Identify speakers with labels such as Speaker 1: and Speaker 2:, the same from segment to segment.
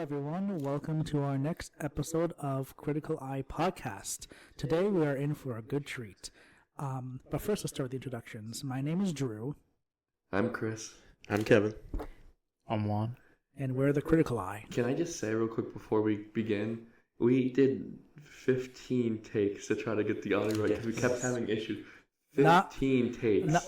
Speaker 1: everyone. Welcome to our next episode of Critical Eye Podcast. Today we are in for a good treat. But first, let's start with the introductions. My name is Drew.
Speaker 2: I'm Chris.
Speaker 3: I'm Kevin.
Speaker 4: I'm Juan.
Speaker 1: And we're the Critical Eye.
Speaker 2: Can I just say real quick before we begin, we did 15 takes to try to get the audio right because we kept having issues. 15 takes.
Speaker 1: Not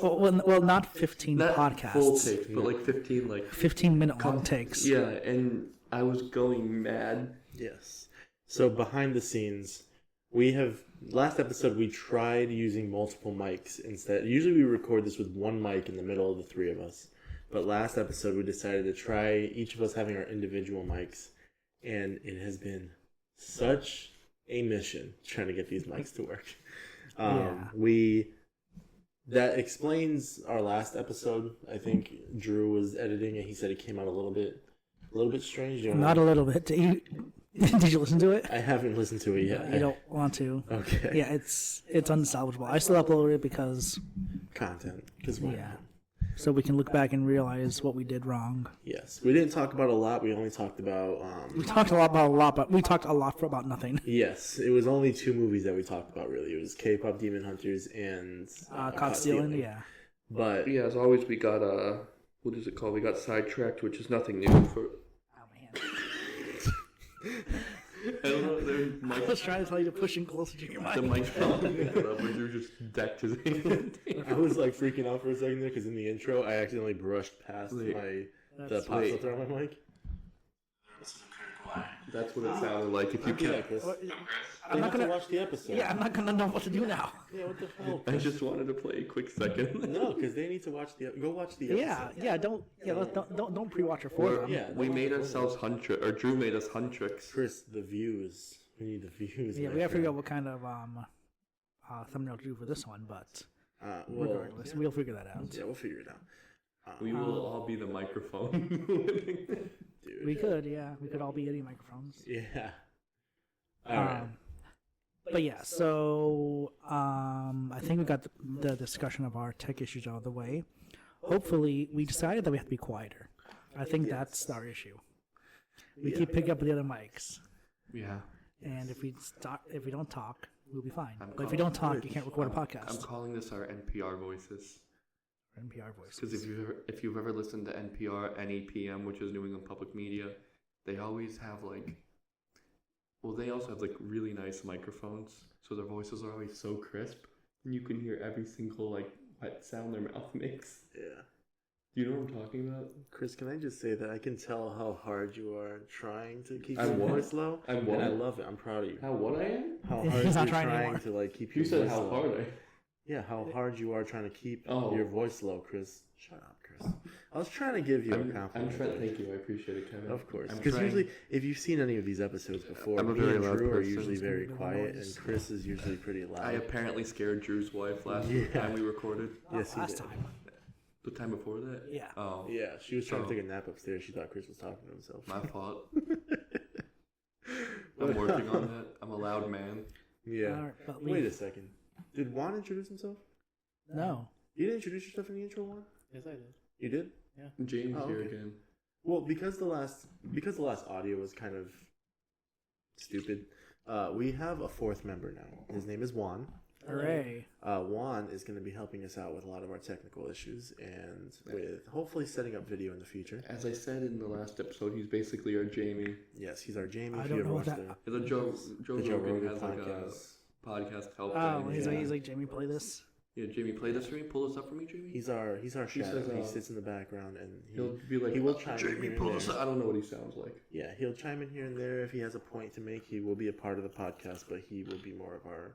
Speaker 1: 15
Speaker 2: not
Speaker 1: podcasts.
Speaker 2: Full takes, but like 15
Speaker 1: 15-minute long takes.
Speaker 2: Yeah, and I was going mad.
Speaker 3: Yes. So behind the scenes, last episode we tried using multiple mics instead. Usually we record this with one mic in the middle of the three of us. But last episode we decided to try each of us having our individual mics. And it has been such a mission trying to get these mics to work. That explains our last episode. I think Drew was editing and he said it came out a little bit strange.
Speaker 1: Not a little bit. Did you listen to it?
Speaker 3: I haven't listened to it yet.
Speaker 1: You don't want to.
Speaker 3: Okay.
Speaker 1: Yeah, it's unsalvageable. I still uploaded it because
Speaker 3: Content.
Speaker 1: so we can look back and realize what we did wrong.
Speaker 3: Yes. We didn't talk about a lot. We only talked about...
Speaker 1: We talked a lot about a lot, but we talked a lot for about nothing.
Speaker 3: Yes. It was only two movies that we talked about, really. It was K-pop Demon Hunters and...
Speaker 1: Caught Stealing, yeah.
Speaker 3: But...
Speaker 2: Yeah, as always, we got, what is it called? We got sidetracked, which is nothing new for...
Speaker 1: Oh, man.
Speaker 2: I don't know,
Speaker 1: I was trying to tell you to push in closer to your mic.
Speaker 2: The mic's probably but Drew just decked his hand.
Speaker 3: I was like freaking out for a second there because in the intro I accidentally brushed past the pop filter on my mic.
Speaker 2: That's what it sounded like if you
Speaker 3: Yeah,
Speaker 2: can't.
Speaker 3: Chris.
Speaker 1: I'm not gonna
Speaker 3: watch the episode.
Speaker 1: Yeah, I'm not gonna know what to do now.
Speaker 3: Yeah, what the hell?
Speaker 2: I just wanted to play a quick second.
Speaker 3: No, because they need to watch go watch the episode.
Speaker 1: Don't pre-watch it for them.
Speaker 3: Yeah,
Speaker 2: we made ourselves or Drew made us Huntrix.
Speaker 3: Chris, the views. We need the views.
Speaker 1: Yeah, we gotta figure out what kind of thumbnail to do for this one, but regardless, we'll figure that out.
Speaker 3: Yeah, we'll figure it out.
Speaker 2: We will all be the microphone.
Speaker 3: Dude.
Speaker 1: We could all be any microphones.
Speaker 3: Yeah. All right.
Speaker 1: But yeah, so I think we got the discussion of our tech issues out of the way. Hopefully, we decided that we have to be quieter. I think that's our issue. We keep picking up the other mics.
Speaker 2: Yeah.
Speaker 1: And if we don't talk, we'll be fine. But if we don't talk, you can't record a podcast.
Speaker 2: I'm calling this our NPR voices.
Speaker 1: NPR voices.
Speaker 2: Because if you've ever listened to NPR, NEPM, which is New England Public Media, they always have they also have really nice microphones, so their voices are always so crisp, and you can hear every single wet sound their mouth makes.
Speaker 3: Yeah.
Speaker 2: Do you know what I'm talking about?
Speaker 3: Chris, can I just say that I can tell how hard you are trying to keep
Speaker 2: I'm
Speaker 3: your
Speaker 2: what?
Speaker 3: voice low?
Speaker 2: I'm what?
Speaker 3: And I love it. I'm proud of you.
Speaker 2: How what I am?
Speaker 3: How
Speaker 1: He's
Speaker 3: hard
Speaker 1: not
Speaker 3: you're
Speaker 1: trying
Speaker 3: trying
Speaker 1: anymore.
Speaker 3: to keep
Speaker 2: You
Speaker 3: your
Speaker 2: said
Speaker 3: voice
Speaker 2: how
Speaker 3: low.
Speaker 2: hard I.
Speaker 3: Yeah, how hard you are trying to keep
Speaker 2: Oh.
Speaker 3: your voice low, Chris. Shut up, Chris. I was trying to give you a compliment.
Speaker 2: I'm trying. Thank you. I appreciate it, Kevin.
Speaker 3: Of course.
Speaker 2: I'm
Speaker 3: Because
Speaker 2: trying-
Speaker 3: usually, if you've seen any of these episodes before,
Speaker 2: I'm a
Speaker 3: me
Speaker 2: very
Speaker 3: and
Speaker 2: loud
Speaker 3: Drew are
Speaker 2: person.
Speaker 3: usually very
Speaker 1: It's
Speaker 3: quiet,
Speaker 1: noise.
Speaker 3: and Chris is usually pretty loud.
Speaker 2: I apparently scared Drew's wife last time we recorded.
Speaker 3: Yes, he
Speaker 1: Last
Speaker 3: did.
Speaker 1: time.
Speaker 2: The time before that?
Speaker 1: Yeah.
Speaker 2: Oh.
Speaker 3: Yeah, she was trying
Speaker 2: Oh.
Speaker 3: to take a nap upstairs. She thought Chris was talking to himself.
Speaker 2: My fault. I'm working on that. I'm a loud man.
Speaker 3: Yeah.
Speaker 1: All right, but
Speaker 3: Wait a second. Did Juan introduce himself?
Speaker 1: No.
Speaker 3: You didn't introduce yourself in the intro, Juan?
Speaker 4: Yes, I did.
Speaker 3: You did?
Speaker 2: James
Speaker 3: Oh,
Speaker 2: here
Speaker 3: okay.
Speaker 2: again.
Speaker 3: Well, because the last audio was kind of stupid, we have a fourth member now. His name is Juan.
Speaker 1: Hooray.
Speaker 3: Juan is going to be helping us out with a lot of our technical issues and with hopefully setting up video in the future.
Speaker 2: As I said in the last episode, he's basically our Jamie.
Speaker 3: Yes, he's our Jamie.
Speaker 1: I
Speaker 3: If
Speaker 1: don't
Speaker 3: you ever
Speaker 1: know
Speaker 3: watched
Speaker 1: that-
Speaker 2: The Joe
Speaker 3: Joe
Speaker 2: Rogan
Speaker 3: Rogan
Speaker 2: has
Speaker 3: podcast.
Speaker 2: a podcast help.
Speaker 1: Oh,
Speaker 2: thing.
Speaker 1: he's like, Jamie, play this.
Speaker 2: Yeah, Jamie, play this for me. Pull this up for me, Jamie.
Speaker 3: He's our shadow.
Speaker 2: says,
Speaker 3: He sits in the background and
Speaker 2: He'll be like,
Speaker 3: he will chime in
Speaker 2: Jamie,
Speaker 3: here and
Speaker 2: pull
Speaker 3: there.
Speaker 2: this up. I don't know what he sounds like.
Speaker 3: Yeah, he'll chime in here and there if he has a point to make. He will be a part of the podcast, but he will be more of our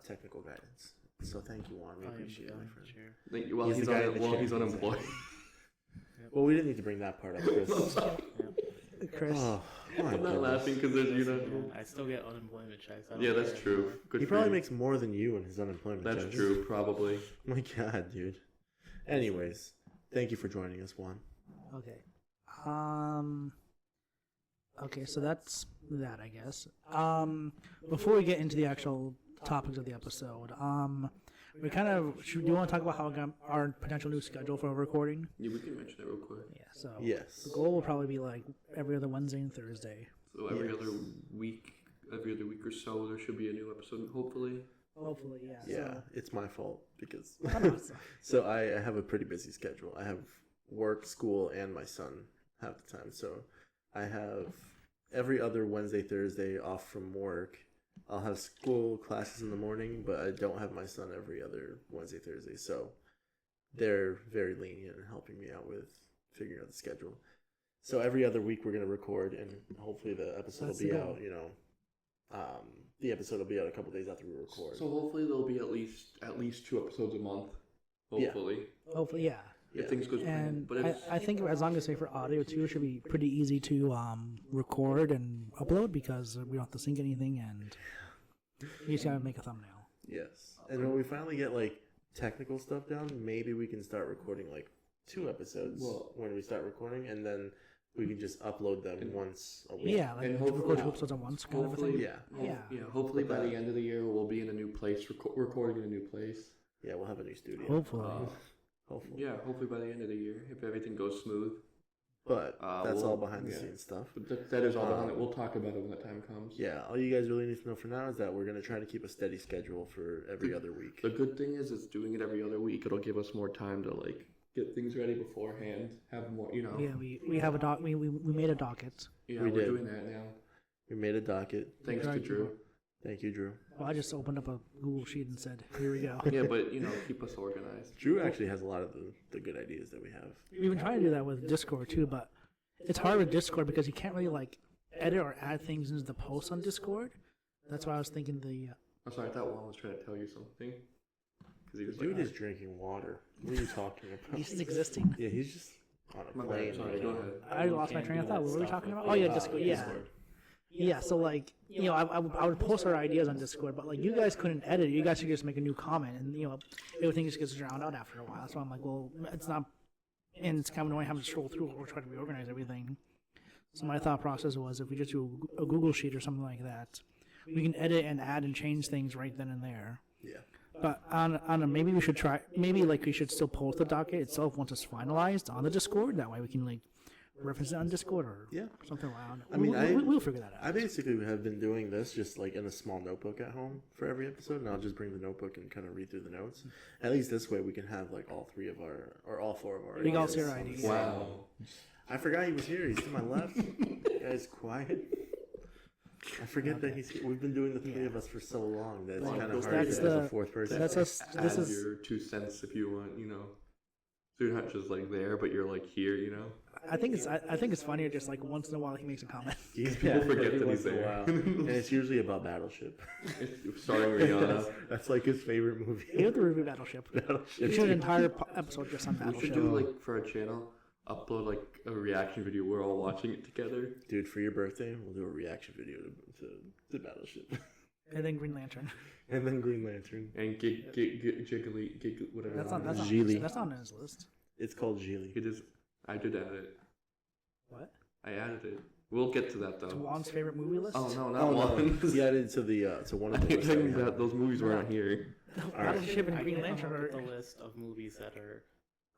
Speaker 3: technical guidance. So thank you, Juan. We appreciate it, my friend.
Speaker 2: Thank you. Well,
Speaker 3: He's
Speaker 2: he's
Speaker 3: the guy in the chair.
Speaker 2: he's unemployed.
Speaker 3: Well, we didn't need to bring that part up, Chris.
Speaker 1: Chris.
Speaker 3: Oh, my
Speaker 2: I'm not
Speaker 3: goodness.
Speaker 2: laughing because there's
Speaker 4: I still get unemployment checks. I don't
Speaker 2: Yeah, that's
Speaker 4: care
Speaker 2: true.
Speaker 4: anymore.
Speaker 2: Good
Speaker 3: He
Speaker 2: for
Speaker 3: probably
Speaker 2: you.
Speaker 3: makes more than you in his unemployment.
Speaker 2: That's
Speaker 3: checks.
Speaker 2: true. Probably.
Speaker 3: My God, dude. Anyways, thank you for joining us, Juan.
Speaker 1: Okay. Okay, so that's that, I guess. Before we get into the actual topics of the episode, we kind of do you want to talk about how our potential new schedule for recording?
Speaker 2: Yeah, we can mention it real quick.
Speaker 1: Yeah. So
Speaker 3: Yes.
Speaker 1: the goal will probably be like every other Wednesday and Thursday.
Speaker 2: So every other week or so, there should be a new episode, hopefully.
Speaker 1: Hopefully, yeah.
Speaker 3: Yeah, it's my fault because
Speaker 1: So, it's-
Speaker 3: so I have a pretty busy schedule. I have work, school, and my son half the time. So I have every other Wednesday, Thursday off from work. I'll have school classes in the morning, but I don't have my son every other Wednesday, Thursday. So they're very lenient in helping me out with figuring out the schedule. So every other week we're going to record, and hopefully the episode
Speaker 1: That's
Speaker 3: will be
Speaker 1: the goal.
Speaker 3: out, the episode will be out a couple days after we record.
Speaker 2: So hopefully there'll be at least 2 episodes a month. Hopefully,
Speaker 1: hopefully, yeah.
Speaker 2: if things go planned.
Speaker 1: And
Speaker 2: But if
Speaker 1: I think as long as say for audio too, it should be pretty easy to record and upload because we don't have to sync anything and you just gotta make a thumbnail.
Speaker 3: Yes. And when we finally get like technical stuff down, maybe we can start recording like 2 episodes when we start recording, and then we can just upload them once a week.
Speaker 1: Yeah, like
Speaker 2: And
Speaker 1: record
Speaker 2: hopefully-
Speaker 1: 2 episodes at once kind of a
Speaker 2: hopefully,
Speaker 1: thing.
Speaker 3: Yeah.
Speaker 1: Yeah.
Speaker 2: Hopefully by the end of the year we'll be in a new place, recording in a new place.
Speaker 3: Yeah, we'll have a new studio.
Speaker 1: Hopefully.
Speaker 3: Hopefully.
Speaker 2: Yeah, hopefully by the end of the year, if everything goes smooth.
Speaker 3: But that's
Speaker 2: we'll-
Speaker 3: all behind the
Speaker 2: yeah.
Speaker 3: scenes stuff.
Speaker 2: But that is all behind it. We'll talk about it when that time comes.
Speaker 3: Yeah, all you guys really need to know for now is that we're going to try to keep a steady schedule for every other week.
Speaker 2: The good thing is doing it every other week. It'll give us more time to like get things ready beforehand. Have more,
Speaker 1: Yeah, we have a doc. We made a docket.
Speaker 2: Yeah,
Speaker 3: We
Speaker 2: we're
Speaker 3: did.
Speaker 2: doing that now.
Speaker 3: We made a docket.
Speaker 2: Thanks to
Speaker 1: Right.
Speaker 2: Drew.
Speaker 3: Thank you, Drew.
Speaker 1: Well, I just opened up a Google sheet and said, "Here we go."
Speaker 2: Yeah, but keep us organized.
Speaker 3: Drew actually has a lot of the good ideas that we have.
Speaker 1: We've been trying to do that with Discord too, but it's hard with Discord because you can't really like edit or add things into the post on Discord. That's why I was thinking the.
Speaker 2: I'm sorry, I thought Juan was trying to tell you something. Because he was
Speaker 3: Dude
Speaker 2: like,
Speaker 3: is drinking water. What are you talking about?
Speaker 1: He's just existing.
Speaker 3: Yeah, he's just on a
Speaker 2: My
Speaker 3: plane.
Speaker 2: bad, sorry, go ahead.
Speaker 1: I lost my train of thought. What were we talking about? Oh yeah, Discord. Yeah, yeah. So like, I would post our ideas on Discord, but like you guys couldn't edit it. You guys could just make a new comment, and everything just gets drowned out after a while. So I'm like, well, it's not, and it's kind of annoying having to scroll through or try to reorganize everything. So my thought process was, if we just do a Google sheet or something like that, we can edit and add and change things right then and there.
Speaker 3: Yeah.
Speaker 1: But maybe we should try. Maybe like we should still post the docket itself once it's finalized on the Discord. That way we can like reference it on Discord or
Speaker 3: Yeah.
Speaker 1: something around.
Speaker 3: I mean,
Speaker 1: we'll figure that out.
Speaker 3: I basically have been doing this just like in a small notebook at home for every episode, and I'll just bring the notebook and kind of read through the notes. At least this way we can have like all 4 of our.
Speaker 1: We can all see
Speaker 3: ideas
Speaker 1: our
Speaker 3: on the
Speaker 1: ideas.
Speaker 3: same-
Speaker 2: Wow.
Speaker 3: I forgot he was here. He's to my left. Guys, quiet. I forget that he's here. We've been doing the 3 of us for so long that it's kind of hard
Speaker 1: That's
Speaker 3: to as a
Speaker 1: the-
Speaker 3: 4th person.
Speaker 1: That's us. This
Speaker 2: Add
Speaker 1: is.
Speaker 2: your 2 cents if you want, So you're not just like there, but you're like here,
Speaker 1: I think it's funnier just like once in a while he makes a comment.
Speaker 2: People forget
Speaker 3: every
Speaker 2: that
Speaker 3: once
Speaker 2: he's
Speaker 3: in a
Speaker 2: there.
Speaker 3: while. And it's usually about Battleship.
Speaker 2: Starring Rihanna.
Speaker 3: That's like his favorite movie.
Speaker 1: He had to review Battleship. We should do an entire episode just on
Speaker 2: We
Speaker 1: Battleship.
Speaker 2: should do like for our channel, upload like a reaction video. We're all watching it together.
Speaker 3: Dude, for your birthday, we'll do a reaction video to Battleship.
Speaker 1: And then Green Lantern.
Speaker 3: And then Green Lantern.
Speaker 2: And jiggly, whatever.
Speaker 1: That's not
Speaker 3: Gigli.
Speaker 1: that's not on his list.
Speaker 3: It's called Gigli.
Speaker 2: It is. I did add it.
Speaker 1: What?
Speaker 2: I added it. We'll get to that
Speaker 1: To
Speaker 2: though.
Speaker 1: Juan's favorite movie list.
Speaker 2: Oh no, not
Speaker 3: Oh no,
Speaker 2: one.
Speaker 3: he added to the to one of the lists that we have.
Speaker 2: Those movies weren't here.
Speaker 1: Battleship and
Speaker 4: I
Speaker 1: Green
Speaker 4: can come
Speaker 1: Lantern
Speaker 4: up
Speaker 1: are.
Speaker 4: with a list of movies that are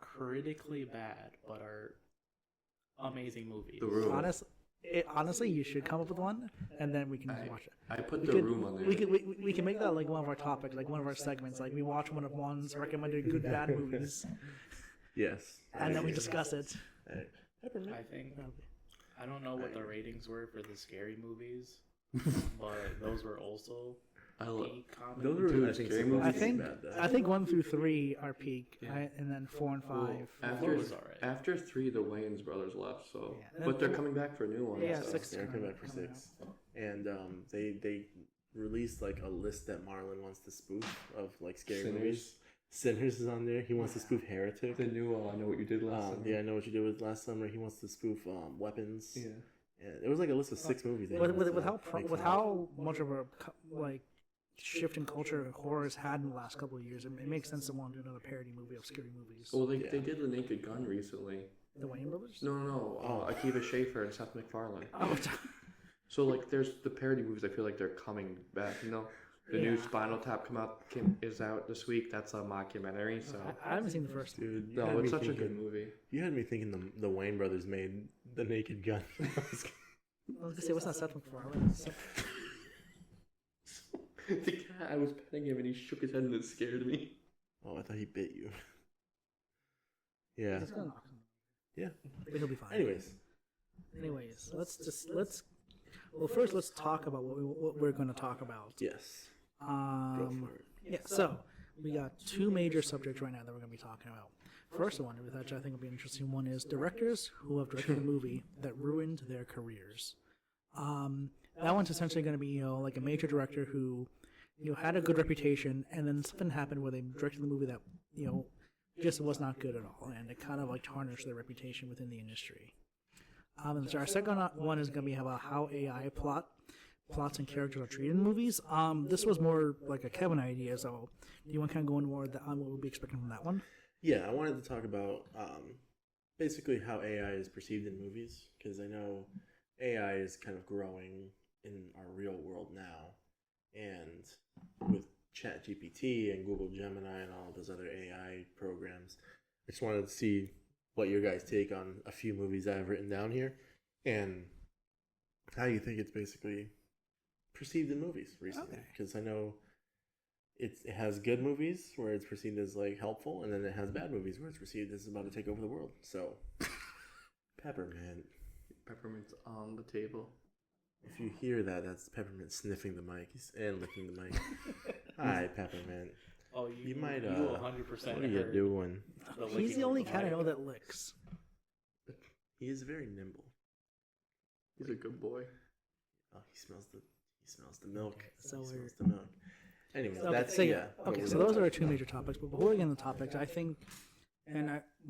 Speaker 4: critically bad but are amazing movies.
Speaker 2: The Room.
Speaker 1: Honestly, you should come up with one, and then we can just watch it.
Speaker 2: I put
Speaker 1: We
Speaker 2: The
Speaker 1: could,
Speaker 2: Room on there.
Speaker 1: we can make that like one of our topics, like one of our segments. Like we watch one of Juan's recommended good bad movies,
Speaker 3: Yes.
Speaker 1: and then we discuss it.
Speaker 4: I think I don't know what the ratings were for the scary movies, but those were also
Speaker 2: I love.
Speaker 4: peak comedy.
Speaker 3: Those are,
Speaker 2: Dude,
Speaker 3: I think,
Speaker 2: scary
Speaker 3: supposed
Speaker 2: movies.
Speaker 1: I
Speaker 3: to be
Speaker 1: think
Speaker 3: bad, though.
Speaker 1: I think 1 through 3 are peak,
Speaker 2: Yeah.
Speaker 1: right? And then 4 and 5.
Speaker 2: Well,
Speaker 4: Four
Speaker 2: after
Speaker 4: was alright.
Speaker 2: after 3, the Wayans brothers left. So,
Speaker 1: Yeah.
Speaker 2: but they're coming back for a new one.
Speaker 1: Yeah,
Speaker 2: so.
Speaker 1: 6.
Speaker 3: They're coming back for 6. And they released like a list that Marlon wants to spoof of like scary
Speaker 2: Sinners.
Speaker 3: movies. Sinners is on there. He wants to spoof Heretic.
Speaker 2: The new I Know What You Did Last Summer.
Speaker 3: Yeah, I know what you did with last summer. He wants to spoof Weapons.
Speaker 2: Yeah.
Speaker 3: And it was like a list of 6 movies. that he wants
Speaker 1: With
Speaker 3: to
Speaker 1: how
Speaker 3: make
Speaker 1: with
Speaker 3: fun of.
Speaker 1: how much of a like shift in culture horror has had in the last couple of years, it makes sense to want to do another parody movie of scary movies.
Speaker 2: Well, they
Speaker 3: Yeah.
Speaker 2: did The Naked Gun recently.
Speaker 1: The Wayne brothers.
Speaker 2: No. Akiva Schaffer and Seth MacFarlane.
Speaker 1: Oh,
Speaker 2: So like, there's the parody movies. I feel like they're coming back. The new
Speaker 1: Yeah.
Speaker 2: Spinal Tap is out this week. That's a mockumentary. So
Speaker 1: I haven't seen the first one.
Speaker 3: Dude, you
Speaker 2: no,
Speaker 3: had me
Speaker 2: it's such a
Speaker 3: thinking-
Speaker 2: good movie.
Speaker 3: You had me thinking the Wayne brothers made the Naked Gun.
Speaker 1: I was gonna say, what's that Seth MacFarlane?
Speaker 2: The cat, I was petting him and he shook his head and it scared me.
Speaker 3: Oh, I thought he bit you. Yeah.
Speaker 1: He's gonna knock him.
Speaker 3: Yeah.
Speaker 1: But he'll be fine.
Speaker 3: Anyways,
Speaker 1: well, first let's talk about what we're going to talk about.
Speaker 3: yes. Go for it.
Speaker 1: Yeah, so we got two major subjects right now that we're going to be talking about. First one, which I think will be an interesting one, is directors who have directed a movie that ruined their careers. That one's essentially going to be, like a major director who, had a good reputation, and then something happened where they directed the movie that, just was not good at all, and it kind of like tarnished their reputation within the industry. And so our second one is going to be about how AI plots and characters are treated in movies. This was more like a Kevin idea, so do you want to kind of go into more on what we'll be expecting from that one?
Speaker 3: Yeah, I wanted to talk about basically how AI is perceived in movies, because I know AI is kind of growing in our real world now, and with ChatGPT and Google Gemini and all those other AI programs, I just wanted to see what your guys' take on a few movies I've written down here, and how you think it's basically perceived in movies recently. Because I know it has good movies where it's perceived as like helpful, and then it has bad movies where it's perceived as about to take over the world. So, Peppermint.
Speaker 2: Peppermint's on the table.
Speaker 3: If you hear that, that's Peppermint sniffing the mic and licking the mic. Hi, Peppermint.
Speaker 4: Oh,
Speaker 3: You might,
Speaker 4: You 100%
Speaker 3: What are you
Speaker 4: heard
Speaker 3: doing?
Speaker 4: the
Speaker 1: He's
Speaker 4: licking
Speaker 1: the only
Speaker 4: of
Speaker 1: cat I
Speaker 4: mic.
Speaker 1: know that licks.
Speaker 3: He is very nimble.
Speaker 2: He's a good boy.
Speaker 3: Oh, he smells the milk.
Speaker 1: So
Speaker 3: he
Speaker 1: we're-
Speaker 3: smells the milk. Anyway,
Speaker 1: Okay,
Speaker 3: that's
Speaker 1: so
Speaker 3: yeah. what
Speaker 1: Okay,
Speaker 3: we're
Speaker 1: so
Speaker 3: gonna
Speaker 1: those
Speaker 3: talk
Speaker 1: are our two major topics. But before we get into the topics, I think,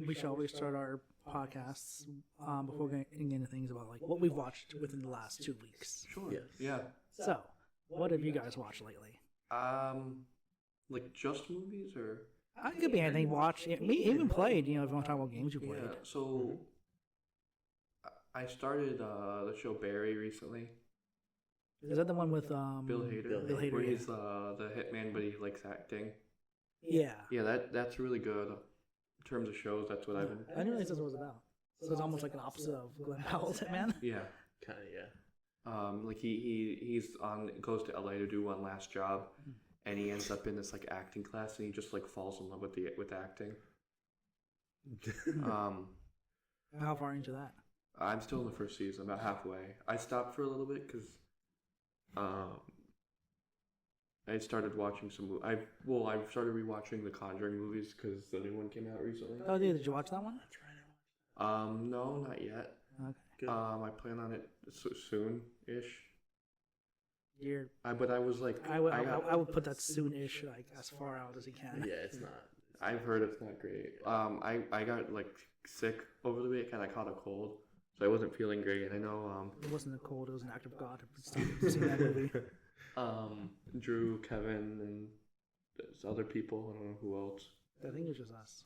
Speaker 1: we should always start our podcasts before getting into things about like what we've watched within the last 2 weeks.
Speaker 2: Sure.
Speaker 3: Yes.
Speaker 2: Yeah.
Speaker 1: So, what have you guys watched lately?
Speaker 2: Like just movies or
Speaker 1: It could be anything. Watch, even played. If you want to talk about games you played.
Speaker 2: yeah. So I started the show Barry recently.
Speaker 1: Is that the one with
Speaker 2: Bill Hader.
Speaker 1: Bill Hader,
Speaker 2: Where
Speaker 1: yeah.
Speaker 2: he's the hitman, but he likes acting.
Speaker 1: Yeah.
Speaker 2: Yeah, that's really good. In terms of shows, that's what I've been.
Speaker 1: I didn't realize that's what it was about. So it's almost like an opposite of Glenn Powell's Hitman.
Speaker 2: Yeah.
Speaker 3: Kind of yeah.
Speaker 2: Like he's goes to LA to do one last job, and he ends up in this like acting class, and he just like falls in love with acting.
Speaker 1: How far into that?
Speaker 2: I'm still in the first season, about halfway. I stopped for a little bit because I started watching some. I've started rewatching the Conjuring movies because the new one came out recently.
Speaker 1: Oh, dude, did you watch that one?
Speaker 2: No, not yet.
Speaker 1: Okay.
Speaker 3: Good.
Speaker 2: I plan on it soon-ish.
Speaker 1: You're,
Speaker 2: But I was like,
Speaker 1: I would put that soon-ish, like as far out as you can.
Speaker 3: Yeah, it's not.
Speaker 2: I've heard it's not great. I got like sick over the week and I caught a cold, so I wasn't feeling great. And I know
Speaker 1: It wasn't a cold; it was an act of God. Seeing that movie.
Speaker 2: Drew, Kevin, and there's other people. I don't know who else.
Speaker 1: I think it was just us.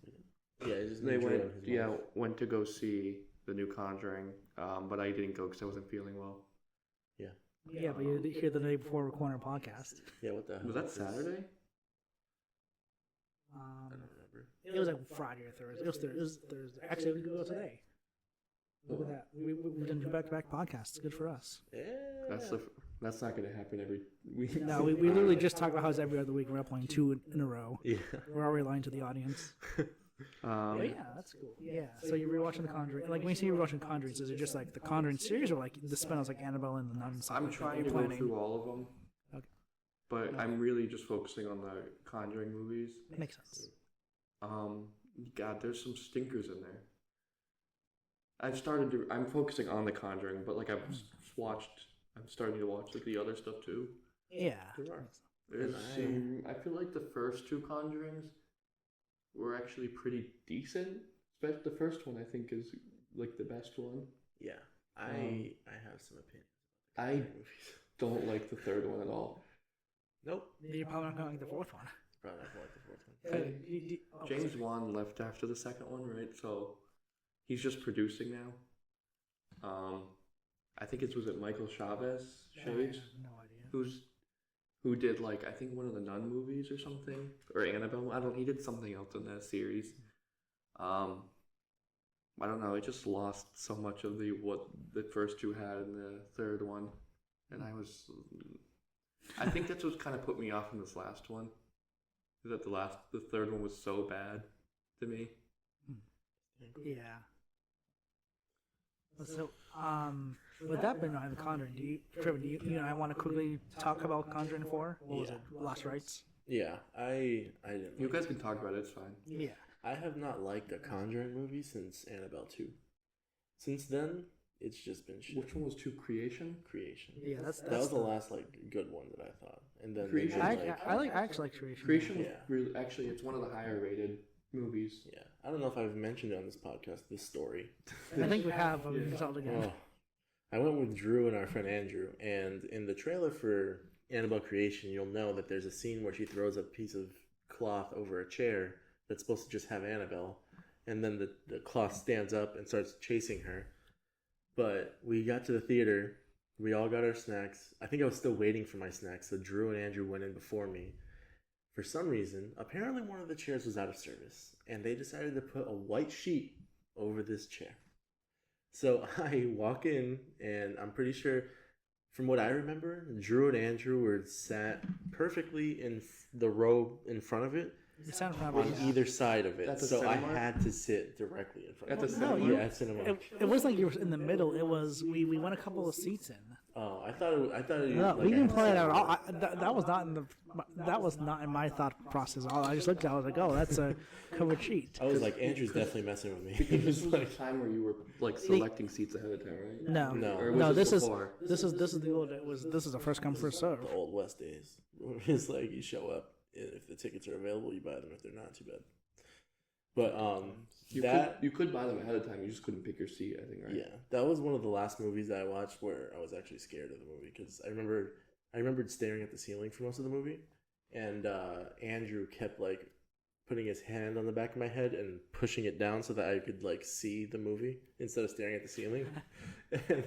Speaker 3: Yeah, it's just
Speaker 2: They
Speaker 3: Drew
Speaker 2: went,
Speaker 3: and his wife.
Speaker 2: went to go see the new Conjuring, but I didn't go because I wasn't feeling well.
Speaker 1: Yeah, but you hear the day before recording a podcast.
Speaker 3: Yeah, what the hell?
Speaker 2: Was that
Speaker 3: is-
Speaker 2: Saturday?
Speaker 3: I don't remember.
Speaker 1: It was like Friday or Thursday. It was Thursday. Actually, we could go today. Look at that. We've done 2 back-to-back podcasts. Good for us.
Speaker 3: Yeah.
Speaker 2: That's not going to happen every week.
Speaker 1: No, we literally just talk about how it's every other week. We're uploading 2 in a row.
Speaker 3: Yeah.
Speaker 1: We're already lying to the audience. But yeah, that's cool. Yeah, so you're rewatching The Conjuring. Like, when you say you're watching Conjuring, is it just like the Conjuring series or like the spin-offs like Annabelle and the Nun and stuff
Speaker 2: I'm
Speaker 1: like that
Speaker 2: trying
Speaker 1: you're
Speaker 2: to go
Speaker 1: planning?
Speaker 2: through all of them.
Speaker 1: Okay.
Speaker 2: But I'm really just focusing on the Conjuring movies.
Speaker 1: Makes sense.
Speaker 2: God, there's some stinkers in there. I'm focusing on the Conjuring, but like I'm starting to watch like the other stuff too.
Speaker 1: Yeah.
Speaker 2: There's I feel like the first 2 Conjurings were actually pretty decent. Especially the first one, I think, is like the best one.
Speaker 3: Yeah. I have some opinions.
Speaker 2: I don't like the third one at all.
Speaker 3: Nope.
Speaker 1: You're probably not going to like the 4th one.
Speaker 3: Probably not like the fourth one.
Speaker 2: James Wan left after the second one, right? So he's just producing now. I think was it Michael Chavez?
Speaker 1: I have no idea.
Speaker 2: Who's who did like I think one of the Nun movies or something, or Annabelle. He did something else in that series. I don't know. It just lost so much of what the first two had in the third one, and I think that's what kind of put me off in this last one. Is that the third one was so bad to me.
Speaker 1: Yeah. So, with that being mind, The Conjuring, Trevor, I want to quickly talk about Conjuring 4. What was it? Last Rites?
Speaker 3: Yeah, I didn't.
Speaker 2: You guys can talk about it. It's fine.
Speaker 1: Yeah.
Speaker 3: I have not liked a Conjuring movie since Annabelle 2. Since then, it's just been shit.
Speaker 2: Which one was two? Creation.
Speaker 1: Yeah, that's
Speaker 3: that was the last good one that I thought, and then
Speaker 2: Creation.
Speaker 3: they
Speaker 1: I
Speaker 3: did,
Speaker 1: actually like Creation.
Speaker 2: Creation was
Speaker 3: Yeah.
Speaker 2: really actually it's one of the higher rated movies.
Speaker 3: Yeah, I don't know if I've mentioned it on this podcast. This story.
Speaker 1: I think we have, but we can tell it again.
Speaker 3: Oh, I went with Drew and our friend Andrew, and in the trailer for Annabelle Creation, you'll know that there's a scene where she throws a piece of cloth over a chair that's supposed to just have Annabelle, and then the cloth stands up and starts chasing her. But we got to the theater, we all got our snacks. I think I was still waiting for my snacks, so Drew and Andrew went in before me. For some reason, apparently one of the chairs was out of service, and they decided to put a white sheet over this chair. So I walk in, and I'm pretty sure, from what I remember, Drew and Andrew were sat perfectly in the row in front of it,
Speaker 1: It sounds
Speaker 3: on
Speaker 1: probably
Speaker 3: either side of it.
Speaker 2: At the
Speaker 3: So I
Speaker 2: cinema?
Speaker 3: had to sit directly in front
Speaker 2: At
Speaker 3: of
Speaker 2: the
Speaker 3: it.
Speaker 2: cinema?
Speaker 1: No,
Speaker 3: Yeah, at cinema.
Speaker 1: It was like you were in the middle. It was we went a couple of seats in.
Speaker 3: Oh, I thought it
Speaker 1: No,
Speaker 3: like
Speaker 1: we
Speaker 3: I
Speaker 1: didn't
Speaker 3: had
Speaker 1: plan it
Speaker 3: to
Speaker 1: out.
Speaker 3: sit
Speaker 1: That was not in my thought process. I just looked at it. I was like, oh, that's a covered sheet.
Speaker 3: I was like, Andrew's definitely messing with me.
Speaker 2: Because this was a time where you were like selecting seats ahead of time, right?
Speaker 1: No,
Speaker 3: No.
Speaker 2: Or was
Speaker 1: no. This is
Speaker 2: before?
Speaker 1: this is the old. This is a first come first serve.
Speaker 3: The Old West days. It's like you show up, and if the tickets are available, you buy them. If they're not, too bad. But
Speaker 2: You could buy them ahead of time. You just couldn't pick your seat. I think, right?
Speaker 3: yeah, that was one of the last movies that I watched where I was actually scared of the movie because I remembered staring at the ceiling for most of the movie, and Andrew kept like putting his hand on the back of my head and pushing it down so that I could like see the movie instead of staring at the ceiling. And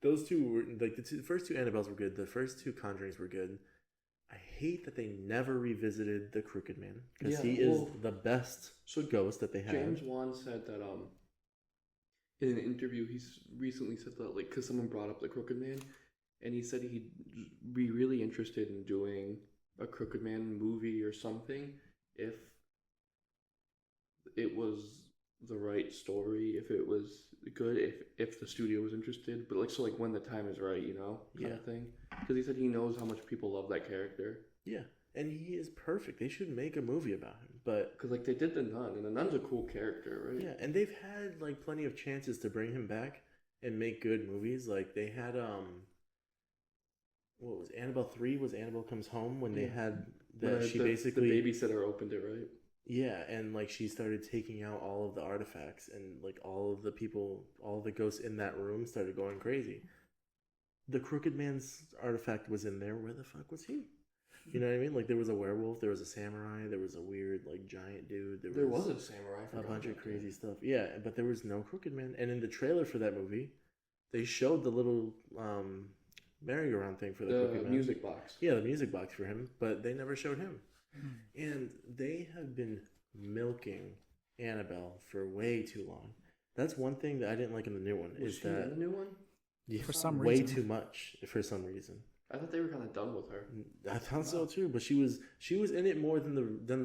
Speaker 3: those two were like the first two Annabelles were good. The first two Conjurings were good. I hate that they never revisited the Crooked Man because
Speaker 2: Yeah,
Speaker 3: he is
Speaker 2: well,
Speaker 3: the best ghost that they have.
Speaker 2: James Wan said that in an interview he's recently said that like because someone brought up the Crooked Man, and he said he'd be really interested in doing a Crooked Man movie or something if it was the right story, if it was good, if the studio was interested, but like when the time is right, kind of thing. Because he said he knows how much people love that character.
Speaker 3: Yeah, and he is perfect. They should make a movie about him, but
Speaker 2: Because like they did the Nun, and the Nun's a cool character, right?
Speaker 3: yeah, and they've had like plenty of chances to bring him back and make good movies. Like they had what was Annabelle 3 was Annabelle Comes Home when they had
Speaker 2: When
Speaker 3: she
Speaker 2: the
Speaker 3: basically
Speaker 2: babysitter opened it, right?
Speaker 3: yeah, and like she started taking out all of the artifacts and like all of the people, all of the ghosts in that room started going crazy. The Crooked Man's artifact was in there. Where the fuck was he? You know what I mean? Like there was a werewolf, there was a samurai, there was a weird like giant dude.
Speaker 2: There was a samurai. I
Speaker 3: a
Speaker 2: forgot
Speaker 3: bunch of
Speaker 2: about
Speaker 3: crazy
Speaker 2: that.
Speaker 3: stuff. Yeah, but there was no Crooked Man. And in the trailer for that movie, they showed the little merry-go-round thing for the Crooked
Speaker 2: The
Speaker 3: Man.
Speaker 2: music box.
Speaker 3: Yeah, the music box for him, but they never showed him. And they have been milking Annabelle for way too long. That's one thing that I didn't like in the new one.
Speaker 2: Was
Speaker 3: Is
Speaker 2: she in
Speaker 3: that
Speaker 2: the new one?
Speaker 3: yeah,
Speaker 1: For some
Speaker 3: way
Speaker 1: reason.
Speaker 3: too much for some reason.
Speaker 2: I thought they were kind of done with her.
Speaker 3: I thought so too, but she was in it more than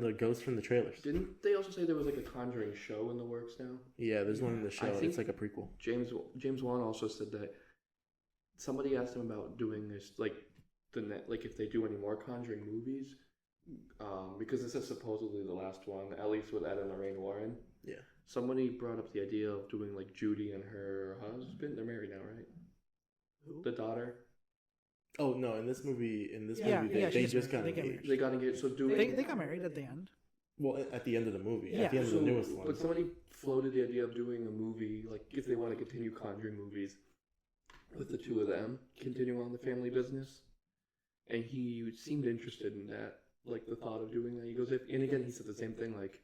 Speaker 3: the ghost from the trailers.
Speaker 2: Didn't they also say there was like a Conjuring show in the works now?
Speaker 3: Yeah, there's one in the show.
Speaker 2: I think-
Speaker 3: It's like a prequel.
Speaker 2: James Wan also said that somebody asked him about doing this, like if they do any more Conjuring movies, because this is supposedly the last one, at least with Ed and Lorraine Warren.
Speaker 3: Yeah.
Speaker 2: Somebody brought up the idea of doing like Judy and her husband. They're married now, right?
Speaker 1: Who?
Speaker 2: The daughter.
Speaker 3: Oh no! In this movie,
Speaker 1: Yeah,
Speaker 3: they
Speaker 1: yeah, she's
Speaker 3: just got
Speaker 1: married. They get
Speaker 3: engaged.
Speaker 2: They got engaged. So doing.
Speaker 1: They got married at the end.
Speaker 3: Well, at the end of the movie,
Speaker 1: Yeah.
Speaker 3: at the end of the newest one.
Speaker 2: But somebody floated the idea of doing a movie, like if they want to continue Conjuring movies, with the two of them, continue on the family business. And he seemed interested in that, like the thought of doing that. He goes, and again, he said the same thing, like,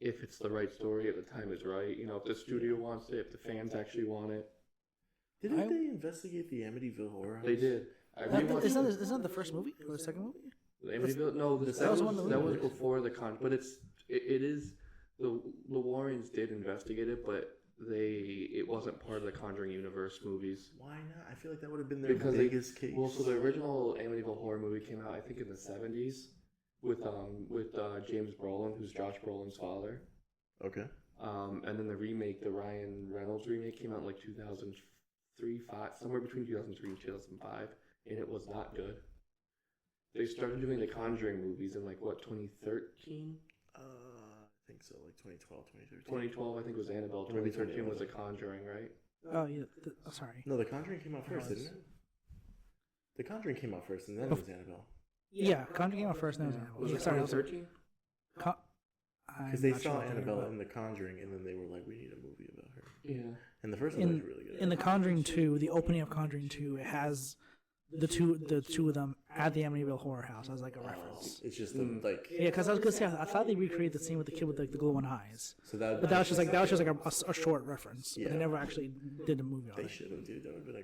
Speaker 2: if it's the right story, if the time is right, if the studio wants it, if the fans actually want it.
Speaker 3: Didn't
Speaker 1: I-
Speaker 3: they investigate the Amityville Horror House?
Speaker 2: They did.
Speaker 1: Isn't that the first movie or the second movie?
Speaker 2: Amityville? No,
Speaker 1: was
Speaker 2: that
Speaker 1: one of the
Speaker 2: that was
Speaker 1: movies.
Speaker 2: before the but it is the Warrens did investigate it, but it wasn't part of the Conjuring universe movies.
Speaker 3: Why not? I feel like that would have been their
Speaker 2: Because
Speaker 3: biggest case.
Speaker 2: Well, so the original Amityville horror movie came out, I think, in the 70s with James Brolin, who's Josh Brolin's father.
Speaker 3: Okay.
Speaker 2: And then the remake, the Ryan Reynolds remake, came out in like 2003, 5, somewhere between 2003 and 2005, and it was not good. They started doing the Conjuring movies in like what, 2013?
Speaker 3: I think so, like 2012, 2013.
Speaker 2: 2012, I think, was Annabelle. 2013 was The Conjuring, right?
Speaker 1: Oh yeah. Sorry.
Speaker 3: No, The Conjuring came out first, didn't it? The Conjuring came out first, and then it was Annabelle.
Speaker 1: Yeah, Conjuring came out first, then it was Annabelle.
Speaker 2: Was
Speaker 1: Yeah,
Speaker 2: it
Speaker 1: sorry, I was-
Speaker 2: 2013?
Speaker 3: Because they saw Annabelle in The Conjuring, and then they were like, we need a movie about her.
Speaker 2: Yeah.
Speaker 3: And the first one was really good.
Speaker 1: In The Conjuring 2, the opening of Conjuring 2, it has the two of them at the Amityville Horror House as like a reference.
Speaker 3: It's just like...
Speaker 1: Yeah, because I was gonna say I thought they recreated the scene with the kid with like the glowing eyes,
Speaker 3: So that,
Speaker 1: but that was just like a short reference.
Speaker 3: Yeah.
Speaker 1: They never actually did a movie on
Speaker 3: They
Speaker 1: it.
Speaker 3: should have, dude. That would have been a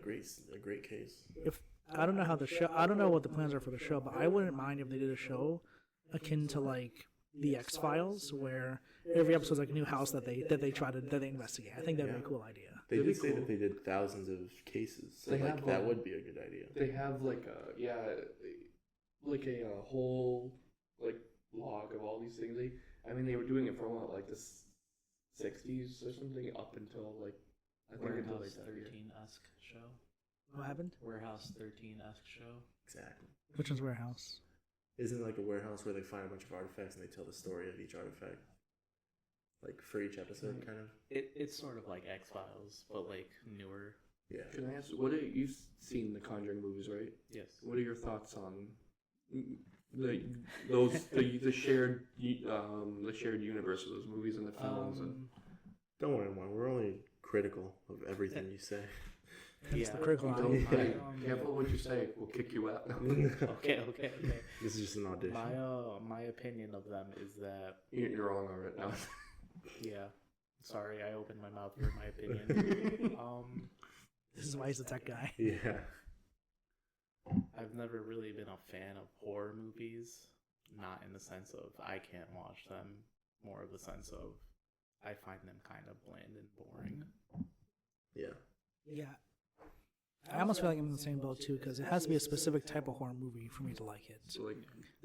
Speaker 3: great case.
Speaker 1: If I don't know how the show, I don't know what the plans are for the show, but I wouldn't mind if they did a show akin to like the X-Files, where every episode is like a new house that they investigate. I think that'd be a cool idea.
Speaker 3: They
Speaker 2: That'd
Speaker 3: did
Speaker 2: be
Speaker 3: say
Speaker 2: cool.
Speaker 3: that they did thousands of cases. So
Speaker 2: They
Speaker 3: like,
Speaker 2: have,
Speaker 3: that would be a good idea.
Speaker 2: They have like a whole like log of all these things. They were doing it from what, like the 60s or something up until like I think until
Speaker 4: Warehouse
Speaker 2: like that year.
Speaker 4: 13-esque show.
Speaker 1: What happened?
Speaker 4: Warehouse 13-esque show.
Speaker 3: Exactly.
Speaker 1: Which one's Warehouse?
Speaker 3: Isn't it like a warehouse where they find a bunch of artifacts and they tell the story of each artifact? Like for each episode, kind of?
Speaker 4: It's sort of like X-Files, but like newer.
Speaker 3: Yeah.
Speaker 2: Can I ask, you've seen the Conjuring movies, right?
Speaker 4: Yes.
Speaker 2: What are your thoughts on the shared universe of those movies and the films?
Speaker 3: Don't worry, Mark. We're only critical of everything you say.
Speaker 1: Hence the critical eye.
Speaker 2: Don't
Speaker 3: Yeah.
Speaker 2: careful what you say. We'll kick you out.
Speaker 4: Okay.
Speaker 3: This is just an audition.
Speaker 4: My opinion of them is that
Speaker 2: You're wrong already now.
Speaker 4: yeah. Sorry, I opened my mouth for my opinion.
Speaker 1: This is why he's the tech guy.
Speaker 3: Yeah.
Speaker 4: I've never really been a fan of horror movies. Not in the sense of I can't watch them. More of the sense of I find them kind of bland and boring.
Speaker 3: Yeah.
Speaker 1: Yeah. I almost feel like I'm in the same boat too, because it has to be a specific type of horror movie for me to like it.
Speaker 2: So like,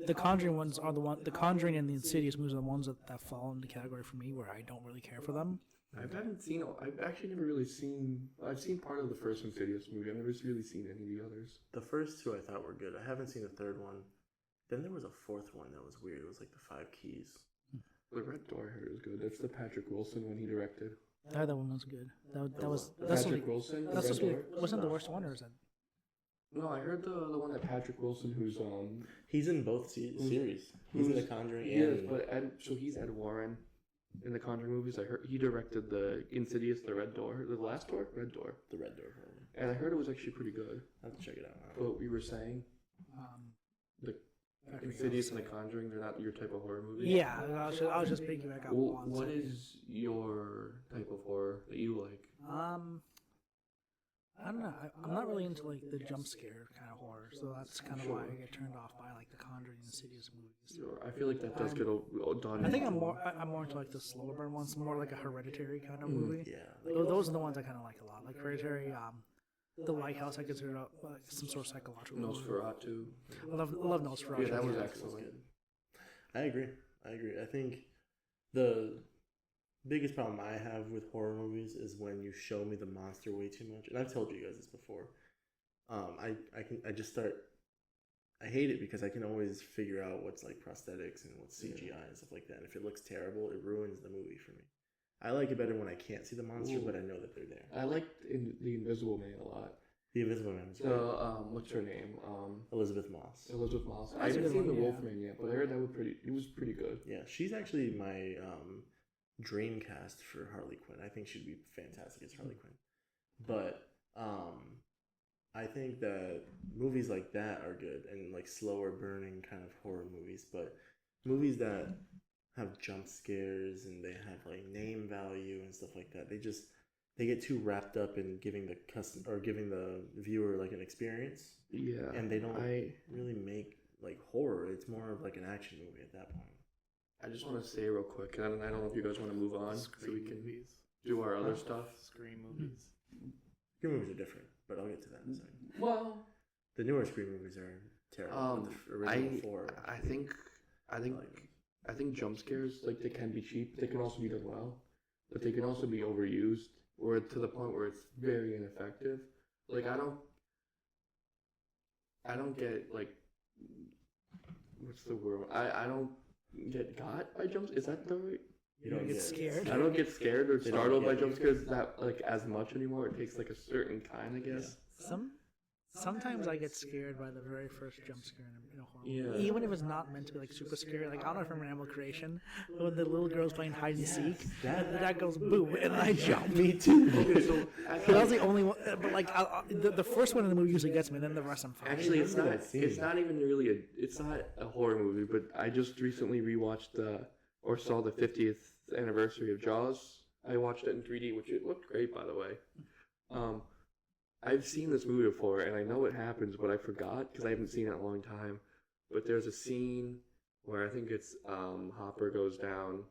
Speaker 1: The Conjuring ones are the Conjuring and the Insidious movies are the ones that fall into the category for me where I don't really care for them.
Speaker 2: I've actually never really seen. I've seen part of the first Insidious movie. I've never really seen any of the others.
Speaker 3: The first two I thought were good. I haven't seen the third one. Then there was a fourth one that was weird. It was like the 5 Keys.
Speaker 2: The Red Door I heard was good. That's the Patrick Wilson one he directed.
Speaker 1: I heard that one was good. That's
Speaker 2: Patrick Wilson.
Speaker 1: That's
Speaker 2: The
Speaker 1: supposed to
Speaker 2: Red
Speaker 1: be,
Speaker 2: Door?
Speaker 1: wasn't the worst one, or is that?
Speaker 2: No, I heard the one that Patrick Wilson, who's
Speaker 3: He's in both series. He's in The Conjuring
Speaker 2: Yes,
Speaker 3: and...
Speaker 2: but he's Ed Warren in the Conjuring movies. I heard he directed the Insidious, the Red Door, the last door, Red Door,
Speaker 3: The Red Door, probably.
Speaker 2: and I heard it was actually pretty good.
Speaker 3: I'll have to check it out.
Speaker 2: What we were saying, the Insidious and the Conjuring, they're not your type of horror movie.
Speaker 1: Yeah, I was just piggyback on one.
Speaker 2: What is your type of horror that you like?
Speaker 1: I don't know. I'm not really into like the jump scare kind of horror, so that's kind of why I get turned off by like the Conjuring and Insidious movies.
Speaker 2: Sure. I feel like that does get done.
Speaker 1: I think I'm more into like the slower burn ones, more like a Hereditary kind of movie.
Speaker 3: Yeah.
Speaker 1: Those are the ones I kind of like a lot. Like Hereditary, The Lighthouse, I consider like some sort of psychological.
Speaker 2: Nosferatu.
Speaker 1: I love Nosferatu.
Speaker 2: Yeah, that was
Speaker 3: Yeah,
Speaker 2: excellent.
Speaker 3: good. I agree. I think the biggest problem I have with horror movies is when you show me the monster way too much. And I've told you guys this before. I hate it because I can always figure out what's like prosthetics and what's CGI and stuff like that. And if it looks terrible, it ruins the movie for me. I like it better when I can't see the monster, but I know that they're there.
Speaker 2: I liked the Invisible Man a lot.
Speaker 3: The Invisible Man is
Speaker 2: The
Speaker 3: great.
Speaker 2: what's her name?
Speaker 3: Elizabeth Moss.
Speaker 2: Elizabeth Moss. I
Speaker 1: That's a
Speaker 2: haven't
Speaker 1: good
Speaker 2: seen the
Speaker 1: one, yeah.
Speaker 2: Wolfman yet, but I heard that was pretty good.
Speaker 3: Yeah, she's actually my dream cast for Harley Quinn. I think she'd be fantastic as Harley Quinn. But I think that movies like that are good and like slower burning kind of horror movies. But movies that have jump scares and they have like name value and stuff like that, they get too wrapped up in giving giving the viewer like an experience,
Speaker 2: Yeah.
Speaker 3: and they don't really make like horror. It's more of like an action movie at that point.
Speaker 2: I just want to say real quick, and I don't know if you guys want to move on so we
Speaker 4: Scream
Speaker 2: can
Speaker 4: movies.
Speaker 2: do our other stuff.
Speaker 4: Scream movies.
Speaker 3: Scream movies are different, but I'll get to that in a second.
Speaker 2: Well,
Speaker 3: The newer Scream movies are terrible. But the original four.
Speaker 2: I think jump scares, like, they can be cheap. They can also be done well, but they can also be overused, or to the point where it's very ineffective. Like, I don't get, like, what's the word? I don't get got by jumps. Is that the right?
Speaker 3: You don't get
Speaker 1: scared.
Speaker 2: I don't get scared or
Speaker 3: They don't
Speaker 2: startled by
Speaker 3: get
Speaker 2: jump
Speaker 3: you.
Speaker 2: scares that like as much anymore. It takes like a certain kind, I guess.
Speaker 1: Sometimes I get scared by the very first jump scare in a horror movie.
Speaker 2: Yeah.
Speaker 1: Even if it's not meant to be like super scary. Like I don't know if you remember Animal Creation when the little girl's playing hide and seek, and the dad goes boom, and I jump.
Speaker 3: Me too.
Speaker 2: So
Speaker 1: But that was the only one. But like the first one in the movie usually gets me, then the rest I'm fine.
Speaker 2: actually, it's
Speaker 3: remember
Speaker 2: not.
Speaker 3: that scene.
Speaker 2: It's not even really a. It's not a horror movie, but I just recently rewatched or saw the 50th anniversary of Jaws. I watched it in 3D, which it looked great, by the way. I've seen this movie before, and I know what happens, but I forgot because I haven't seen it in a long time. But there's a scene where I think it's Hopper goes down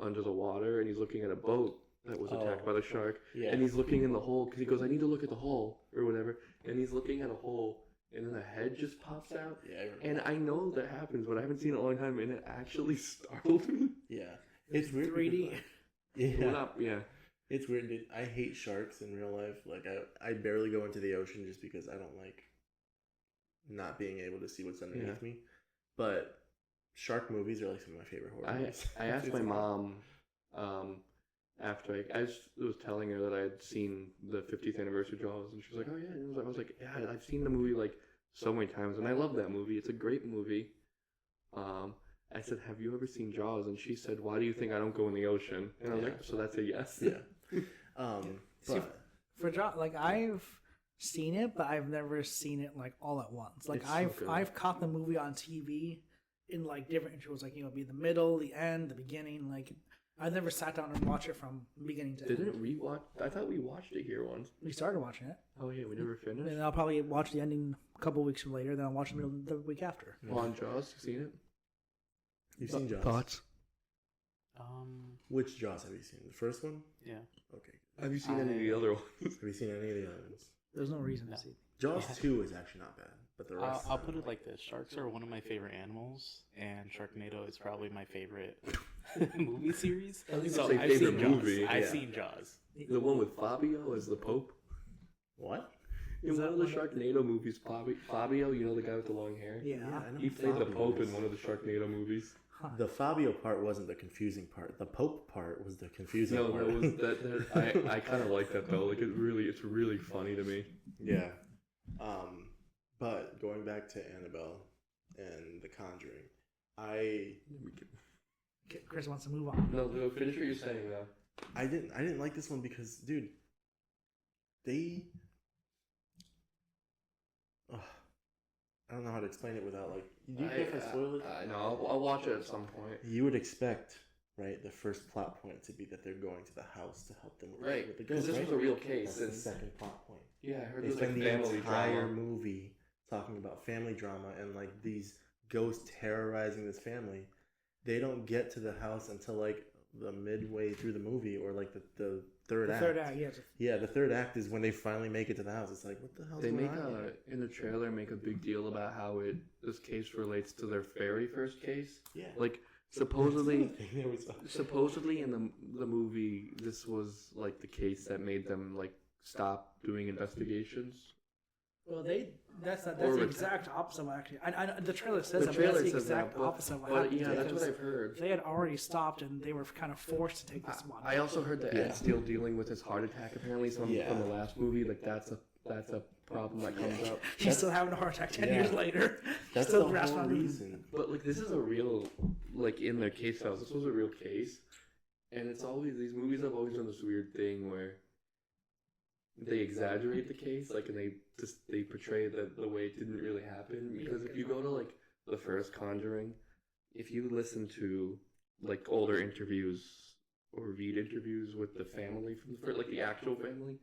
Speaker 2: under the water, and he's looking at a boat that was attacked by the shark,
Speaker 3: Yeah.
Speaker 2: and he's looking in the hole because he goes, "I need to look at the hole" or whatever, and he's looking at a hole, and then a head just pops out.
Speaker 3: Yeah, I remember.
Speaker 2: And I know that happens, but I haven't seen it in a long time, and it actually startled me.
Speaker 3: Yeah. It's weird.
Speaker 1: 3D.
Speaker 3: because,
Speaker 2: Well,
Speaker 3: yeah.
Speaker 2: not, yeah.
Speaker 3: It's weird, dude. I hate sharks in real life. Like, I barely go into the ocean just because I don't like not being able to see what's underneath me. But shark movies are like some of my favorite horror movies.
Speaker 2: I asked my mom after I was telling her that I had seen the 50th anniversary of Jaws, and she was like, "Oh yeah," and I was like, "Yeah, I've seen the movie like so many times, and I love that movie. It's a great movie." I said, "Have you ever seen Jaws?" And she said, "Why do you think I don't go in the ocean?" And I was like, "So that's a yes."
Speaker 3: Yeah.
Speaker 1: See,
Speaker 3: But
Speaker 1: for Jaws, like I've seen it, but I've never seen it like all at once. Like
Speaker 2: It's so good.
Speaker 1: I've caught the movie on TV in like different intervals, like be the middle, the end, the beginning. Like I've never sat down and watched it from beginning to
Speaker 2: Didn't
Speaker 1: end.
Speaker 2: rewatch? I thought we watched it here once.
Speaker 1: We started watching it,
Speaker 2: Oh yeah, we never finished.
Speaker 1: and I'll probably watch the ending a couple weeks later. Then I'll watch the middle the week after.
Speaker 2: On Jaws, you seen it?
Speaker 3: you've seen Jaws.
Speaker 2: Thoughts?
Speaker 3: Which Jaws have you seen? The first one?
Speaker 4: Yeah.
Speaker 3: Okay.
Speaker 2: Have you seen any of the other ones?
Speaker 3: Have you seen any of the other ones?
Speaker 1: There's no reason
Speaker 4: No.
Speaker 1: to see.
Speaker 3: Jaws
Speaker 4: Yeah.
Speaker 3: 2 is actually not bad, but the rest.
Speaker 4: I'll put it like this: sharks are one of my favorite animals, and Sharknado is probably my favorite movie series.
Speaker 2: I think
Speaker 4: So
Speaker 2: it's
Speaker 4: I've
Speaker 2: my
Speaker 4: seen
Speaker 2: favorite
Speaker 4: Jaws.
Speaker 2: movie.
Speaker 4: I've
Speaker 3: Yeah.
Speaker 4: seen Jaws.
Speaker 2: The one with Fabio as the Pope.
Speaker 3: What?
Speaker 2: In one of the Sharknado movies, Fabio, you know the guy with the long hair?
Speaker 1: Yeah.
Speaker 3: I know
Speaker 2: He played the
Speaker 3: Fabio
Speaker 2: Pope
Speaker 3: is-
Speaker 2: in one of the Sharknado movies.
Speaker 3: The Fabio part wasn't the confusing part. The Pope part was the confusing
Speaker 2: No,
Speaker 3: part.
Speaker 2: that was I kind of like that though. Like it's really funny to me.
Speaker 3: Yeah. But going back to Annabelle and The Conjuring,
Speaker 1: Chris wants to move on.
Speaker 2: No, finish what you're saying though.
Speaker 3: I didn't like this one because, dude, they. I don't know how to explain it without like. Do you care if I spoil it?
Speaker 2: No, I'll watch it at some point.
Speaker 3: You would expect, right, the first plot point to be that they're going to the house to help them with,
Speaker 2: Right,
Speaker 3: with the
Speaker 2: because
Speaker 3: ghost,
Speaker 2: this
Speaker 3: right?
Speaker 2: was a real case.
Speaker 3: That's the
Speaker 2: And,
Speaker 3: second plot point.
Speaker 2: yeah, I heard
Speaker 3: They
Speaker 2: it was like
Speaker 3: spend the
Speaker 2: family
Speaker 3: entire
Speaker 2: drama.
Speaker 3: movie talking about family drama and like these ghosts terrorizing this family. They don't get to the house until like the midway through the movie or like the third
Speaker 1: The
Speaker 3: act.
Speaker 1: third act, yes.
Speaker 3: Yeah, the third act is when they finally make it to the house. It's like, what the hell's
Speaker 2: They
Speaker 3: going
Speaker 2: make
Speaker 3: on here?
Speaker 2: in the trailer make a big deal about how this case relates to their very first case.
Speaker 3: Yeah.
Speaker 2: Like supposedly
Speaker 3: There was-
Speaker 2: supposedly in the movie this was like the case that made them like stop doing investigations.
Speaker 1: Well, that's
Speaker 2: Or
Speaker 1: the
Speaker 2: ret-
Speaker 1: exact opposite of what actually. I the trailer says
Speaker 2: The
Speaker 1: that,
Speaker 2: trailer
Speaker 1: but that's the
Speaker 2: says that,
Speaker 1: exact
Speaker 2: but-
Speaker 1: opposite of what
Speaker 2: But
Speaker 1: happened.
Speaker 2: yeah, that's what
Speaker 1: because
Speaker 2: I've heard.
Speaker 1: They had already stopped and they were kind of forced to take this one.
Speaker 2: I also heard that
Speaker 3: Yeah.
Speaker 2: Ed's still dealing with his heart attack apparently from
Speaker 3: Yeah.
Speaker 2: the last movie. Like that's a problem that comes up.
Speaker 1: He's still having a heart attack 10
Speaker 3: Yeah.
Speaker 1: years later.
Speaker 3: That's
Speaker 1: still
Speaker 3: the
Speaker 1: grasping
Speaker 3: whole
Speaker 1: on-
Speaker 3: reason.
Speaker 2: But like this is a real like in their case files. This was a real case, and it's always these movies have always done this weird thing where they exaggerate the case, like, and they portray the way it didn't really happen. Because if you go to like the first Conjuring, if you listen to like older interviews or read interviews with the family from the first, like the actual family,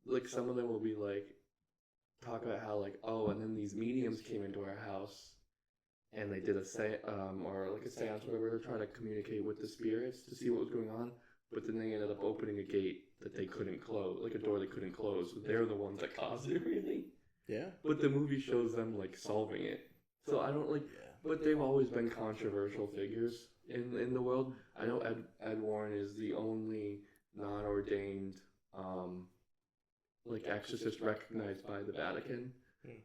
Speaker 2: like some of them will be like talk about how like, oh, and then these mediums came into our house and they did a or like a seance or whatever, trying to communicate with the spirits to see what was going on, but then they ended up opening a gate that they couldn't close, like a door they couldn't close. So they're the ones that caused it, really.
Speaker 3: Yeah.
Speaker 2: But the movie shows them like solving it. So I don't like, but they've always been controversial figures in the world. I know Ed Warren is the only non-ordained like exorcist recognized by the Vatican.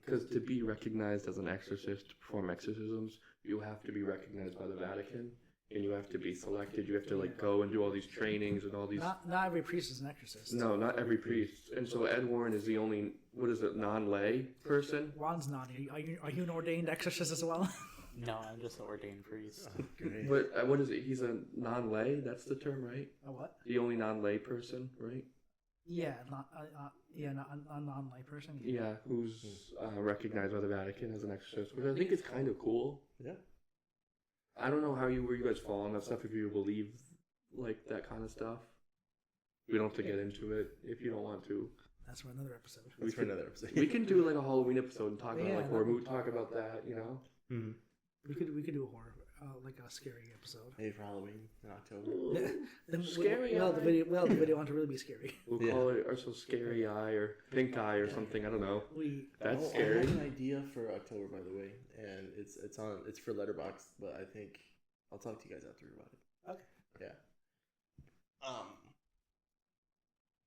Speaker 2: Because to be recognized as an exorcist to perform exorcisms, you have to be recognized by the Vatican, and you have to be selected. You have to like go and do all these trainings and all these.
Speaker 1: Not every priest is an exorcist.
Speaker 2: No, not every priest. And so Ed Warren is the only non-lay person.
Speaker 1: Juan's not. Are you an ordained exorcist as well?
Speaker 4: No, I'm just an ordained priest.
Speaker 3: Great.
Speaker 2: But what is it? He's a non-lay. That's the term, right?
Speaker 1: A what?
Speaker 2: The only non-lay person, right?
Speaker 1: Yeah, not a non-lay person.
Speaker 2: Yeah, who's recognized by the Vatican as an exorcist, which I think is kind of cool.
Speaker 3: Yeah.
Speaker 2: I don't know where you guys fall on that stuff, if you believe like that kind of stuff. We don't have to get into it if you don't want to.
Speaker 1: That's for another episode.
Speaker 3: That's for another episode.
Speaker 2: We can do like a Halloween episode and talk about
Speaker 1: Yeah,
Speaker 2: like horror movie, talk about that, you know.
Speaker 3: Mm-hmm.
Speaker 1: We could do a horror, like a scary episode.
Speaker 3: Maybe for Halloween in October.
Speaker 1: Then
Speaker 2: Scary
Speaker 1: the
Speaker 2: eye.
Speaker 1: video want to really be scary.
Speaker 2: We'll call it or so scary eye or pink eye or something. I don't know. That's
Speaker 3: I
Speaker 2: scary.
Speaker 3: have an idea for October, by the way, and it's for Letterboxd, but I think I'll talk to you guys after about it.
Speaker 1: Okay.
Speaker 3: Yeah.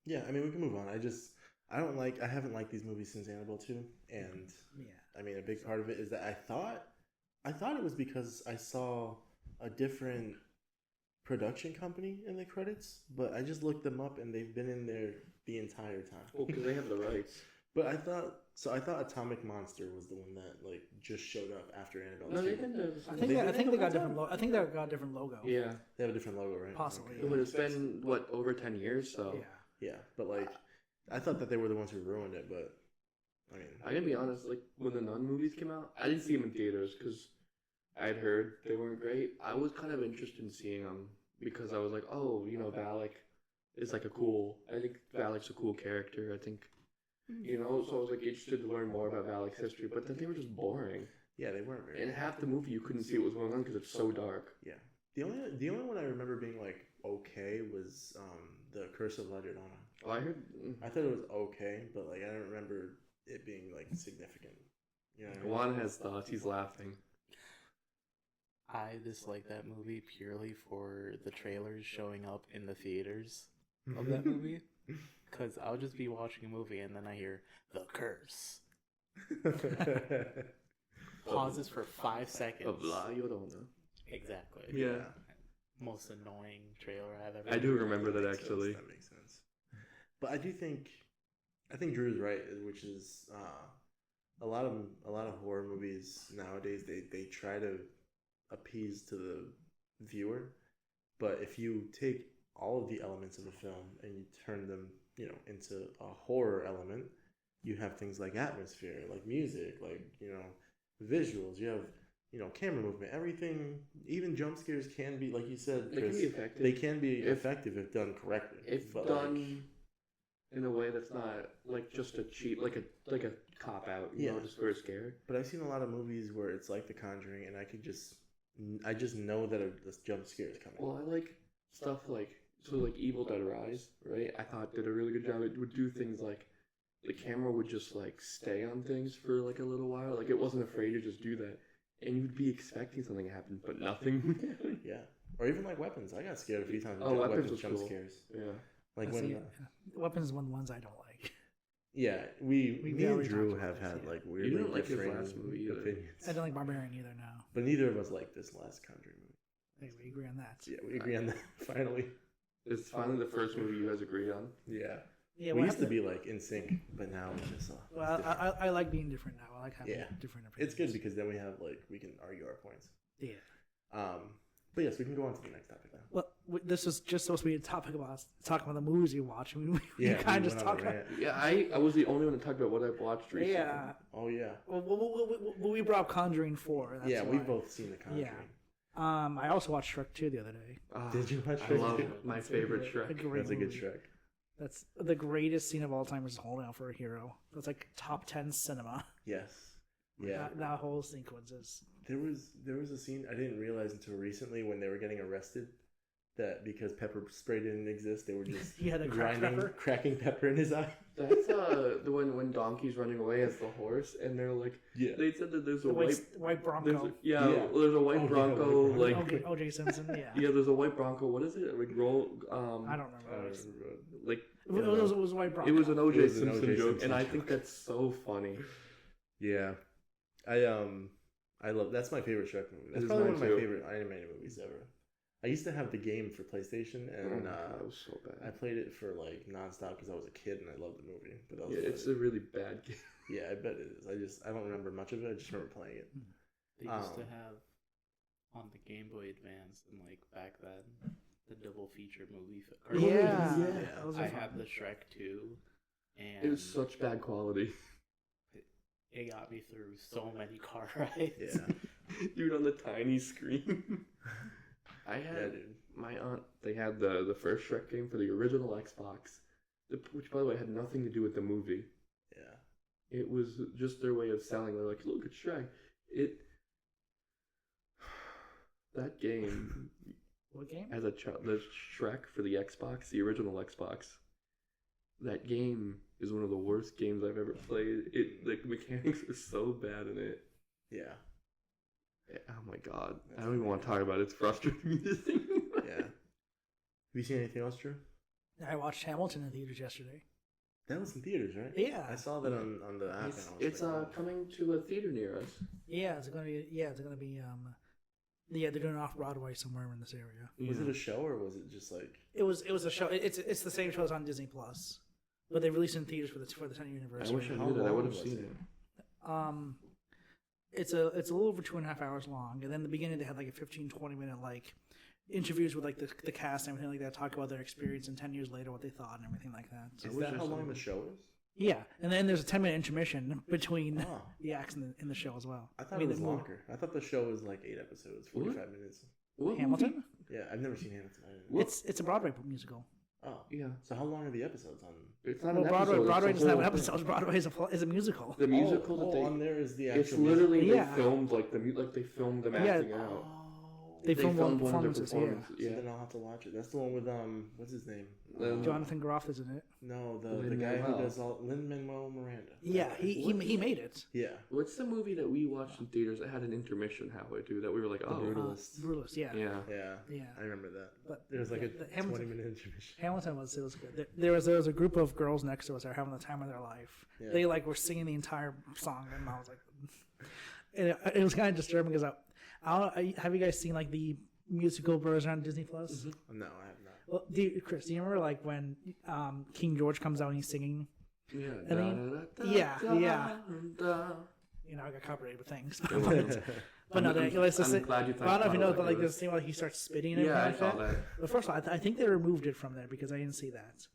Speaker 3: Yeah, I mean we can move on. I haven't liked these movies since Annabelle 2, and
Speaker 1: Yeah.
Speaker 3: I mean a big part of it is that I thought it was because I saw a different production company in the credits, but I just looked them up and they've been in there the entire time.
Speaker 2: Well, because they have the rights.
Speaker 3: But I thought Atomic Monster was the one that like just showed up after Annabelle 2.
Speaker 2: No, they've been there.
Speaker 1: I think they got different. I think they got a different logo.
Speaker 2: Yeah,
Speaker 3: They have a different logo, right?
Speaker 1: Possibly.
Speaker 3: Okay.
Speaker 2: but it's been what over 10 years, so.
Speaker 1: Yeah.
Speaker 3: Yeah, but like I thought that they were the ones who ruined it, but I mean,
Speaker 2: I gotta be honest, like when the Nun movies came out, I didn't see them in theaters because I'd heard they weren't great. I was kind of interested in seeing them because I was like, oh, you know, Valak is like I think Valak's a cool character. I think, you know, so I was like interested to learn more about Valak's history, but then they were just boring.
Speaker 3: yeah, they weren't very.
Speaker 2: And half the movie you couldn't see what was going on because it's so dark.
Speaker 3: Yeah, the only one I remember being like okay was the Curse of La Llorona.
Speaker 2: Oh, I heard.
Speaker 3: I thought it was okay, but like I don't remember it being like significant. You know what I mean?
Speaker 2: Juan has thoughts. He's laughing.
Speaker 4: I dislike that movie purely for the trailers showing up in the theaters of that movie. Because I'll just be watching a movie and then I hear the curse. Pauses for 5 seconds.
Speaker 2: Of La Llorona.
Speaker 4: Exactly.
Speaker 2: Yeah.
Speaker 4: Most annoying trailer I've ever.
Speaker 2: I do remember that
Speaker 3: makes sense,
Speaker 2: actually.
Speaker 3: That makes sense. But I think Drew's right, which is a lot of horror movies nowadays they try to appease to the viewer, but if you take all of the elements of a film and you turn them, you know, into a horror element, you have things like atmosphere, like music, like, you know, visuals. You have, you know, camera movement, everything. Even jump scares can be, like you said,
Speaker 2: They can
Speaker 3: Chris,
Speaker 2: be effective.
Speaker 3: They can be effective if done correctly.
Speaker 2: If
Speaker 3: but
Speaker 2: done in a way that's not like just a cheap, like a cop out, you know,
Speaker 3: Yeah.
Speaker 2: just for a scare.
Speaker 3: but I've seen a lot of movies where it's like The Conjuring, and I just know that this jump scare is coming.
Speaker 2: Well, I like stuff like Evil Dead Rise, right? I thought did a really good job. It would do things like the camera would just like stay on things for like a little while, like it wasn't afraid to just do that, and you'd be expecting something to happen, but nothing would happen.
Speaker 3: Yeah, or even like Weapons. I got scared a few times.
Speaker 2: Oh,
Speaker 3: with
Speaker 2: Weapons was
Speaker 3: jump
Speaker 2: cool.
Speaker 3: scares.
Speaker 2: Yeah.
Speaker 3: Like
Speaker 1: See,
Speaker 3: when,
Speaker 1: Weapons is one of the ones I don't like.
Speaker 3: yeah, me and
Speaker 1: already
Speaker 3: Drew
Speaker 1: talked about
Speaker 3: have
Speaker 1: this,
Speaker 3: had
Speaker 1: yeah.
Speaker 3: like
Speaker 2: You
Speaker 3: weirdly
Speaker 2: didn't like his
Speaker 3: differing
Speaker 2: last movie either.
Speaker 3: opinions.
Speaker 1: I don't like Barbarian either now.
Speaker 3: But neither of us like this last Conjuring movie.
Speaker 1: Hey, we agree on that.
Speaker 3: So yeah, we agree on that finally.
Speaker 2: It's finally the first movie you guys agree on.
Speaker 3: Yeah,
Speaker 1: Yeah,
Speaker 3: we
Speaker 1: we'll
Speaker 3: used
Speaker 1: have
Speaker 3: to be like in sync, but now it's just
Speaker 1: Well,
Speaker 3: different.
Speaker 1: I like being different now. I like having
Speaker 3: Yeah.
Speaker 1: different opinions.
Speaker 3: It's good because then we have like we can argue our points.
Speaker 1: Yeah.
Speaker 3: But yes, we can go on to the next topic now.
Speaker 1: Well, this is just supposed to be a topic about talking about the movies you watch. We
Speaker 3: Yeah,
Speaker 1: kind
Speaker 3: we
Speaker 1: of just
Speaker 3: went on
Speaker 1: talk
Speaker 3: a
Speaker 1: about.
Speaker 3: rant.
Speaker 2: Yeah, I was the only one to talk about what I've watched recently.
Speaker 1: Yeah.
Speaker 3: Oh yeah,
Speaker 1: Well, we brought up Conjuring 4. That's
Speaker 3: yeah.
Speaker 1: why.
Speaker 3: We've both seen The Conjuring.
Speaker 1: Yeah. I also watched Shrek 2 the other day.
Speaker 3: Did you watch
Speaker 2: I
Speaker 3: Shrek
Speaker 2: love
Speaker 3: 2?
Speaker 2: my favorite
Speaker 1: A
Speaker 2: Shrek.
Speaker 1: great
Speaker 3: That's a good
Speaker 1: movie.
Speaker 3: Shrek.
Speaker 1: That's the greatest scene of all time is holding out for a hero. That's like top 10 cinema.
Speaker 3: Yes. Yeah.
Speaker 1: That whole sequence is.
Speaker 3: There was a scene I didn't realize until recently when they were getting arrested that because pepper spray didn't exist, they were just
Speaker 1: He had a cracked
Speaker 3: grinding,
Speaker 1: pepper.
Speaker 3: cracking pepper in his eye.
Speaker 2: That's the one when Donkey's running away as the horse, and they're like,
Speaker 3: Yeah.
Speaker 2: they said that there's a
Speaker 1: The
Speaker 2: white,
Speaker 1: white
Speaker 2: there's
Speaker 1: Bronco.
Speaker 2: a, yeah,
Speaker 3: Yeah.
Speaker 2: there's a white
Speaker 3: Oh, yeah,
Speaker 2: Bronco,
Speaker 3: white
Speaker 2: like,
Speaker 3: Bronco.
Speaker 1: O.J. Simpson, yeah.
Speaker 2: yeah, there's a white Bronco. What is it? Like roll,
Speaker 1: I don't
Speaker 3: I
Speaker 1: remember.
Speaker 3: don't remember.
Speaker 2: like
Speaker 1: It was a white Bronco.
Speaker 2: it was an O.J.
Speaker 3: It was an
Speaker 2: Simpson
Speaker 3: O.J.
Speaker 2: joke,
Speaker 3: Simpson
Speaker 2: and I
Speaker 3: joke.
Speaker 2: think that's so funny.
Speaker 3: Yeah. I love that's my favorite Shrek movie. That's
Speaker 2: It is
Speaker 3: probably one
Speaker 2: mine
Speaker 3: of my
Speaker 2: too.
Speaker 3: favorite animated movies ever. I used to have the game for PlayStation, and
Speaker 2: that was so
Speaker 3: I
Speaker 2: bad.
Speaker 3: played it for like nonstop because I was a kid and I loved the movie. But that was
Speaker 2: Yeah, it's a really bad game.
Speaker 3: yeah, I bet it is. I don't remember much of it. I just remember playing it.
Speaker 4: They used to
Speaker 3: Um,
Speaker 4: have on the Game Boy Advance and like back then the double feature movie.
Speaker 1: Yeah.
Speaker 3: Yeah.
Speaker 1: Those
Speaker 4: I
Speaker 1: are fun.
Speaker 4: had the Shrek 2, and
Speaker 2: It was such bad quality.
Speaker 4: it got me through so many car rides.
Speaker 3: Yeah.
Speaker 2: Dude, on the tiny screen. I
Speaker 3: Yeah,
Speaker 2: had
Speaker 3: dude.
Speaker 2: my aunt. They had the first Shrek game for the original Xbox, which by the way had nothing to do with the movie.
Speaker 3: Yeah.
Speaker 2: It was just their way of selling. They're like, look at Shrek. That game
Speaker 1: What game?
Speaker 2: as a child, the Shrek for the Xbox, the original Xbox. That game is one of the worst games I've ever played. The mechanics are so bad in it.
Speaker 3: Yeah.
Speaker 2: Oh my god, I don't even want to talk about it. It's frustrating me to think.
Speaker 3: Yeah. Have you seen anything else, Drew?
Speaker 1: I watched Hamilton in theaters yesterday.
Speaker 3: That was in theaters, right?
Speaker 1: Yeah.
Speaker 3: I saw that on the app.
Speaker 2: It's,
Speaker 3: and I was like,
Speaker 2: coming to a theater near us.
Speaker 1: Yeah, it's gonna be. Yeah, they're doing it off Broadway somewhere in this area.
Speaker 3: Was it a show or was it just like?
Speaker 1: It was a show. It's the same show as on Disney Plus, but they released it in theaters for the 10th
Speaker 2: I
Speaker 1: anniversary.
Speaker 2: wish I
Speaker 3: How
Speaker 2: knew that. I
Speaker 3: long
Speaker 2: would have
Speaker 3: was
Speaker 2: seen
Speaker 3: it?
Speaker 2: it.
Speaker 1: It's a little over 2.5 hours long, and then in the beginning they had like a 15-20 minute like interviews with like the cast and everything like that, talk about their experience and 10 years later what they thought and everything like that. So,
Speaker 3: Is
Speaker 2: wish
Speaker 3: that
Speaker 2: I
Speaker 3: how
Speaker 2: saw
Speaker 3: long
Speaker 2: it.
Speaker 3: the show is?
Speaker 1: yeah, and then there's a 10-minute intermission between
Speaker 3: Oh.
Speaker 1: the acts in the show as well.
Speaker 3: I thought
Speaker 1: mean,
Speaker 3: it was
Speaker 1: the movie-
Speaker 3: longer. I thought the show was like 8 episodes, 45 minutes.
Speaker 2: What
Speaker 1: Hamilton.
Speaker 2: movie?
Speaker 3: Yeah, I've never seen Hamilton. I didn't-
Speaker 1: It's a Broadway musical.
Speaker 3: Oh,
Speaker 2: Yeah,
Speaker 3: so how long are the episodes on?
Speaker 2: it's not
Speaker 1: Well,
Speaker 2: an
Speaker 1: Broadway
Speaker 2: episode.
Speaker 1: Broadway
Speaker 2: it's
Speaker 1: doesn't
Speaker 2: a
Speaker 1: have
Speaker 2: whole
Speaker 1: episodes. Broadway is a musical.
Speaker 2: thing. The musical that they.
Speaker 3: on there is the actual.
Speaker 2: It's literally
Speaker 1: musical.
Speaker 2: they
Speaker 1: Yeah.
Speaker 2: filmed like they filmed them
Speaker 1: Yeah.
Speaker 2: acting out.
Speaker 3: Oh.
Speaker 1: They filmed one
Speaker 2: of their
Speaker 1: performances, yeah.
Speaker 2: performances.
Speaker 3: So
Speaker 2: Yeah.
Speaker 3: then I'll have to watch it. That's the one with what's his name?
Speaker 1: Jonathan Groff is in it.
Speaker 3: No, the
Speaker 2: Lin-Manuel.
Speaker 3: guy who does all Lin-Manuel Miranda.
Speaker 1: Yeah, he made it.
Speaker 3: Yeah,
Speaker 2: What's the movie that we watched in theaters that had an intermission halfway through that we were like, oh,
Speaker 3: Brutalist.
Speaker 1: Brutalist, yeah.
Speaker 2: yeah.
Speaker 3: yeah,
Speaker 1: Yeah.
Speaker 3: I remember that.
Speaker 1: But
Speaker 3: There was like
Speaker 1: yeah,
Speaker 3: a
Speaker 1: the Hamilton-
Speaker 3: 20-minute intermission.
Speaker 1: Hamilton was good. There was a group of girls next to us that were having the time of their life.
Speaker 3: Yeah.
Speaker 1: They like were singing the entire song, and I was like, and it was kind of disturbing because have you guys seen like the musical version on Disney Plus?
Speaker 3: No, I have not.
Speaker 1: Well, Chris, do you remember like when King George comes out and he's singing?
Speaker 2: Yeah.
Speaker 1: And then- yeah. You know, I got copyrighted with things. But no,
Speaker 2: I'm
Speaker 1: let's just say,
Speaker 2: glad you
Speaker 1: I don't know if you know,
Speaker 2: thought
Speaker 1: but like
Speaker 2: about
Speaker 1: this thing where he starts spitting and
Speaker 2: Yeah, I
Speaker 1: everything
Speaker 2: saw
Speaker 1: like
Speaker 2: that.
Speaker 1: But first of all, I think they removed it from there because I didn't see that.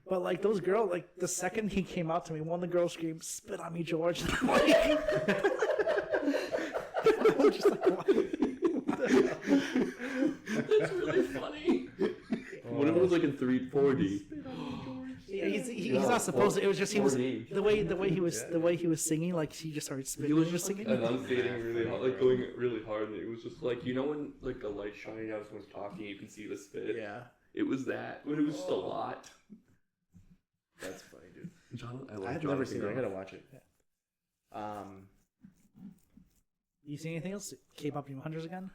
Speaker 1: But like those girls, like the second he came out to me, one of the girls screamed, "Spit on me, George!" And I'm like, I'm just like, what?
Speaker 2: That's really funny. What if it was like in 4D?
Speaker 1: Yeah, he's not supposed to. It was just he was
Speaker 2: 4D.
Speaker 1: the way he was singing, like he just started spitting.
Speaker 2: He was
Speaker 1: and
Speaker 2: just
Speaker 1: singing.
Speaker 2: enunciating really hard, like going really hard, and it was just like, you know when like a light shining out, someone's talking, you can see the spit.
Speaker 3: Yeah,
Speaker 2: It was that, but it was just a lot.
Speaker 3: that's funny, dude.
Speaker 2: John, I like
Speaker 3: I've
Speaker 2: Jonathan
Speaker 3: never seen it. I
Speaker 2: Groff.
Speaker 3: gotta watch it.
Speaker 1: You see anything else? K-pop Demon Hunters again?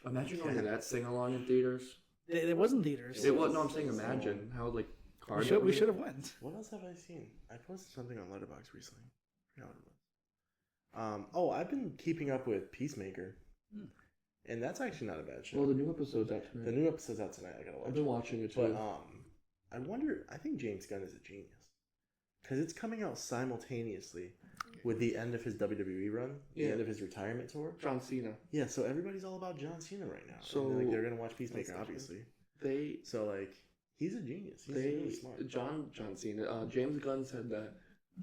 Speaker 2: Imagine going to that sing along in theaters.
Speaker 1: It was in theaters.
Speaker 2: It was no, I'm saying imagine how like hard
Speaker 1: We
Speaker 2: that would be.
Speaker 1: should have went.
Speaker 3: What else have I seen? I posted something on Letterboxd recently. I forgot what it was. I've been keeping up with Peacemaker, and that's actually not a bad show.
Speaker 2: Well, the new episode's out
Speaker 3: The
Speaker 2: tonight.
Speaker 3: new episode's out tonight. I gotta watch
Speaker 2: I've been
Speaker 3: it.
Speaker 2: watching it
Speaker 3: But
Speaker 2: too.
Speaker 3: I wonder. I think James Gunn is a genius because it's coming out simultaneously with the end of his WWE run, the
Speaker 2: Yeah.
Speaker 3: end of his retirement tour.
Speaker 2: John Cena.
Speaker 3: Yeah, so everybody's all about John Cena right now.
Speaker 2: So-
Speaker 3: And, like, they're gonna watch Peacemaker,
Speaker 2: That's
Speaker 3: obviously.
Speaker 2: They
Speaker 3: So like, he's a genius. He's really smart.
Speaker 2: John Cena. James Gunn said that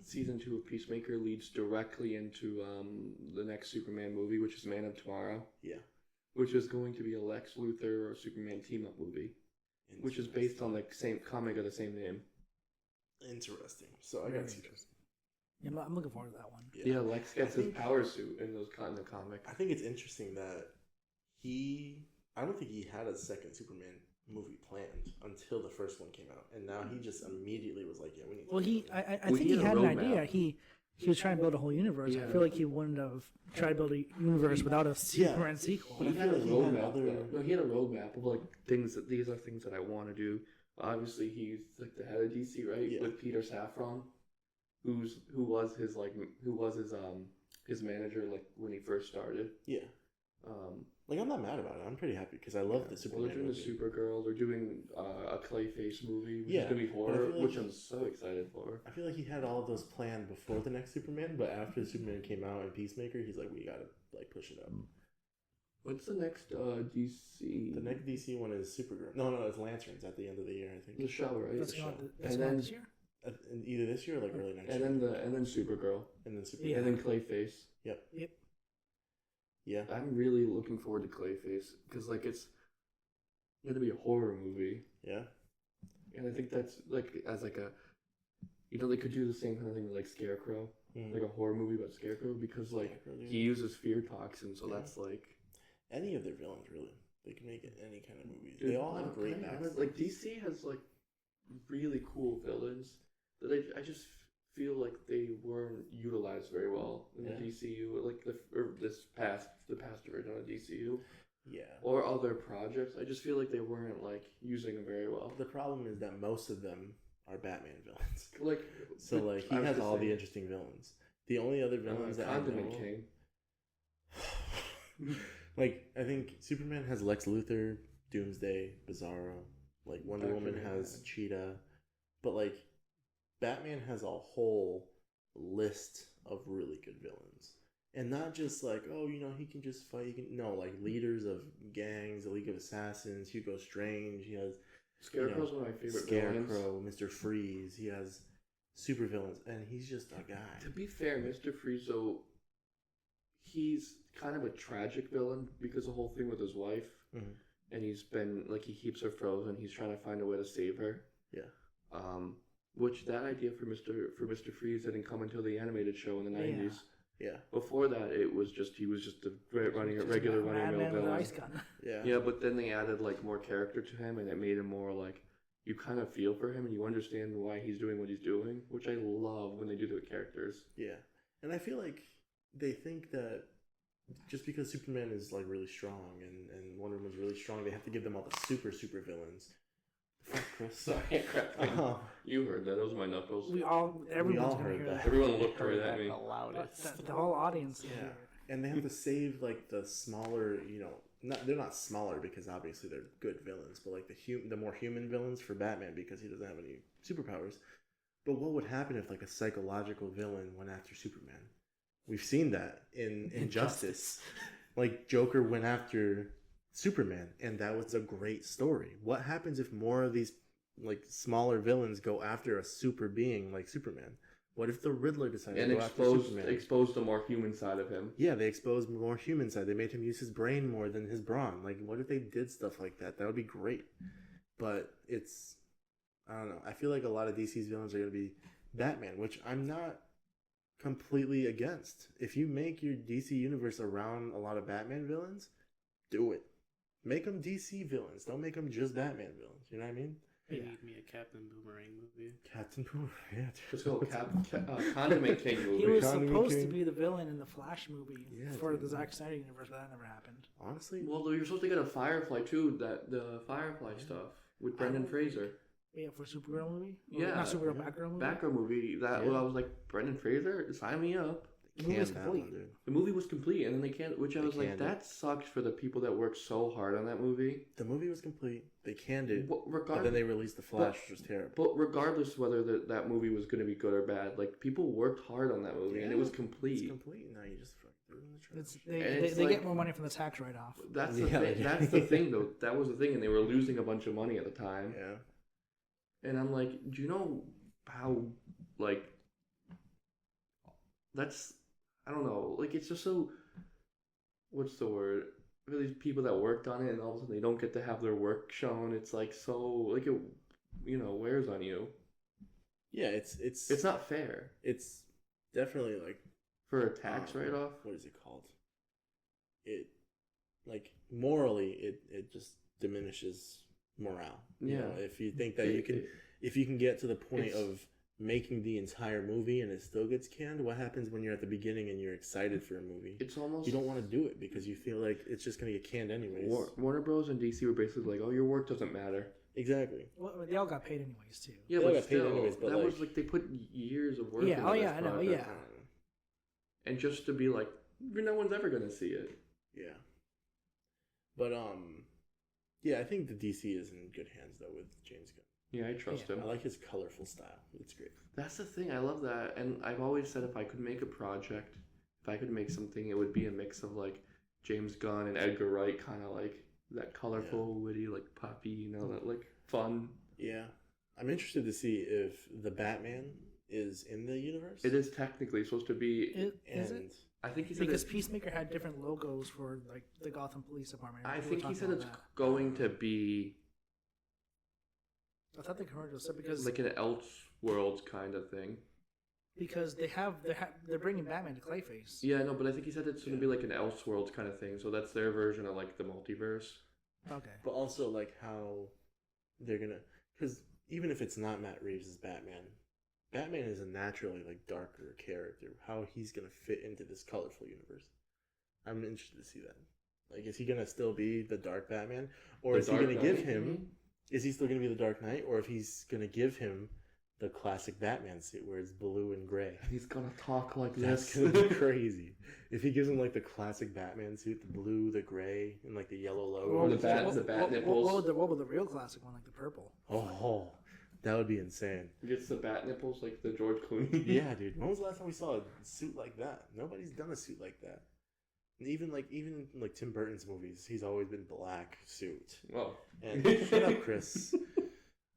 Speaker 2: season 2 of Peacemaker leads directly into the next Superman movie, which is Man of Tomorrow.
Speaker 3: Yeah.
Speaker 2: which is going to be a Lex Luthor or Superman team up movie, which is based on the same comic of the same name.
Speaker 3: Interesting. So I
Speaker 1: Very
Speaker 3: got to see this.
Speaker 1: interesting. Yeah, I'm looking forward to that one.
Speaker 2: Yeah, Lex gets his
Speaker 3: think-
Speaker 2: power suit in the comic.
Speaker 3: I think it's interesting that I don't think he had a second Superman movie planned until the first one came out, and now he just immediately was like, "Yeah, we need."
Speaker 1: Well,
Speaker 3: to
Speaker 1: I think
Speaker 2: he
Speaker 1: he
Speaker 2: had a
Speaker 1: had an
Speaker 2: roadmap.
Speaker 1: idea. He was trying to build a whole universe. I
Speaker 2: Yeah.
Speaker 1: feel like he wouldn't have tried to build a universe without a Superman sequel.
Speaker 3: But I
Speaker 2: He
Speaker 3: feel
Speaker 2: had a
Speaker 3: like he had
Speaker 2: roadmap.
Speaker 3: other-
Speaker 2: No, he had a roadmap of like things that these are things that I want to do. Obviously, he's like the head of DC, right?
Speaker 3: Yeah.
Speaker 2: With Peter Safran, who was his manager like when he first started.
Speaker 3: Yeah, like I'm not mad about it. I'm pretty happy because I love the
Speaker 2: Well,
Speaker 3: Superman.
Speaker 2: they're doing
Speaker 3: movie.
Speaker 2: the Supergirl. They're doing a Clayface movie, which
Speaker 3: Yeah,
Speaker 2: is gonna be
Speaker 3: but I
Speaker 2: horror,
Speaker 3: feel like
Speaker 2: which I'm so excited for.
Speaker 3: I feel like he had all of those planned before the next Superman, but after Superman came out and Peacemaker, he's like, we gotta like push it up.
Speaker 2: What's the next DC?
Speaker 3: The next DC one is Supergirl. No, it's Lanterns at the end of the year, I think.
Speaker 2: The show, right?
Speaker 1: That's
Speaker 3: the
Speaker 1: going
Speaker 3: show.
Speaker 1: that's
Speaker 2: And
Speaker 1: going
Speaker 2: then-
Speaker 1: this year.
Speaker 3: Either this year or like early next year.
Speaker 2: and then Supergirl,
Speaker 3: And then Superman.
Speaker 1: Yeah.
Speaker 2: and then Clayface.
Speaker 3: Yep.
Speaker 1: Yep.
Speaker 3: Yeah.
Speaker 2: I'm really looking forward to Clayface because like it's gonna be a horror movie,
Speaker 3: Yeah.
Speaker 2: and I think that's like as like a, they could do the same kind of thing with like Scarecrow,
Speaker 3: Mhm.
Speaker 2: like a horror movie about Scarecrow because like
Speaker 3: Scarecrow, dude.
Speaker 2: he uses fear toxin, so
Speaker 3: Yeah.
Speaker 2: that's like.
Speaker 3: Any of their villains, really. They can make it any kind of movies.
Speaker 2: Dude,
Speaker 3: They all have great
Speaker 2: I
Speaker 3: backs.
Speaker 2: mean, like DC has like really cool villains that I just feel like they weren't utilized very well in
Speaker 3: Yeah.
Speaker 2: the DCU, like the past version of DCU
Speaker 3: Yeah.
Speaker 2: or other projects. I just feel like they weren't like using them very well.
Speaker 3: The problem is that most of them are Batman villains.
Speaker 2: Like
Speaker 3: So like he
Speaker 2: I was
Speaker 3: has
Speaker 2: just
Speaker 3: all the
Speaker 2: saying,
Speaker 3: interesting villains. The only other villains that I
Speaker 2: Condiment
Speaker 3: know,
Speaker 2: King.
Speaker 3: like I think Superman has Lex Luthor, Doomsday, Bizarro. Like Wonder
Speaker 2: Dr.
Speaker 3: Woman has
Speaker 2: Manhattan.
Speaker 3: Cheetah, but like Batman has a whole list of really good villains, and not just like he can just fight. He can like leaders of gangs, the League of Assassins, Hugo Strange. He has
Speaker 2: Scarecrow's one of my favorite villains.
Speaker 3: Scarecrow, Mr. Freeze. He has super villains, and he's just a guy.
Speaker 2: To be fair, Mr. Freeze, though, he's kind of a tragic villain because the whole thing with his wife,
Speaker 3: Mhm.
Speaker 2: and he's been like he keeps her frozen. He's trying to find a way to save her.
Speaker 3: Yeah.
Speaker 2: Which that idea for Mr. Freeze didn't come until the animated show in the
Speaker 1: Yeah.
Speaker 2: 90s.
Speaker 3: Yeah,
Speaker 2: Before that, he was just a
Speaker 1: Just
Speaker 2: regular running
Speaker 1: Madman
Speaker 2: mill
Speaker 1: with an
Speaker 2: villain.
Speaker 1: ice gun.
Speaker 3: yeah,
Speaker 2: Yeah, but then they added like more character to him, and it made him more like you kind of feel for him and you understand why he's doing what he's doing, which I love when they do the characters.
Speaker 3: yeah. And I feel like they think that just because Superman is like really strong and Wonder Woman's really strong, they have to give them all the super villains. Fuck Chris.
Speaker 2: Sorry, crap. You heard that. Those were my knuckles.
Speaker 1: Everyone's
Speaker 3: all
Speaker 1: gonna
Speaker 3: heard
Speaker 1: hear
Speaker 3: that.
Speaker 1: that.
Speaker 2: Everyone looked
Speaker 4: Heard
Speaker 2: right at
Speaker 4: that
Speaker 2: me.
Speaker 4: the loudest.
Speaker 1: The whole audience. can
Speaker 3: Yeah.
Speaker 1: hear it.
Speaker 3: And they have to save like the smaller, they're not smaller because obviously they're good villains, but like the more human villains for Batman because he doesn't have any superpowers. But what would happen if like a psychological villain went after Superman? We've seen that in Injustice. Like Joker went after Superman, and that was a great story. What happens if more of these like smaller villains go after a super being like Superman? What if the Riddler decided
Speaker 2: And
Speaker 3: to go after Superman?
Speaker 2: exposed the more human side of him.
Speaker 3: Yeah, they exposed more human side. They made him use his brain more than his brawn. Like, what if they did stuff like that? That would be great. But I don't know. I feel like a lot of DC's villains are going to be Batman, which I'm not completely against. If you make your DC universe around a lot of Batman villains, do it. Make them DC villains. Don't make them just Batman villains. You know what I mean?
Speaker 4: They
Speaker 1: Yeah.
Speaker 4: need me a Captain Boomerang movie.
Speaker 3: Captain Boomerang. Yeah,
Speaker 2: Let's go Condiment King
Speaker 1: He
Speaker 2: movie.
Speaker 1: was
Speaker 3: Condiment
Speaker 1: supposed
Speaker 3: King.
Speaker 1: to be the villain in the Flash movie
Speaker 3: Yeah,
Speaker 1: for
Speaker 3: dude.
Speaker 1: the Zack Snyder universe, but that never happened.
Speaker 3: Honestly,
Speaker 2: Well, though, you're supposed to get a Firefly too. The Firefly stuff with Brendan Fraser.
Speaker 1: Yeah, for Supergirl movie.
Speaker 2: Yeah.
Speaker 1: Not Supergirl, Batgirl movie.
Speaker 2: Batgirl movie. That
Speaker 3: Yeah.
Speaker 2: I was like, Brendan Fraser, sign me up.
Speaker 1: The movie was
Speaker 3: Can't that
Speaker 1: complete.
Speaker 3: one, dude.
Speaker 2: The movie was complete, and then they can't. Which I
Speaker 3: They
Speaker 2: was like,
Speaker 3: canned it.
Speaker 2: that sucks for the people that worked so hard on that movie.
Speaker 3: The movie was complete. They canned it,
Speaker 2: But
Speaker 3: but then they released the Flash, which was terrible.
Speaker 2: But regardless whether that movie was going to be good or bad, like people worked hard on that movie, and it was
Speaker 3: It's
Speaker 2: complete.
Speaker 3: complete. Now you just fuck threw it in the trash.
Speaker 1: It's,
Speaker 2: And
Speaker 1: they
Speaker 2: it's
Speaker 1: they
Speaker 2: like-
Speaker 1: get more money from the tax write off.
Speaker 2: That's the
Speaker 3: Yeah,
Speaker 2: thing.
Speaker 3: yeah.
Speaker 2: That's the thing, though. That was the thing, and they were losing a bunch of money at the time.
Speaker 3: Yeah.
Speaker 2: And I'm like, do you know how, like, that's, I don't know, like, it's just so, what's the word? for these people that worked on it, and all of a sudden they don't get to have their work shown. It's like so like it, wears on you.
Speaker 3: Yeah, it's
Speaker 2: not fair
Speaker 3: It's definitely like
Speaker 2: for a tax write-off.
Speaker 3: What is it called? It like morally, it just diminishes morale. You know, if you think that if you can get to the point of making the entire movie and it still gets canned, what happens when you're at the beginning and you're excited for a movie?
Speaker 2: It's almost
Speaker 3: you don't want to do it because you feel like it's just gonna get canned anyways.
Speaker 2: Warner Bros. And DC were basically like, "Oh, your work doesn't matter."
Speaker 3: Exactly.
Speaker 1: Well, they all got paid anyways too.
Speaker 2: Yeah,
Speaker 3: They
Speaker 2: but
Speaker 3: got paid
Speaker 2: still,
Speaker 3: anyways, but
Speaker 2: that
Speaker 3: like-
Speaker 2: was like they put years of work.
Speaker 1: Yeah.
Speaker 2: into
Speaker 1: Oh
Speaker 2: this
Speaker 1: yeah. I know.
Speaker 2: project.
Speaker 1: Yeah.
Speaker 2: And just to be like, no one's ever gonna see it.
Speaker 3: Yeah. But yeah, I think the DC is in good hands though with James Gunn.
Speaker 2: Yeah, I trust him.
Speaker 3: I like his colorful style. It's great.
Speaker 2: That's the thing. I love that. And I've always said if I could make a project, if I could make something, it would be a mix of like James Gunn and Edgar Wright, kind of like that colorful, witty, like poppy, that like fun.
Speaker 3: Yeah. I'm interested to see if the Batman is in the universe.
Speaker 2: Is technically supposed to be.
Speaker 1: Is it?
Speaker 2: I think he said
Speaker 1: Because
Speaker 2: it,
Speaker 1: Peacemaker had different logos for like the Gotham Police Department.
Speaker 2: I
Speaker 1: We were
Speaker 2: think he
Speaker 1: talking
Speaker 2: said
Speaker 1: about
Speaker 2: it's
Speaker 1: that.
Speaker 2: going to be
Speaker 1: I thought the commercial said because
Speaker 2: like an Elseworlds kind of thing.
Speaker 1: because they're bringing Batman to Clayface.
Speaker 2: Yeah, no, but I think he said it's going to be like an Elseworlds kind of thing. So that's their version of like the multiverse.
Speaker 1: Okay.
Speaker 3: But also like how they're gonna, because even if it's not Matt Reeves' Batman, Batman is a naturally like darker character. How he's gonna fit into this colorful universe, I'm interested to see that. Like, is he gonna still be the Dark Batman, or is he
Speaker 2: Dark
Speaker 3: gonna give
Speaker 2: Knight?
Speaker 3: him? Is he still gonna be the Dark Knight, or if he's gonna give him the classic Batman suit where it's blue and gray?
Speaker 2: He's gonna talk like
Speaker 3: That's
Speaker 2: this.
Speaker 3: gonna be crazy. If he gives him like the classic Batman suit, the blue, the gray, and like the yellow logo,
Speaker 2: Or the bat nipples.
Speaker 1: What would the real classic one, like the purple?
Speaker 3: Oh, that would be insane.
Speaker 2: Gets the bat nipples like the George Clooney.
Speaker 3: Yeah, dude. When was the last time we saw a suit like that? Nobody's done a suit like that. And even Tim Burton's movies, he's always been black suit.
Speaker 2: Well,
Speaker 3: And shut up, Chris.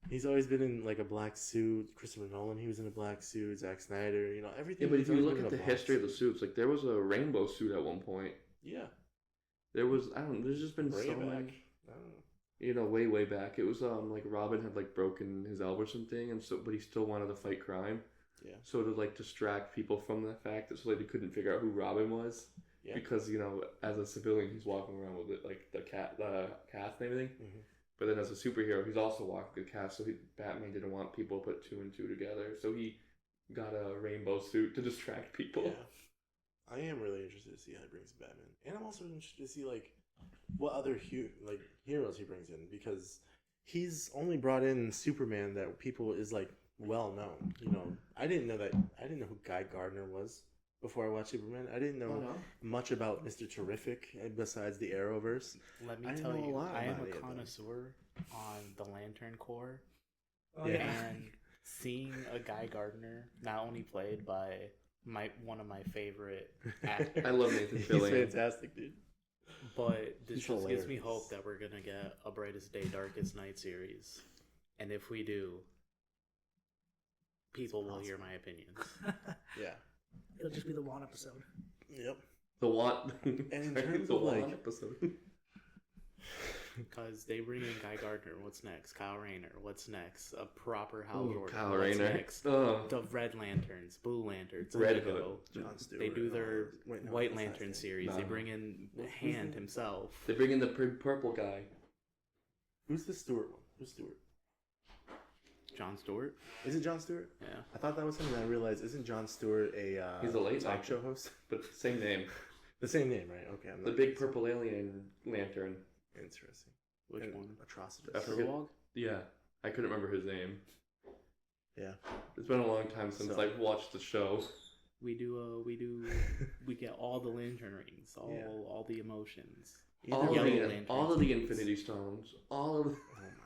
Speaker 3: He's always been in like a black suit. Christopher Nolan, he was in a black suit. Zack Snyder, everything.
Speaker 2: yeah, but
Speaker 3: he's
Speaker 2: if you
Speaker 3: always
Speaker 2: look
Speaker 3: been
Speaker 2: at
Speaker 3: in
Speaker 2: the
Speaker 3: a black
Speaker 2: history of the
Speaker 3: suit.
Speaker 2: suits, like there was a rainbow suit at one point.
Speaker 3: Yeah,
Speaker 2: There was there's just been
Speaker 3: way
Speaker 2: so
Speaker 3: back.
Speaker 2: many.
Speaker 3: I don't know.
Speaker 2: Way back. It was like Robin had like broken his elbow or something, and so but he still wanted to fight crime.
Speaker 3: Yeah.
Speaker 2: So to like distract people from the fact that so they couldn't figure out who Robin was.
Speaker 3: Yeah.
Speaker 2: Because as a civilian, he's walking around with it, like the cast and everything.
Speaker 3: Mhm.
Speaker 2: But then as a superhero, he's also walking the cast. So Batman didn't want people to put two and two together. So he got a rainbow suit to distract people.
Speaker 3: Yeah. I am really interested to see how he brings Batman, and I'm also interested to see like what other heroes he brings in, because he's only brought in Superman that people is like well known. I didn't know who Guy Gardner was before I watched Superman. I didn't know much about Mr. Terrific besides the Arrowverse.
Speaker 4: Let me
Speaker 3: I
Speaker 4: tell
Speaker 3: know a
Speaker 4: you,
Speaker 3: lot
Speaker 4: I am
Speaker 3: about
Speaker 4: a
Speaker 3: any of them.
Speaker 4: connoisseur on the Lantern Corps,
Speaker 1: Oh,
Speaker 3: Yeah.
Speaker 4: and seeing a Guy Gardner not only played by one of my favorite actors,
Speaker 2: I love Nathan
Speaker 3: He's
Speaker 2: Fillion.
Speaker 3: fantastic, dude.
Speaker 4: but this
Speaker 3: He's
Speaker 4: just gives me
Speaker 3: hilarious.
Speaker 4: hope that we're gonna get a Brightest Day, Darkest Night series, and if we do, people will hear my opinions.
Speaker 3: Yeah.
Speaker 1: It'll just be the one episode.
Speaker 3: Yep.
Speaker 2: The one.
Speaker 3: And in terms
Speaker 2: the
Speaker 3: of,
Speaker 2: one
Speaker 3: like-
Speaker 2: episode.
Speaker 4: Because they bring in Guy Gardner, what's next? Kyle Rayner, what's next? A proper Hal
Speaker 2: Ooh,
Speaker 4: Jordan,
Speaker 2: Kyle
Speaker 4: what's
Speaker 2: Rayner.
Speaker 4: next?
Speaker 2: Oh.
Speaker 4: The Red Lanterns, Blue Lanterns,
Speaker 2: Red
Speaker 4: Indigo.
Speaker 3: John Stewart.
Speaker 4: They do their
Speaker 3: Wait, no,
Speaker 4: White
Speaker 3: that's not
Speaker 4: Lantern
Speaker 3: his name.
Speaker 4: series.
Speaker 2: No.
Speaker 4: They bring in Hand himself.
Speaker 2: They bring in the purple guy.
Speaker 3: Who's the Stewart one? Who's Stewart?
Speaker 4: John Stewart.
Speaker 3: Is it John Stewart?
Speaker 4: Yeah.
Speaker 3: I thought that was him, and I realized isn't John Stewart a
Speaker 2: He's a late
Speaker 3: talk
Speaker 2: night
Speaker 3: show host?
Speaker 2: But same name.
Speaker 3: The same name, right? Okay, I'm
Speaker 2: The
Speaker 3: not
Speaker 2: big purple alien lantern.
Speaker 3: interesting.
Speaker 4: Which
Speaker 3: And
Speaker 4: one?
Speaker 3: Atrocitus.
Speaker 2: I forget.
Speaker 4: Kilowog?
Speaker 2: Yeah. I couldn't remember his name.
Speaker 3: Yeah.
Speaker 2: It's been a long time since
Speaker 3: So-
Speaker 2: I've watched the show.
Speaker 4: We get all the lantern rings, all the emotions.
Speaker 3: Either
Speaker 4: Yellow
Speaker 3: way,
Speaker 4: Lanterns.
Speaker 2: all of the Infinity Stones. All of
Speaker 3: oh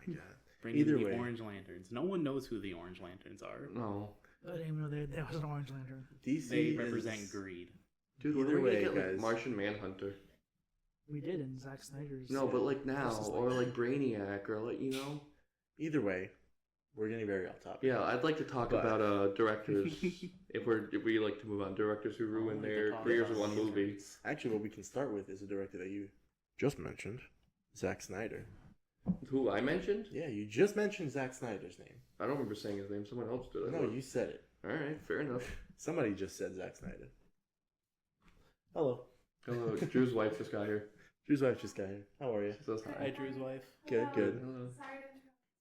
Speaker 3: my god.
Speaker 4: Bring
Speaker 3: Either
Speaker 4: in the
Speaker 3: way.
Speaker 4: Orange Lanterns. No one knows who the Orange Lanterns are.
Speaker 2: No.
Speaker 1: I didn't even know there was an Orange Lantern.
Speaker 3: DC
Speaker 4: They
Speaker 3: is-
Speaker 4: represent greed.
Speaker 2: Dude,
Speaker 3: Either
Speaker 2: when are we
Speaker 3: way,
Speaker 2: gonna get, like,
Speaker 3: guys.
Speaker 2: Martian Manhunter?
Speaker 1: We did in Zack Snyder's.
Speaker 2: No, but like now,
Speaker 1: Justice
Speaker 2: or
Speaker 1: League.
Speaker 2: like Brainiac, or like
Speaker 3: Either way, we're getting very off topic.
Speaker 2: Yeah, I'd like to talk
Speaker 3: But-
Speaker 2: about directors. if we like to move on, directors who ruin
Speaker 4: I wanted to
Speaker 2: their
Speaker 4: talk
Speaker 2: careers
Speaker 4: about
Speaker 2: with one movie.
Speaker 4: lanterns.
Speaker 3: Actually, what we can start with is a director that you just mentioned Zack Snyder.
Speaker 2: Who I mentioned?
Speaker 3: Yeah, you just mentioned Zack Snyder's name.
Speaker 2: I don't remember saying his name. Someone else did.
Speaker 3: No, you said it.
Speaker 2: All right, fair enough.
Speaker 3: Somebody just said Zack Snyder. Hello.
Speaker 2: Hello, Drew's wife just got here.
Speaker 3: Drew's wife just got here. How are you?
Speaker 2: She says
Speaker 4: Hi,
Speaker 2: hi.
Speaker 4: Drew's wife.
Speaker 3: Good, good.
Speaker 2: Hello.
Speaker 5: Sorry to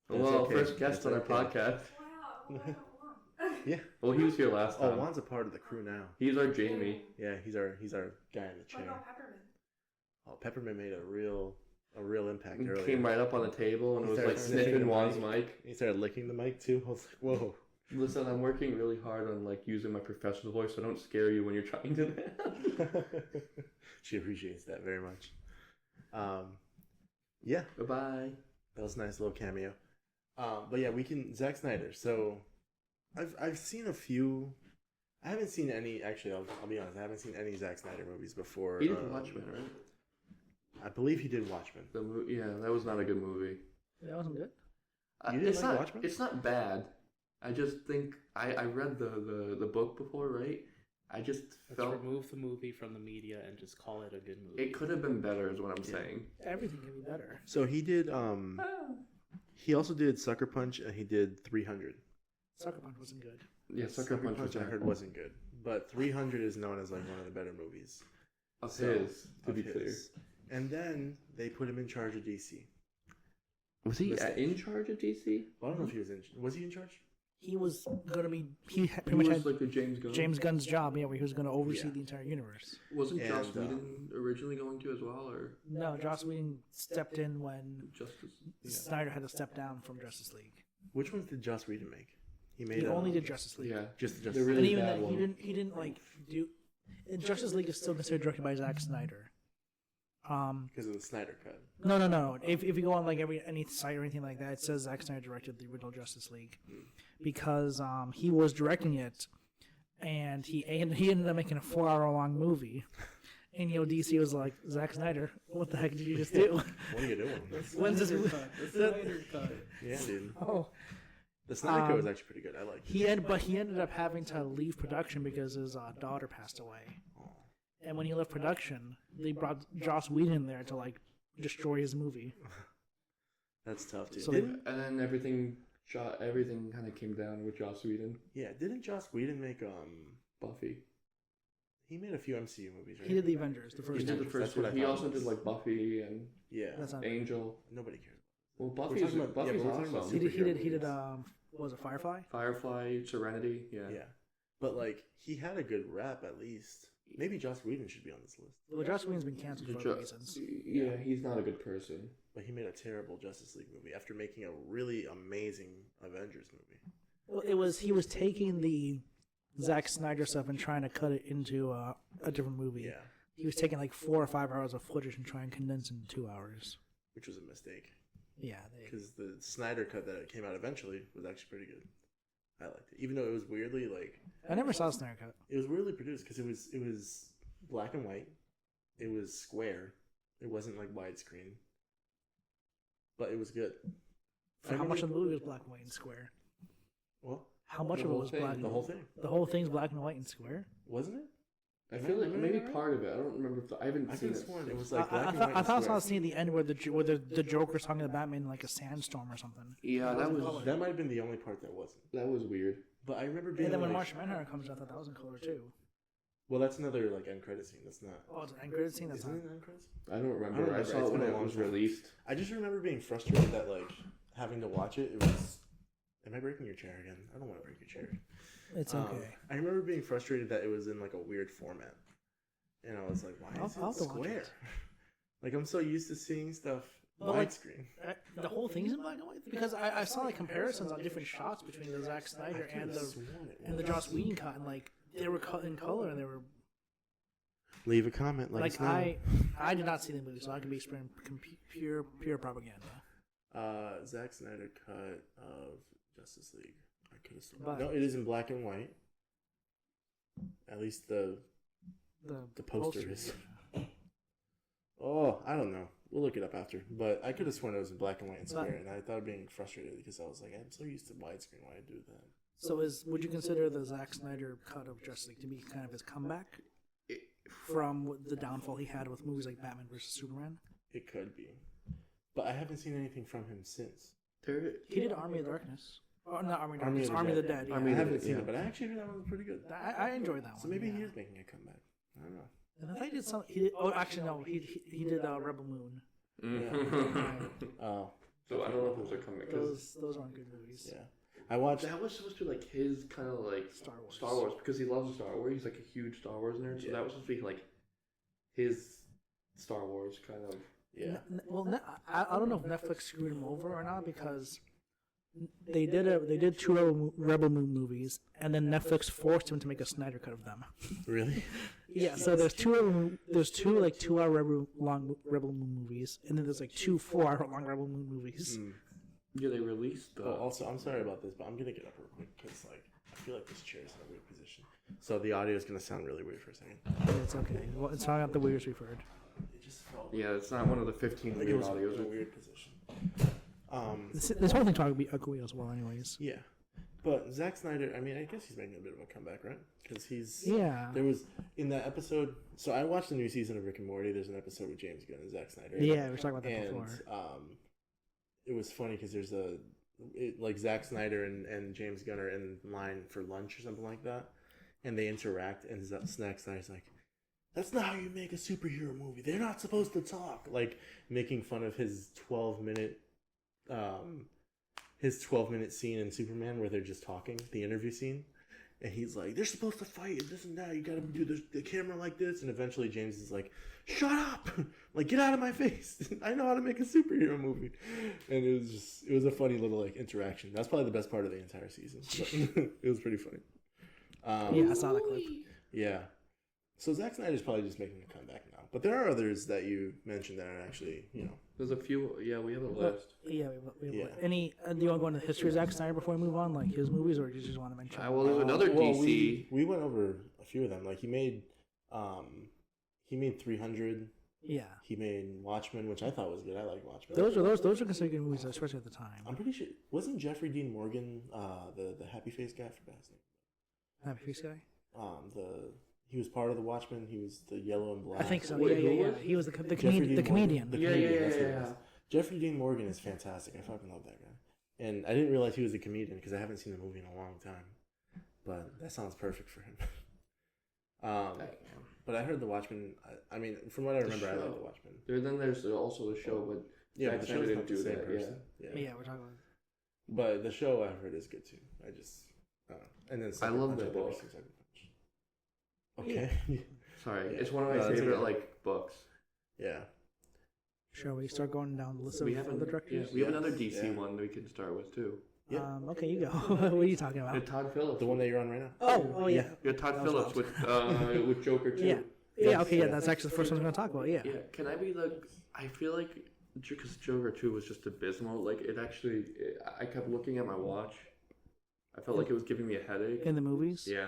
Speaker 3: That's
Speaker 2: Hello,
Speaker 3: okay.
Speaker 2: first guest
Speaker 3: That's
Speaker 2: on our
Speaker 3: okay.
Speaker 2: podcast.
Speaker 5: Wow.
Speaker 3: Yeah.
Speaker 2: Well, he was here last
Speaker 3: Oh,
Speaker 2: time.
Speaker 3: Juan's a part of the crew now.
Speaker 2: He's our Jamie.
Speaker 3: Yeah, he's our guy in the
Speaker 5: What
Speaker 3: chair.
Speaker 5: about Peppermint?
Speaker 3: Oh, Peppermint made a real impact
Speaker 2: He
Speaker 3: earlier.
Speaker 2: came right up on the table and
Speaker 3: He
Speaker 2: was
Speaker 3: started
Speaker 2: like
Speaker 3: sniffing
Speaker 2: sniffing
Speaker 3: the
Speaker 2: Juan's
Speaker 3: mic.
Speaker 2: mic.
Speaker 3: He started licking the mic too. I was like, whoa.
Speaker 2: Listen, I'm working really hard on like using my professional voice, so I don't scare you when you're trying to.
Speaker 3: She appreciates that very much. Yeah,
Speaker 2: Bye bye.
Speaker 3: that was a nice little cameo. But yeah, we can Zack Snyder. So I've seen a few. I haven't seen any. Actually, I'll be honest. I haven't seen any Zack Snyder movies before.
Speaker 2: He did Watchmen, right?
Speaker 3: I believe he did Watchmen.
Speaker 2: Yeah, that was not a good movie.
Speaker 1: That wasn't good.
Speaker 3: You didn't
Speaker 2: It's
Speaker 3: like
Speaker 2: not.
Speaker 3: Watchmen?
Speaker 2: It's not bad. I just think I read the book before, right? I just
Speaker 4: Let's
Speaker 2: felt
Speaker 4: remove the movie from the media and just call it a good movie.
Speaker 2: it could have been better, is what I'm saying.
Speaker 1: Everything can be better.
Speaker 3: So he did. He also did Sucker Punch, and he did 300.
Speaker 1: Sucker Punch wasn't good.
Speaker 2: Yeah, Sucker Punch was
Speaker 3: I heard wasn't good, but 300 is known as like one of the better movies.
Speaker 2: of
Speaker 3: So,
Speaker 2: his, to
Speaker 3: of
Speaker 2: be
Speaker 3: his.
Speaker 2: clear.
Speaker 3: And then they put him in charge of DC.
Speaker 2: Was he
Speaker 3: Listen.
Speaker 2: in charge of DC?
Speaker 3: Well, I don't know if he was in. Was he in charge?
Speaker 1: He was gonna be. He
Speaker 2: He
Speaker 1: pretty much
Speaker 2: was
Speaker 1: had
Speaker 2: like the James Gunn.
Speaker 1: James Gunn's job. Yeah, where he was gonna oversee
Speaker 3: Yeah.
Speaker 1: the entire universe.
Speaker 2: Wasn't Joss
Speaker 3: And,
Speaker 2: Whedon originally going to as well, or
Speaker 1: No, Joss Whedon stepped in when
Speaker 2: Justice? Yeah.
Speaker 1: Snyder had to step down from Justice League.
Speaker 3: Which ones did Joss Whedon make? He made.
Speaker 1: He only did Justice League.
Speaker 2: Yeah.
Speaker 3: just the
Speaker 2: The
Speaker 3: Justice.
Speaker 2: really
Speaker 1: And even
Speaker 2: bad
Speaker 1: then,
Speaker 2: one.
Speaker 1: he didn't like do. And Justice League is still considered directed by Zack Snyder.
Speaker 3: Because of the Snyder cut.
Speaker 1: No. If you go on like any site or anything like that, it says Zack Snyder directed the original Justice League because he was directing it, and he ended up making a 4-hour long movie. And DC was like, Zack Snyder, what the heck did you just do?
Speaker 3: What are you doing?
Speaker 1: When's this movie?
Speaker 3: Yeah, dude.
Speaker 1: Oh,
Speaker 3: The Snyder cut was actually pretty good. I liked it.
Speaker 1: but he ended up having to leave production because his daughter passed away. And when he left production, they brought Joss Whedon in there to like destroy his movie.
Speaker 3: That's tough, dude.
Speaker 1: So
Speaker 3: Didn't,
Speaker 2: And then everything kind of came down with Joss Whedon.
Speaker 3: didn't Joss Whedon make
Speaker 2: Buffy.
Speaker 3: He made a few MCU movies, right?
Speaker 1: He did the Avengers, the
Speaker 2: He
Speaker 1: first
Speaker 2: did
Speaker 1: two.
Speaker 2: the first
Speaker 3: That's what
Speaker 2: one.
Speaker 3: I
Speaker 2: He
Speaker 3: thought
Speaker 2: also
Speaker 3: it was.
Speaker 2: did like Buffy and
Speaker 3: Yeah.
Speaker 1: That's not.
Speaker 2: Angel.
Speaker 3: Nobody cares.
Speaker 2: Well,
Speaker 3: We're
Speaker 2: Buffy's
Speaker 3: talking about- yeah,
Speaker 2: Buffy's
Speaker 3: but we're talking about
Speaker 2: awesome.
Speaker 1: He did. He did.
Speaker 3: superhero
Speaker 1: What was it, Firefly?
Speaker 2: Firefly, Serenity. Yeah.
Speaker 3: Yeah. But like he had a good rap at least. Maybe Joss Whedon should be on this list.
Speaker 1: Well, Joss Whedon's been canceled for
Speaker 2: Jo-
Speaker 1: other reasons.
Speaker 2: Yeah, he's not a good person.
Speaker 3: But he made a terrible Justice League movie after making a really amazing Avengers movie.
Speaker 1: Well, he was taking the Zack Snyder stuff and trying to cut it into a different movie.
Speaker 3: Yeah.
Speaker 1: He was taking like 4 or 5 hours of footage and trying to condense it into 2 hours.
Speaker 3: Which was a mistake.
Speaker 1: Yeah,
Speaker 3: Because the Snyder cut that came out eventually was actually pretty good. I liked it. Even though it was weirdly like
Speaker 1: I never saw Snyder Cut.
Speaker 3: it was weirdly produced because it was black and white. It was square. It wasn't like widescreen. But it was good.
Speaker 1: For how much of the movie was black and white and square?
Speaker 3: Well,
Speaker 1: How much
Speaker 2: The
Speaker 1: of it
Speaker 2: whole
Speaker 1: was
Speaker 2: thing.
Speaker 1: black?
Speaker 3: the whole thing.
Speaker 1: The whole thing's black and white and square.
Speaker 3: Wasn't it?
Speaker 2: I feel like
Speaker 3: Am I
Speaker 2: maybe
Speaker 3: right?
Speaker 2: part of it. I don't remember. I haven't
Speaker 3: I
Speaker 2: seen
Speaker 3: could have
Speaker 2: it.
Speaker 3: sworn it was
Speaker 1: I,
Speaker 3: like black
Speaker 1: I,
Speaker 3: and
Speaker 1: thought,
Speaker 3: white.
Speaker 1: I
Speaker 3: and
Speaker 1: thought I saw
Speaker 3: square.
Speaker 1: a scene at the end where the Joker's talking to Batman in like a sandstorm or something.
Speaker 2: Yeah, that was
Speaker 3: That might have been the only part that wasn't.
Speaker 2: weird.
Speaker 3: But I remember being
Speaker 1: And then when
Speaker 3: like,
Speaker 1: Martian Manhunter comes out, I thought that was in color too.
Speaker 3: well, that's another like end credit scene. That's not.
Speaker 1: Oh, it's an end credit scene. That's
Speaker 3: Isn't
Speaker 1: not.
Speaker 3: it an end credit scene?
Speaker 2: I don't remember. I,
Speaker 3: remember.
Speaker 2: saw
Speaker 3: It's
Speaker 2: it when
Speaker 3: been a
Speaker 2: it
Speaker 3: long
Speaker 2: was
Speaker 3: time.
Speaker 2: released.
Speaker 3: I just remember being frustrated that like having to watch it. It was. Am I breaking your chair again? I don't want to break your chair.
Speaker 1: It's
Speaker 3: Um,
Speaker 1: okay.
Speaker 3: I remember being frustrated that it was in like a weird format, and I was like, "Why is
Speaker 1: I'll
Speaker 3: it
Speaker 1: have to watch
Speaker 3: square?"
Speaker 1: it.
Speaker 3: Like I'm so used to seeing stuff
Speaker 1: Well, like-
Speaker 3: widescreen.
Speaker 1: The whole thing's in black and white because I saw like comparisons on different shots between the Zack Snyder
Speaker 3: I
Speaker 1: and
Speaker 3: could've
Speaker 1: the
Speaker 3: sworn it
Speaker 1: and the
Speaker 3: was.
Speaker 1: Joss Whedon cut, and like they were cut in color and they were
Speaker 3: Leave a comment. Let us
Speaker 1: like
Speaker 3: know.
Speaker 1: I did not see the movie, so I can be spraying pure propaganda.
Speaker 3: Zack Snyder cut of Justice League. I could have sworn.
Speaker 1: But-
Speaker 3: No, it is in black and white. At least the poster is. Oh, I don't know. We'll look it up after. But I could have sworn it was in black and white and square, and I thought being frustrated because I was like, I'm so used to widescreen. Why do that?
Speaker 1: So would you consider the Zack Snyder cut of Justice League to be kind of his comeback from the downfall he had with movies like Batman vs Superman?
Speaker 3: It could be, but I haven't seen anything from him since.
Speaker 1: He did Army of Darkness. Oh, not Army of
Speaker 3: Army
Speaker 1: Darkness.
Speaker 3: of the
Speaker 1: Army of the
Speaker 3: Dead.
Speaker 1: Dead. Yeah.
Speaker 2: Army
Speaker 3: I
Speaker 2: of the
Speaker 3: haven't
Speaker 2: Dead,
Speaker 3: seen
Speaker 2: yeah.
Speaker 3: it, but I actually heard that one was pretty good.
Speaker 1: I enjoyed that one.
Speaker 3: So maybe
Speaker 1: yeah.
Speaker 3: he is making a comeback. I don't know.
Speaker 1: And I thought he did some. He did, oh, actually no. He did Rebel Moon.
Speaker 3: Oh,
Speaker 2: So I don't know if those are coming because
Speaker 1: Those aren't good movies.
Speaker 3: yeah. I watched.
Speaker 2: that was supposed to be like his kind of like
Speaker 1: Star Wars.
Speaker 2: Star Wars because he loves Star Wars. He's like a huge Star Wars nerd. So
Speaker 3: Yeah.
Speaker 2: that was supposed to be like his Star Wars kind of.
Speaker 3: Yeah.
Speaker 1: I don't know if Netflix screwed him over or not because they did two Rebel Moon movies and then Netflix forced him to make a Snyder cut of them.
Speaker 3: Really?
Speaker 1: Yeah, so there's two like 2 hour long Rebel Moon movies and then there's like 2 4-hour long Rebel Moon movies.
Speaker 2: Yeah, they released the.
Speaker 3: Oh, also, I'm sorry about this, but I'm gonna get up real quick because like I feel like this chair is in a weird position. So the audio is gonna sound really weird for a second.
Speaker 1: It's okay. Well, it's not the weirdest we've heard.
Speaker 3: It just felt
Speaker 2: Yeah, it's not one of the 15
Speaker 3: like it
Speaker 2: weird
Speaker 3: was
Speaker 2: audios.
Speaker 3: in a weird position.
Speaker 1: This whole thing talking be ugly as well, anyways.
Speaker 3: Yeah, but Zack Snyder. I mean, I guess he's making a bit of a comeback, right? Because he's
Speaker 1: Yeah.
Speaker 3: There was in that episode. So I watched the new season of Rick and Morty. There's an episode with James Gunn and Zack Snyder.
Speaker 1: Yeah, we were talking about that
Speaker 3: and
Speaker 1: before.
Speaker 3: it was funny because there's like Zack Snyder and James Gunn are in line for lunch or something like that, and they interact, and Zack Snyder's like, "That's not how you make a superhero movie. They're not supposed to talk." Like making fun of his 12-minute scene in Superman where they're just talking, the interview scene. And he's like, they're supposed to fight and this and that. You gotta do the camera like this. And eventually James is like, shut up! Like, get out of my face. I know how to make a superhero movie. And it was a funny little like interaction. That's probably the best part of the entire season. It was pretty funny.
Speaker 1: Yeah, I saw that clip.
Speaker 3: Yeah. So Zack Snyder's probably just making a comeback now. But there are others that you mentioned that are actually,
Speaker 2: There's a few. Yeah, we have a list.
Speaker 1: Yeah, we
Speaker 3: Yeah.
Speaker 1: any. Do you want to go into the history of Zack Snyder before we move on, like his movies, or do you just want to mention?
Speaker 2: Well, there's another DC.
Speaker 3: We went over a few of them. Like he made 300.
Speaker 1: Yeah,
Speaker 3: He made Watchmen, which I thought was good. I like Watchmen.
Speaker 1: those are considered good movies, especially at the time.
Speaker 3: I'm pretty sure wasn't Jeffrey Dean Morgan the happy face guy? I forgot his name.
Speaker 1: Happy Feast guy.
Speaker 3: He was part of the Watchmen. He was the yellow and black.
Speaker 1: I think so.
Speaker 2: Wait, who
Speaker 1: Yeah.
Speaker 2: was?
Speaker 1: He was the
Speaker 3: Jeffrey
Speaker 1: comedian.
Speaker 3: Dean
Speaker 1: The
Speaker 3: Morgan.
Speaker 1: comedian.
Speaker 3: The
Speaker 2: Yeah,
Speaker 3: comedian,
Speaker 2: yeah,
Speaker 3: that's
Speaker 2: yeah,
Speaker 3: who it
Speaker 2: yeah.
Speaker 3: was. Jeffrey Dean Morgan is fantastic. I fucking love that guy. And I didn't realize he was a comedian because I haven't seen the movie in a long time. But that sounds perfect for him. But I heard the Watchmen. I mean, from what I remember, I like the Watchmen.
Speaker 2: Then there's also the show, but
Speaker 3: Yeah,
Speaker 2: Zack
Speaker 3: but the
Speaker 2: Snyder
Speaker 3: show's
Speaker 2: didn't
Speaker 3: not the
Speaker 2: do
Speaker 3: same
Speaker 2: that.
Speaker 3: person.
Speaker 2: Yeah.
Speaker 1: Yeah, we're talking about.
Speaker 3: But the show I heard is good too. I don't know. And then Sucker
Speaker 2: love
Speaker 3: Punch,
Speaker 2: the
Speaker 3: I've never
Speaker 2: book.
Speaker 3: seen Sucker Punch. Okay.
Speaker 2: Sorry,
Speaker 3: Yeah.
Speaker 2: it's one of my
Speaker 3: No, that's
Speaker 2: favorite
Speaker 3: okay.
Speaker 2: like books.
Speaker 3: Yeah.
Speaker 1: Shall we start going down the list of
Speaker 2: We have
Speaker 1: other directors?
Speaker 2: we have another DC
Speaker 3: Yeah.
Speaker 2: one that we can start with too.
Speaker 3: Yeah.
Speaker 1: Okay, you go. What are you talking about?
Speaker 2: Todd Phillips.
Speaker 3: The one that you're on right now.
Speaker 1: Oh yeah.
Speaker 2: You got Todd
Speaker 1: That was
Speaker 2: Phillips with Joker too.
Speaker 1: Yeah. Yeah. Okay. Yeah. That's actually the first one I'm going to talk about. Yeah.
Speaker 2: Yeah, can I be I feel like because Joker 2 was just abysmal. Like I kept looking at my watch. I felt like it was giving me a headache.
Speaker 1: In the movies.
Speaker 2: Yeah,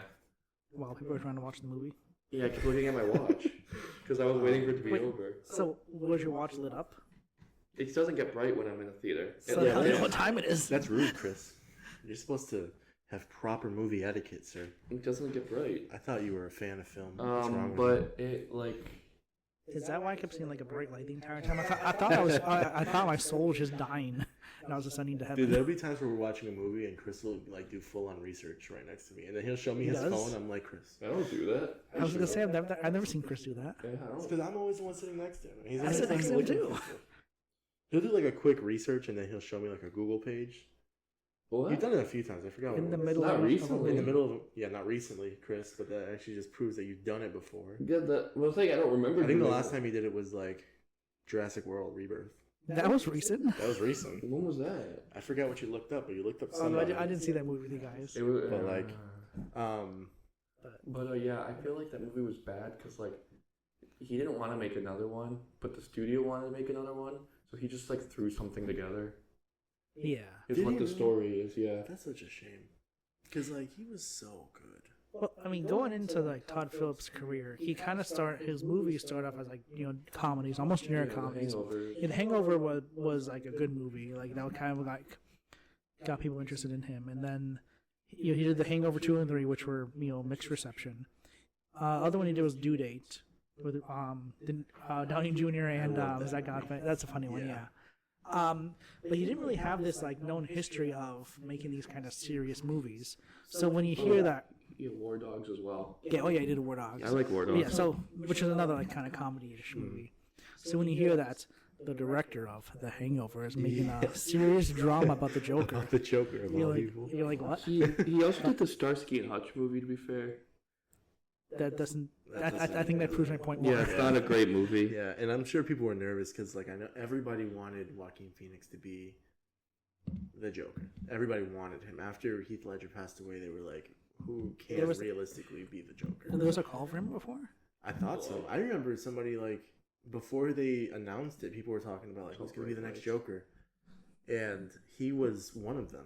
Speaker 1: While people are trying to watch the movie.
Speaker 2: yeah. I kept looking at my watch because I was waiting for it to be
Speaker 1: Wait.
Speaker 2: over.
Speaker 1: So was your watch lit up?
Speaker 2: It doesn't get bright when I'm in a theater.
Speaker 1: So
Speaker 3: Yeah,
Speaker 1: how do you
Speaker 3: yeah.
Speaker 1: know what time it is?
Speaker 3: That's rude, Chris. You're supposed to have proper movie etiquette, sir.
Speaker 2: It doesn't get bright.
Speaker 3: I thought you were a fan of film. What's wrong with you?
Speaker 2: But it
Speaker 1: Is that why I kept seeing like a bright light the entire time? I thought I thought my soul was just dying, and I was ascending to heaven.
Speaker 3: Dude, there'll be times where we're watching a movie and Chris will like do full on research right next to me, and then he'll show me
Speaker 1: He
Speaker 3: his
Speaker 1: does?
Speaker 3: phone. I'm like, Chris,
Speaker 2: I don't do that.
Speaker 1: I was gonna say I've never seen Chris do that.
Speaker 2: Yeah, I
Speaker 3: it's
Speaker 2: don't.
Speaker 3: because I'm always the one sitting next to him. He's
Speaker 1: I
Speaker 3: always
Speaker 1: sit next to him,
Speaker 3: looking
Speaker 1: too.
Speaker 3: for stuff. He'll do like a quick research and then he'll show me like a Google page.
Speaker 2: What?
Speaker 3: You've done it a few times. I forgot.
Speaker 1: In
Speaker 3: what
Speaker 1: the
Speaker 3: it was.
Speaker 1: middle
Speaker 2: Not
Speaker 1: of
Speaker 2: recently.
Speaker 3: In the middle of not recently, Chris, but that actually just proves that you've done it before.
Speaker 2: Yeah, the thing I don't remember.
Speaker 3: I think the
Speaker 2: doing
Speaker 3: last
Speaker 2: it.
Speaker 3: time you did it was like Jurassic World Rebirth.
Speaker 1: That was recent.
Speaker 3: That was recent.
Speaker 2: When was that?
Speaker 3: I forgot what you looked up, but you looked up
Speaker 1: Oh, no,
Speaker 3: something.
Speaker 1: I didn't see that movie with you guys.
Speaker 2: It was,
Speaker 3: But, like,
Speaker 2: But yeah, I feel like that movie was bad because like he didn't want to make another one, but the studio wanted to make another one, so he just like threw something together.
Speaker 1: Yeah.
Speaker 2: Is
Speaker 3: Did
Speaker 2: what
Speaker 3: he
Speaker 2: the
Speaker 3: really?
Speaker 2: story is. Yeah.
Speaker 3: that's such a shame. Because like he was so good.
Speaker 1: Well, I mean, going into like Todd Phillips' career, he kind of his movies started off as like comedies, almost generic comedies.
Speaker 2: Hangover.
Speaker 1: And Hangover was like a good movie, like that kind of like got people interested in him. And then he did the Hangover 2 and 3, which were mixed reception. Other one he did was Due Date, with Downey Jr. and Zach Galifianakis. That's a funny one,
Speaker 3: Yeah.
Speaker 1: yeah. But he didn't really have this like known history of making these kind of serious movies. So when you hear that,
Speaker 2: Yeah, War Dogs as well.
Speaker 1: yeah, oh yeah, he did War Dogs.
Speaker 2: I like War Dogs.
Speaker 1: Yeah, so which is another like kind of comedy-ish movie. So when you hear that the director of The Hangover is making a serious drama about the Joker,
Speaker 3: About the Joker of all people.
Speaker 1: you're like, what?
Speaker 2: He also did the Starsky and Hutch movie. To be fair,
Speaker 1: That doesn't. I think that proves my point more.
Speaker 2: yeah, it's not a great movie.
Speaker 3: Yeah, and I'm sure people were nervous because, like, I know everybody wanted Joaquin Phoenix to be the Joker. Everybody wanted him. After Heath Ledger passed away, they were like, "Who can realistically be the Joker?"
Speaker 1: There was a call for him before.
Speaker 3: I thought so. I remember somebody like before they announced it, people were talking about like who's going to be the next Joker, and he was one of them.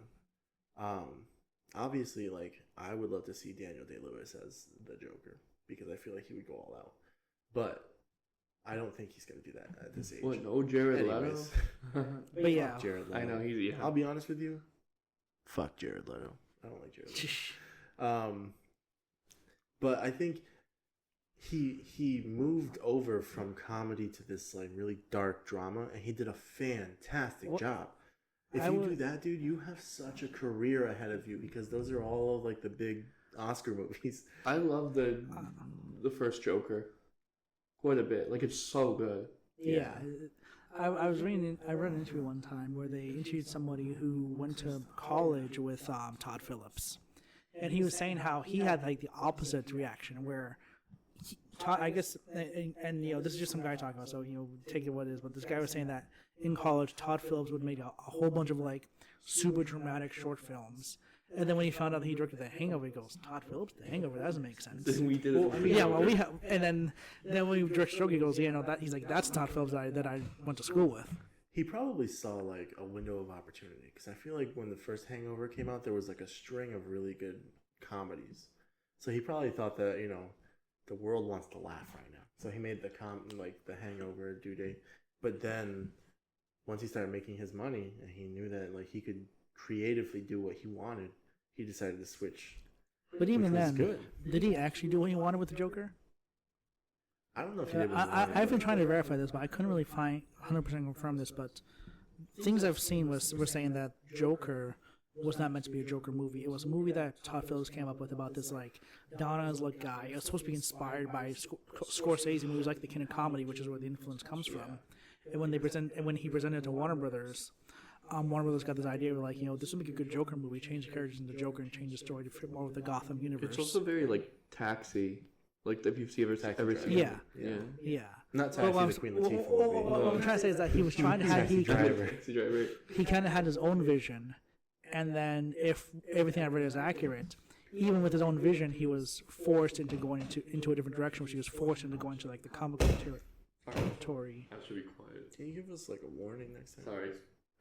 Speaker 3: Obviously, like I would love to see Daniel Day-Lewis as the Joker because I feel like he would go all out, but I don't think he's going to do that at this age.
Speaker 2: What? No, Jared Leto.
Speaker 3: Anyways.
Speaker 1: But yeah,
Speaker 3: Fuck Jared Leto.
Speaker 2: I know he's. Yeah.
Speaker 3: I'll be honest with you. Fuck Jared Leto. I don't like Jared Leto. But I think he moved over from comedy to this like really dark drama, and he did a fantastic job. If you do that, dude, you have such a career ahead of you because those are all of like the big Oscar movies.
Speaker 2: I love the first Joker quite a bit. Like it's so good.
Speaker 1: yeah. I was reading. I read an interview one time where they interviewed somebody who went to college with Todd Phillips, and he was saying how he had like the opposite reaction where. Todd, I guess, and you know, this is just some guy talking about, so you know, take it what it is. But this guy was saying that in college, Todd Phillips would make a whole bunch of like super dramatic short films, and then when he found out that he directed The Hangover, he goes, "Todd Phillips, The Hangover, that doesn't make sense."
Speaker 2: We did it.
Speaker 1: Yeah, well, we have, and then when he directed Joker, he goes, "Yeah, no, that." He's like, "That's Todd Phillips that I went to school with."
Speaker 3: He probably saw like a window of opportunity because I feel like when the first Hangover came out, there was like a string of really good comedies. So he probably thought that the world wants to laugh right now. So he made the Hangover, Due Date. But then once he started making his money and he knew that like he could creatively do what he wanted, he decided to switch.
Speaker 1: But even
Speaker 3: which was
Speaker 1: then,
Speaker 3: good.
Speaker 1: did he actually do what he wanted with the Joker?
Speaker 3: I don't know if he did. What he wanted,
Speaker 1: I've been
Speaker 3: but-
Speaker 1: trying to verify this, but I couldn't really find 100% confirm this. But things I've seen were saying that Joker was not meant to be a Joker movie. It was a movie that Todd Phillips came up with about this like down on his luck guy. It was supposed to be inspired by Scorsese movies like The King of Comedy, which is where the influence comes from. And when he presented it to Warner Brothers, Warner Brothers got this idea of like, this would make a good Joker movie. Change the characters into Joker and change the story to fit more with the Gotham universe.
Speaker 2: It's also very like Taxi. Like if you've ever seen
Speaker 1: Yeah.
Speaker 2: yeah.
Speaker 3: Not Taxi, the Queen Latifah movie.
Speaker 1: What I'm trying to say is that he was trying to have
Speaker 3: Taxi Driver.
Speaker 2: Taxi Driver.
Speaker 1: he kind of had his own vision, and then if everything I read is accurate, even with his own vision, he was forced into going into a different direction, which he was forced into going to like the comic book territory.
Speaker 2: I should be quiet.
Speaker 3: Can you give us like a warning next time?
Speaker 2: Sorry,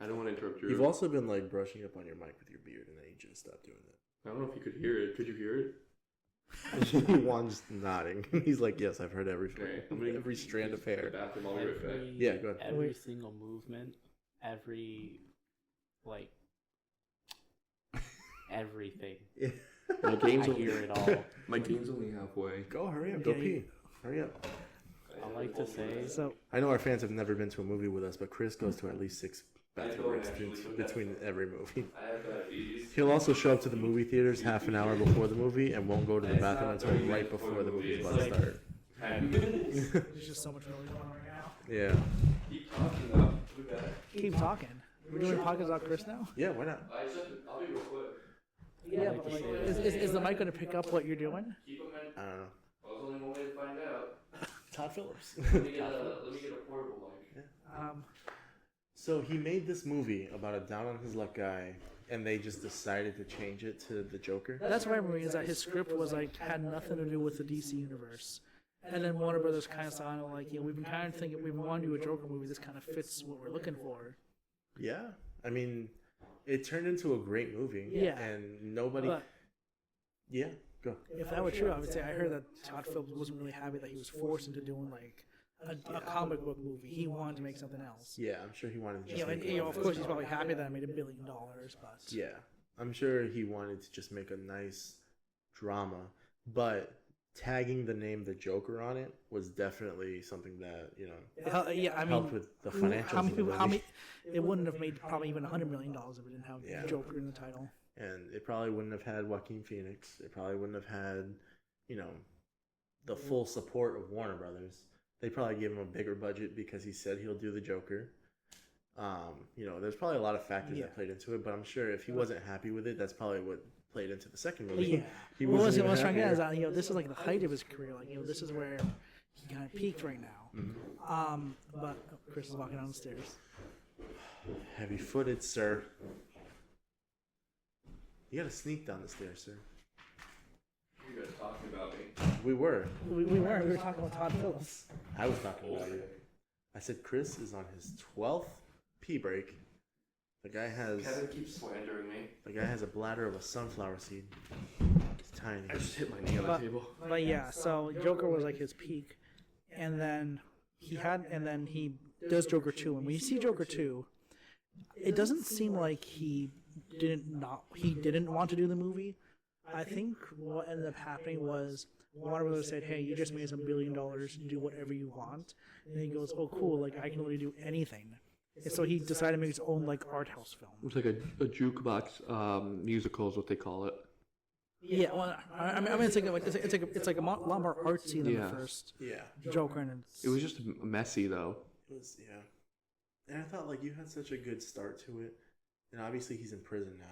Speaker 2: I don't want to interrupt you.
Speaker 3: You've also been like brushing up on your mic with your beard, and I need you to stop doing that.
Speaker 2: I don't know if you could hear it. Could you hear it?
Speaker 3: Juan's nodding. He's like, "Yes, I've heard
Speaker 2: Okay, I'm gonna
Speaker 3: every strand of hair."
Speaker 2: Bathroom. I'll be right back.
Speaker 3: Yeah, go ahead.
Speaker 4: Every single movement, everything.
Speaker 2: My game's
Speaker 4: I hear it all.
Speaker 2: My game's only halfway.
Speaker 3: Go, hurry up, go
Speaker 1: Yeah,
Speaker 3: pee. Hurry up.
Speaker 4: I like to say
Speaker 1: So
Speaker 3: I know our fans have never been to a movie with us, but Chris goes to at least 6 bathroom breaks between every movie.
Speaker 2: I have diabetes.
Speaker 3: He'll also show up to the movie theaters half an hour before the movie and won't go to the bathroom until right before the movie's about to start.
Speaker 1: there's just so much noise going on right now.
Speaker 3: Yeah.
Speaker 2: Keep talking though. Look at that.
Speaker 1: Keep talking. We're doing podcasts about Chris now.
Speaker 3: Yeah, why not?
Speaker 2: I'll be real quick.
Speaker 1: Yeah, but like, is the mic going to pick up what you're doing?
Speaker 2: Keep them in.
Speaker 3: I don't know.
Speaker 2: Well, there's only one way to find out.
Speaker 1: Todd Phillips.
Speaker 2: Let me get a portable mic.
Speaker 3: So he made this movie about a down on his luck guy, and they just decided to change it to the Joker.
Speaker 1: That's what I remember is that his script was like had nothing to do with the DC universe, and then Warner Brothers kind of saw it like, we've been kind of thinking we want to do a Joker movie. This kind of fits what we're looking for.
Speaker 3: Yeah, I mean, it turned into a great movie.
Speaker 1: Yeah.
Speaker 3: And nobody.
Speaker 1: But
Speaker 3: Yeah, go.
Speaker 1: if that were true, I would say I heard that Todd Phillips wasn't really happy that he was forced into doing like a comic book movie. He wanted to make something else.
Speaker 3: Yeah, I'm sure he wanted to just.
Speaker 1: And
Speaker 3: make
Speaker 1: of course he's probably happy that I made $1 billion, but
Speaker 3: Yeah, I'm sure he wanted to just make a nice drama, but tagging the name the Joker on it was definitely something that, you know,
Speaker 1: Yeah, I mean,
Speaker 3: helped with the financials.
Speaker 1: how many
Speaker 3: of the
Speaker 1: people? How
Speaker 3: movie.
Speaker 1: many? It wouldn't have made probably even $100 million if it didn't have
Speaker 3: Yeah.
Speaker 1: Joker in the title.
Speaker 3: And it probably wouldn't have had Joaquin Phoenix. It probably wouldn't have had, you know, the full support of Warner Brothers. They probably gave him a bigger budget because he said he'll do the Joker. You know, there's probably a lot of factors
Speaker 1: Yeah.
Speaker 3: that played into it, but I'm sure if he wasn't happy with it, that's probably what played into the second movie.
Speaker 1: Yeah.
Speaker 3: He
Speaker 1: What
Speaker 3: wasn't
Speaker 1: I was
Speaker 3: even
Speaker 1: trying to get
Speaker 3: happier.
Speaker 1: is that, this is like the height of his career. Like, this is where he kind of peaked right now. But Chris is walking down the stairs.
Speaker 3: Heavy-footed, sir. You gotta sneak down the stairs, sir.
Speaker 2: You guys talking about me?
Speaker 3: We were.
Speaker 1: We were talking about Todd Phillips.
Speaker 3: I was talking about it. I said Chris is on his 12th pee break. The guy has
Speaker 2: Kevin keeps slandering me.
Speaker 3: a bladder of a sunflower seed. It's tiny.
Speaker 2: I just hit my knee on the table.
Speaker 1: But yeah, so Joker was like his peak, and then he does Joker 2, and when you see Joker 2, it doesn't seem like he didn't want to do the movie. I think what ended up happening was Warner Brothers said, "Hey, you just made some $1 billion. Do whatever you want." And he goes, "Oh, cool! Like I can really do anything." And so he decided to make his own like art house film.
Speaker 2: It's like a jukebox musical is what they call it.
Speaker 1: Yeah, well, I mean, it's like a lot more artsy than
Speaker 2: Yeah.
Speaker 1: the first
Speaker 3: Yeah.
Speaker 1: Joker, and
Speaker 2: It was just messy though.
Speaker 3: It was, yeah. And I thought, like, you had such a good start to it. And obviously he's in prison now.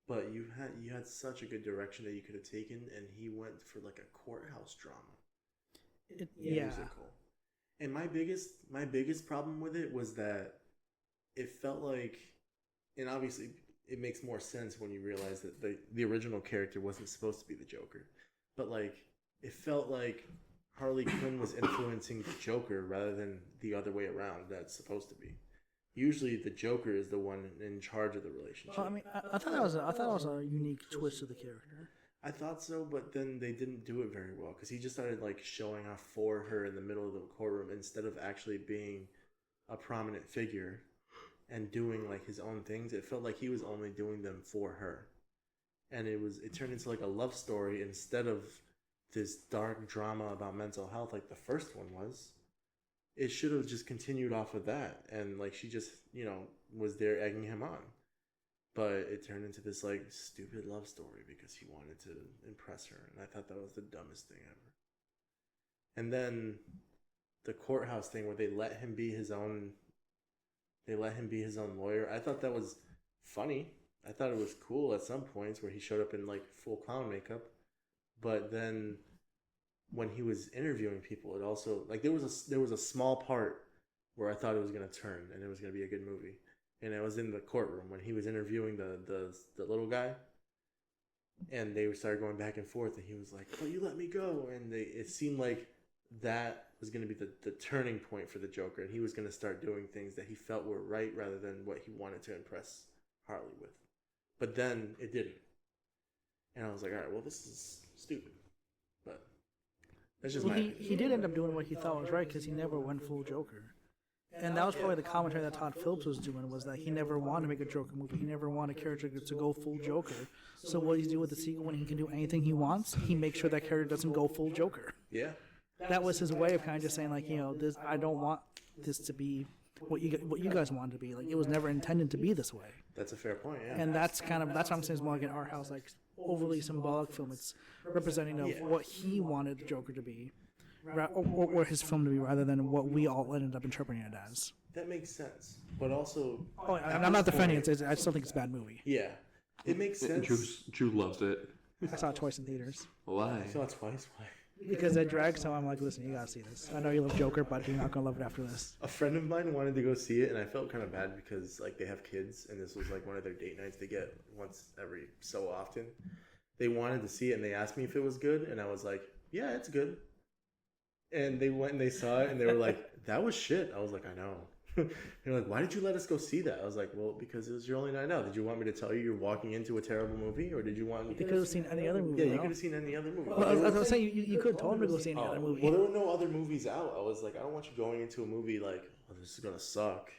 Speaker 3: But you had such a good direction that you could have taken, and he went for like a courthouse drama.
Speaker 1: yeah.
Speaker 3: Musical. And my biggest problem with it was that it felt like, and obviously it makes more sense when you realize that the original character wasn't supposed to be the Joker, but like it felt like Harley Quinn was influencing the Joker rather than the other way around. That's supposed to be. Usually the Joker is the one in charge of the relationship.
Speaker 1: Well, I mean, I thought that was a unique twist to the character.
Speaker 3: I thought so, but then they didn't do it very well because he just started like showing off for her in the middle of the courtroom instead of actually being a prominent figure and doing like his own things. It felt like he was only doing them for her, and it turned into like a love story instead of this dark drama about mental health like the first one was. It should have just continued off of that, and like she just was there egging him on. But it turned into this like stupid love story because he wanted to impress her, and I thought that was the dumbest thing ever. And then the courthouse thing where they let him be his own lawyer. I thought that was funny. I thought it was cool at some points where he showed up in like full clown makeup. But then when he was interviewing people, it also like there was a small part where I thought it was gonna turn and it was gonna be a good movie. And it was in the courtroom when he was interviewing the little guy, and they started going back and forth, and he was like, "But you let me go," and it seemed like that was going to be the turning point for the Joker, and he was going to start doing things that he felt were right rather than what he wanted to impress Harley with. But then it didn't, and I was like, "All right, well, this is stupid," but that's just
Speaker 1: He did end up doing what he thought was right because he never went full Joker. And that was probably the commentary that Todd Phillips was doing, was that he never wanted to make a Joker movie. He never wanted a character to go full Joker. So what he's doing with the sequel, when he can do anything he wants, he makes sure that character doesn't go full Joker.
Speaker 3: Yeah.
Speaker 1: That was his way of kind of just saying, like, this, I don't want this to be what you guys want it to be. Like, it was never intended to be this way.
Speaker 3: That's a fair point, yeah.
Speaker 1: And that's what I'm saying is more like an art house, like overly symbolic film. It's representing of what he wanted the Joker to be. Or his film to be, rather than what we all ended up interpreting it as.
Speaker 3: That makes sense. But also...
Speaker 1: Oh, I'm not defending it. I still think it's a bad movie.
Speaker 3: Yeah. It makes sense.
Speaker 2: Drew loves it.
Speaker 1: I saw it twice in theaters.
Speaker 2: Why?
Speaker 3: I saw it twice. Why?
Speaker 1: Because it dragged, so I'm like, listen, you gotta see this. I know you love Joker, but you're not gonna love it after this.
Speaker 3: A friend of mine wanted to go see it, and I felt kind of bad because like they have kids, and this was like one of their date nights they get once every so often. They wanted to see it, and they asked me if it was good, and I was like, yeah, it's good. And they went and they saw it, and they were like, that was shit. I was like, I know. They're like, why did you let us go see that? I was like, well, because it was your only night out. Did you want me to tell you you're walking into a terrible movie, or did you want me to...
Speaker 1: You could have seen any other movie.
Speaker 3: Yeah, you could have seen any other movie.
Speaker 1: Well, I was saying, you could have told me to go see any other movie.
Speaker 3: Well, there were no other movies out. I was like, I don't want you going into a movie like, oh, this is going to suck.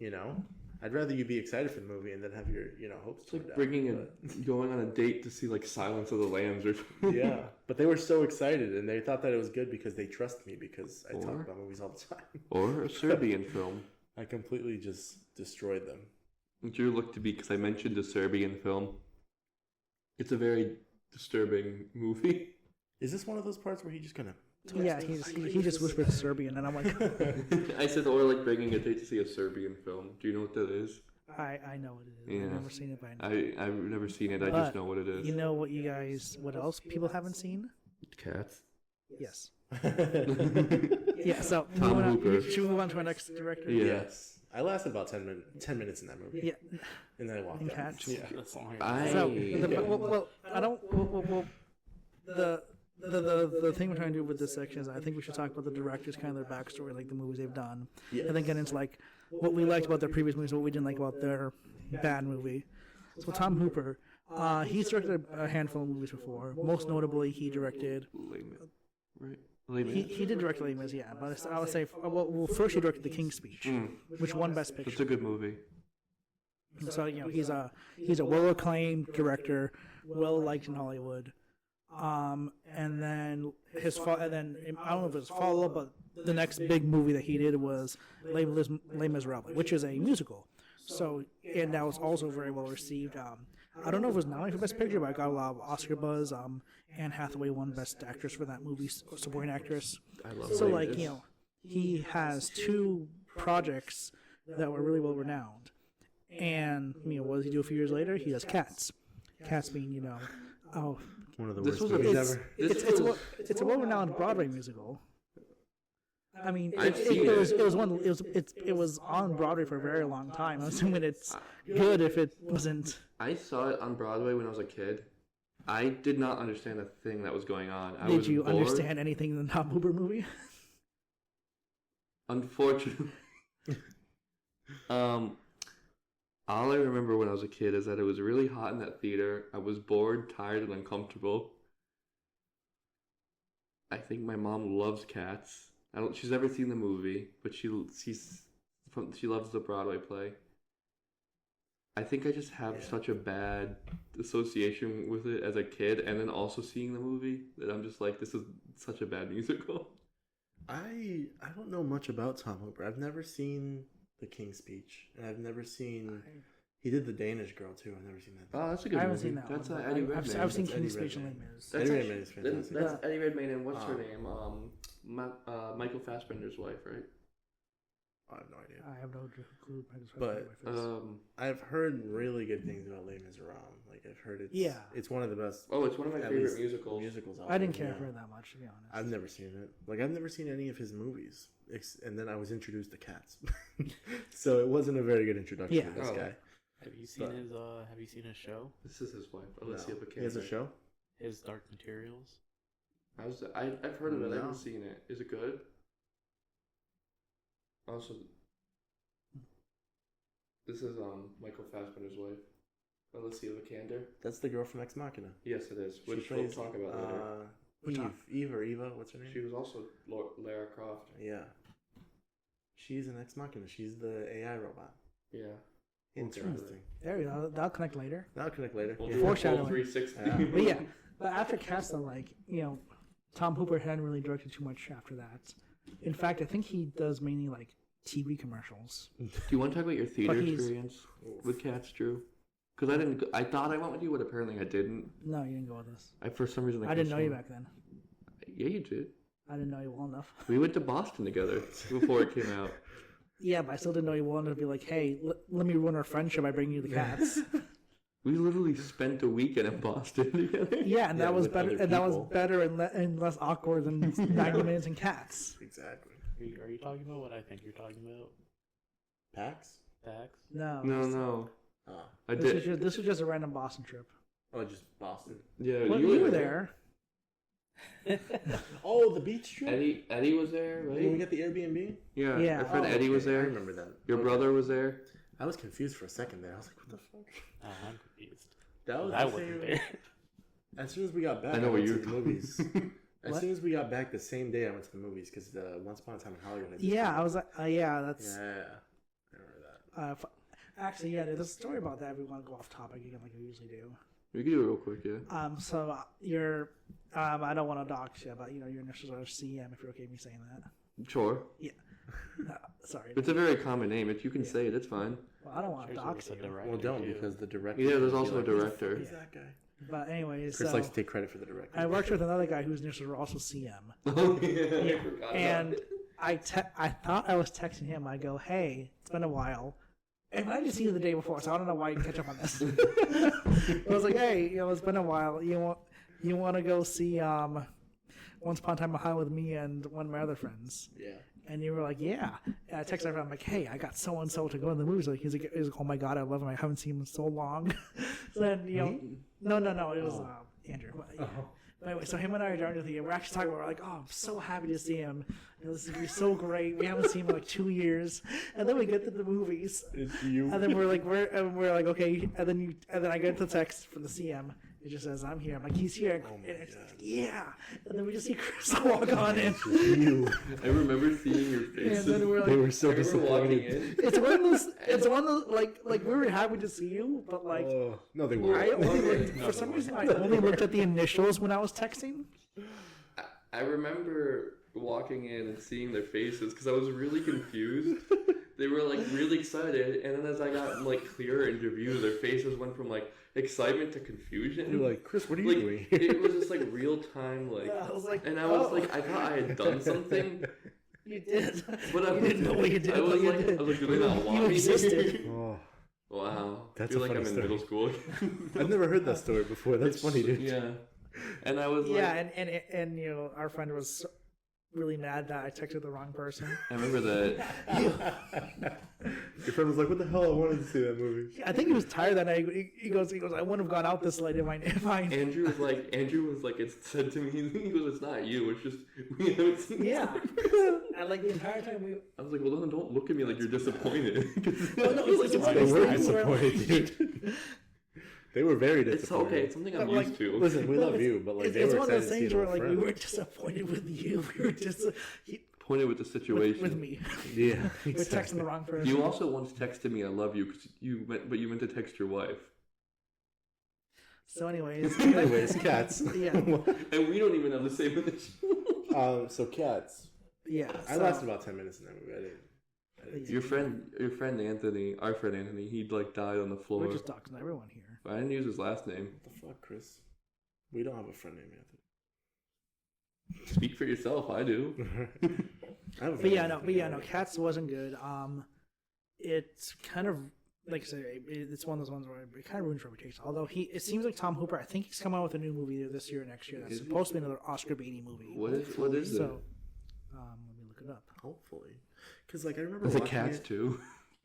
Speaker 3: You know? I'd rather you be excited for the movie and then have your hopes
Speaker 2: It's
Speaker 3: torn
Speaker 2: like
Speaker 3: down.
Speaker 2: bringing going on a date to see like Silence of the Lambs or something.
Speaker 3: Yeah, but they were so excited and they thought that it was good because they trust me because I
Speaker 2: Or-
Speaker 3: talk about movies all the time.
Speaker 2: Or a Serbian film.
Speaker 3: I completely just destroyed them.
Speaker 2: Drew looked to be because I mentioned a Serbian film. It's a very disturbing movie.
Speaker 3: Is this one of those parts where he just kind of?
Speaker 1: Yeah, he just whispered Serbian, and I'm like,
Speaker 2: I said, or like bringing a date to see a Serbian film. Do you know what that is?
Speaker 1: I know what it is.
Speaker 2: Yeah.
Speaker 1: I've never seen it, but I know.
Speaker 2: I've never seen it. I
Speaker 1: But
Speaker 2: just know what it is.
Speaker 1: You know what else people haven't seen?
Speaker 2: Cats.
Speaker 1: Yes.
Speaker 3: Yes.
Speaker 1: Yeah. So
Speaker 2: Tom
Speaker 1: moving on-
Speaker 2: Hooper.
Speaker 1: should we move on to our next director?
Speaker 2: Yeah.
Speaker 3: I lasted about 10 minutes in that movie.
Speaker 1: Yeah.
Speaker 3: And then I walked
Speaker 1: In
Speaker 3: out.
Speaker 1: Cats?
Speaker 3: Yeah.
Speaker 4: That's long.
Speaker 1: So I don't. The thing we're trying to do with this section is I think we should talk about the directors, kind of their backstory, like the movies they've done,
Speaker 3: Yes.
Speaker 1: and then get into like what we liked about their previous movies, what we didn't like about their bad movie. So Tom Hooper, he's directed a handful of movies before. Most notably, he directed.
Speaker 2: Layman. Right. Layman.
Speaker 1: He did direct Les Mis, yeah, but I would say well first he directed The King's Speech, which won Best
Speaker 2: It's
Speaker 1: Picture.
Speaker 2: a good movie.
Speaker 1: So he's a well acclaimed director, well liked in Hollywood. And then I don't know if it was follow up, but the next big movie that he did was Les Miserables, which is a musical. So and that was also very well received. I don't know if it was nominated for Best Picture, but I got a lot of Oscar buzz. Anne Hathaway won Best Actress for that movie, supporting actress.
Speaker 2: I love
Speaker 1: So
Speaker 2: Les
Speaker 1: like
Speaker 2: Mis.
Speaker 1: he has two projects that were really well renowned. And what does he do a few years later? He does Cats. Cats being
Speaker 3: One of the
Speaker 2: This
Speaker 3: worst
Speaker 2: was a-
Speaker 3: movies
Speaker 1: it's
Speaker 3: ever.
Speaker 1: it's a well-renowned Broadway musical. I mean,
Speaker 2: I've seen
Speaker 1: it was on Broadway for a very long time. I'm assuming it's good if it wasn't.
Speaker 2: I saw it on Broadway when I was a kid. I did not understand a thing that was going on. I
Speaker 1: Did
Speaker 2: was
Speaker 1: you
Speaker 2: bored.
Speaker 1: understand anything in the Tom Hooper movie?
Speaker 2: Unfortunately. All I remember when I was a kid is that it was really hot in that theater. I was bored, tired, and uncomfortable. I think my mom loves Cats. She's never seen the movie, but she loves the Broadway play. I think I just have such a bad association with it as a kid, and then also seeing the movie that I'm just like, this is such a bad musical.
Speaker 3: I don't know much about Tom Hooper. I've never seen The King's Speech, and I've never seen. He did The Danish Girl too. I've never seen that.
Speaker 2: Oh, that's a good
Speaker 1: I haven't
Speaker 2: movie.
Speaker 1: seen that
Speaker 2: That's
Speaker 1: one. but
Speaker 2: Eddie Redmayne.
Speaker 1: I've seen
Speaker 3: That's Eddie
Speaker 1: King's Speech and Les
Speaker 3: Redmayne.
Speaker 1: Mis.
Speaker 2: That's
Speaker 3: Eddie
Speaker 2: actually-
Speaker 3: Redmayne is fantastic.
Speaker 2: That's Eddie Redmayne and what's her
Speaker 3: Um,
Speaker 2: name? Michael Fassbender's wife, right?
Speaker 3: I have no idea.
Speaker 1: I have no clue.
Speaker 3: But, I've heard really good things about Les Miserables. Like I've heard it's one of the best.
Speaker 2: Oh, it's one of my
Speaker 3: at
Speaker 2: favorite
Speaker 3: least
Speaker 2: musicals.
Speaker 3: out
Speaker 1: I didn't
Speaker 3: there,
Speaker 1: care
Speaker 3: yeah.
Speaker 1: for it that much, to be honest.
Speaker 3: I've never seen it. Like I've never seen any of his movies, and then I was introduced to Cats, so it wasn't a very good introduction
Speaker 1: Yeah.
Speaker 3: to this
Speaker 2: Oh.
Speaker 3: guy.
Speaker 4: Have you seen
Speaker 3: But-
Speaker 4: his? Have you seen his show?
Speaker 2: This is his wife,
Speaker 3: No.
Speaker 2: Alicia Vikander.
Speaker 3: He has a show.
Speaker 4: His Dark Materials.
Speaker 2: I've heard of it. I
Speaker 3: No.
Speaker 2: haven't seen it. Is it good? Also, this is Michael Fassbender's wife, Alicia Vikander.
Speaker 3: That's the girl from Ex Machina.
Speaker 2: Yes, it is.
Speaker 3: She
Speaker 2: Which we'll
Speaker 3: plays,
Speaker 2: talk about later.
Speaker 3: Eve or Eva. What's her name?
Speaker 2: She was also Lara Croft.
Speaker 3: Yeah. She's an Ex Machina. She's the AI robot.
Speaker 2: Yeah.
Speaker 3: Interesting.
Speaker 1: There we go. That'll connect later.
Speaker 3: That'll connect later.
Speaker 2: We'll
Speaker 3: Yeah.
Speaker 2: do a full
Speaker 1: Foreshadowing.
Speaker 2: 360.
Speaker 3: Yeah.
Speaker 1: But yeah, but after Cats, though, Tom Hooper hadn't really directed too much after that. In fact, I think he does mainly TV commercials.
Speaker 2: Do you want to talk about your theater
Speaker 1: But he's-
Speaker 2: experience with Cats, Drew? Because I didn't. I thought I went with you, but apparently I didn't.
Speaker 1: No, you didn't go with us.
Speaker 2: For some reason
Speaker 1: I didn't know you back then.
Speaker 2: Yeah, you did.
Speaker 1: I didn't know you well enough.
Speaker 2: We went to Boston together before it came out.
Speaker 1: Yeah, but I still didn't know you well enough to be like, hey, let me ruin our friendship by bringing you the Cats.
Speaker 2: We literally spent a weekend in Boston together.
Speaker 1: Yeah, and
Speaker 3: Yeah,
Speaker 1: that was
Speaker 3: with
Speaker 1: better.
Speaker 3: other
Speaker 1: And that was
Speaker 3: people.
Speaker 1: better and less awkward than 90 minutes in Cats.
Speaker 3: Exactly.
Speaker 4: Are you talking about what I think you're talking about?
Speaker 3: PAX?
Speaker 4: Tax?
Speaker 1: No,
Speaker 2: No.
Speaker 3: Oh.
Speaker 2: I
Speaker 1: This
Speaker 2: did.
Speaker 1: was just a random Boston trip.
Speaker 3: Oh, just Boston.
Speaker 2: Yeah,
Speaker 1: Well, you were there.
Speaker 3: Oh, the beach trip?
Speaker 2: Eddie was there,
Speaker 3: When we
Speaker 2: right?
Speaker 3: got the Airbnb?
Speaker 2: Yeah.
Speaker 1: Yeah.
Speaker 2: Our friend
Speaker 3: Oh,
Speaker 2: Eddie was
Speaker 3: okay. I
Speaker 2: there.
Speaker 3: remember that.
Speaker 2: Your
Speaker 3: Okay.
Speaker 2: brother was there.
Speaker 3: I was confused for a second there. I was like, what the fuck?
Speaker 4: I'm confused.
Speaker 3: That was
Speaker 4: I
Speaker 3: the
Speaker 4: wasn't
Speaker 3: same-
Speaker 4: there.
Speaker 3: As soon as we got back,
Speaker 2: I know what
Speaker 3: went
Speaker 2: you're
Speaker 3: to the movies. As
Speaker 1: What?
Speaker 3: soon as we got back the same day, I went to the movies because Once Upon a Time in Hollywood. Had just
Speaker 1: Yeah,
Speaker 3: come
Speaker 1: I
Speaker 3: out.
Speaker 1: was like, yeah, that's.
Speaker 3: Yeah, I remember that.
Speaker 1: Actually, yeah, there's a story about that. If we want to go off topic again, like we usually do.
Speaker 2: We can do it real quick, yeah.
Speaker 1: So you're, I don't want to dox you, but your initials are CM. If you're okay with me saying that.
Speaker 2: Sure.
Speaker 1: Sorry.
Speaker 2: It's a very common name. You can say it. It's fine.
Speaker 1: Well, I don't want to dox you.
Speaker 3: Well, don't, because the director.
Speaker 2: Yeah, there's also a director.
Speaker 3: Who's that guy?
Speaker 1: But anyways,
Speaker 3: Chris
Speaker 1: so
Speaker 3: likes to take credit for the director.
Speaker 1: I worked with another guy whose initials were also CM.
Speaker 2: Oh, yeah. I forgot about
Speaker 1: And
Speaker 2: it.
Speaker 1: I thought I was texting him. I go, hey, it's been a while. And I just seen you the day before, so I don't know why you didn't catch up on this. I was like, hey, it's been a while. You want to go see Once Upon a Time in Hollywood with me and one of my other friends?
Speaker 3: Yeah.
Speaker 1: And you were like, yeah. And I texted him. I'm like, hey, I got so and so to go to the movies. He's like, oh my god, I love him. I haven't seen him in so long. So then no, it was Andrew. But anyway, so him and I are driving to the theater. We're actually talking about. We're like, oh, I'm so happy to see him. This is gonna be so great. We haven't seen him in like 2 years. And then we get to the movies.
Speaker 3: It's you.
Speaker 1: And then we're like, okay. And then I get the text from the CM. It just says, I'm here. I'm like, he's here.
Speaker 3: Oh my
Speaker 1: and it's
Speaker 3: God.
Speaker 1: yeah. And then we just see Chris walk on in.
Speaker 3: You.
Speaker 2: I remember seeing your faces.
Speaker 1: And then we're
Speaker 3: They
Speaker 1: like,
Speaker 3: were so
Speaker 2: I remember walking
Speaker 3: disappointed.
Speaker 2: in.
Speaker 1: it's one of those. It's one of those. Like we were happy to see you, but like.
Speaker 3: Oh, no, they
Speaker 1: I
Speaker 3: weren't.
Speaker 1: only looked, for some reason, I only looked at the initials when I was texting.
Speaker 2: I remember walking in and seeing their faces because I was really confused. They were like really excited, and then as I got like clearer into view, their faces went from like excitement to confusion.
Speaker 3: You're like, Chris, what are you
Speaker 2: like
Speaker 3: doing?
Speaker 2: it was just like real time, like,
Speaker 1: Yeah, I was like,
Speaker 2: and I was
Speaker 1: oh.
Speaker 2: like, I thought I had done something,
Speaker 1: You did.
Speaker 2: but I
Speaker 1: You didn't know what you did.
Speaker 2: I was
Speaker 1: but you
Speaker 2: like,
Speaker 1: did.
Speaker 2: I was like, do they not want
Speaker 1: You
Speaker 2: me?
Speaker 1: existed.
Speaker 3: Oh,
Speaker 2: Wow,
Speaker 3: That's
Speaker 2: I feel
Speaker 3: a
Speaker 2: like I'm
Speaker 3: funny
Speaker 2: in
Speaker 3: story.
Speaker 2: middle school.
Speaker 3: I've never heard that story before. That's funny, dude.
Speaker 2: Yeah, and I was
Speaker 1: Yeah,
Speaker 2: like,
Speaker 1: and our friend was really mad that I texted the wrong person.
Speaker 2: I remember that.
Speaker 3: Your friend was like, "What the hell? I wanted to see that movie."
Speaker 1: I think he was tired that night. He goes, I wouldn't have gone out this late if I.
Speaker 2: Andrew was like, it said to me, he goes, it's not you, it's just, we haven't seen
Speaker 1: Yeah. And like the entire time we.
Speaker 2: I was like, well, then don't look at me like you're disappointed.
Speaker 1: Oh, no, it's like
Speaker 3: They were
Speaker 1: things where, like-
Speaker 3: disappointed, dude. They were very
Speaker 2: It's
Speaker 3: disappointed.
Speaker 2: okay, it's something I'm
Speaker 1: But, like,
Speaker 2: used to.
Speaker 3: Listen, we
Speaker 1: No,
Speaker 3: love
Speaker 1: it's-
Speaker 3: you, but like
Speaker 1: it's,
Speaker 3: they
Speaker 1: it's
Speaker 3: were
Speaker 1: one of
Speaker 3: excited
Speaker 1: those
Speaker 3: to see
Speaker 1: things
Speaker 3: an
Speaker 1: where
Speaker 3: old
Speaker 1: like we
Speaker 3: friend.
Speaker 1: weren't disappointed with you. We were just
Speaker 2: Pointed with the situation.
Speaker 1: with me.
Speaker 3: Yeah,
Speaker 1: We're texting
Speaker 3: exactly.
Speaker 1: the wrong person.
Speaker 2: You also once texted me, I love you, because you meant to text your wife.
Speaker 1: So, anyways.
Speaker 3: Anyways, cats.
Speaker 1: Yeah.
Speaker 2: And we don't even have the same initial.
Speaker 3: So cats.
Speaker 1: Yeah.
Speaker 3: I
Speaker 1: so-
Speaker 3: lasted about 10 minutes in that movie. I didn't.
Speaker 2: Your friend Anthony, our friend Anthony, he like died on the floor.
Speaker 1: We're just doxing everyone here.
Speaker 2: I didn't use his last name.
Speaker 3: What the fuck, Chris? We don't have a friend named
Speaker 2: Speak for yourself, I do.
Speaker 3: Anthony. I have a
Speaker 1: But
Speaker 3: friend
Speaker 1: yeah,
Speaker 3: named
Speaker 1: no,
Speaker 3: Anthony.
Speaker 1: Cats wasn't good. It's kind of like I say, it's one of those ones where it kind of ruins reputation. Although it seems like Tom Hooper. I think he's coming out with a new movie either this year or next year. That's
Speaker 2: Is he?
Speaker 1: supposed to be another Oscar Beatty movie.
Speaker 2: What is it?
Speaker 1: So, let me look it up.
Speaker 3: Hopefully. Because, like, I remember
Speaker 2: Is it
Speaker 3: watching
Speaker 2: Cats
Speaker 3: it.
Speaker 2: too?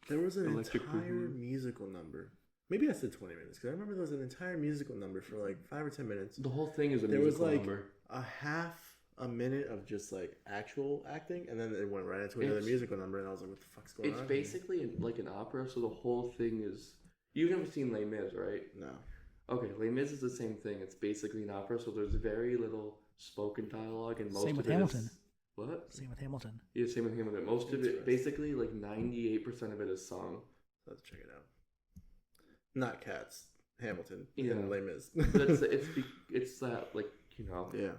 Speaker 3: There was an
Speaker 2: Electric
Speaker 3: entire
Speaker 2: Boogaloo?
Speaker 3: musical number. Maybe I said 20 minutes. Because I remember there was an entire musical number for, like, 5 or 10 minutes.
Speaker 2: The whole thing is a
Speaker 3: There was,
Speaker 2: musical
Speaker 3: like,
Speaker 2: number.
Speaker 3: a half a minute of just, like, actual acting. And then it went right into another
Speaker 2: It's-
Speaker 3: musical number. And I was like, what the fuck's going
Speaker 2: It's
Speaker 3: on?
Speaker 2: basically like an opera, so the whole thing is. You've never seen Les Mis, right?
Speaker 3: No.
Speaker 2: Okay, Les Mis is the same thing. It's basically an opera, so there's very little spoken dialogue, and most
Speaker 1: Same
Speaker 2: of
Speaker 1: with
Speaker 2: it
Speaker 1: Hamilton.
Speaker 2: is what?
Speaker 1: Same with Hamilton.
Speaker 2: Yeah, same with Hamilton. Most of it,
Speaker 3: Interesting.
Speaker 2: basically, like 98% of it is song.
Speaker 3: Let's check it out. Not Cats. Hamilton.
Speaker 2: Yeah.
Speaker 3: And Les Mis.
Speaker 2: That's it's that like you know.
Speaker 3: Yeah.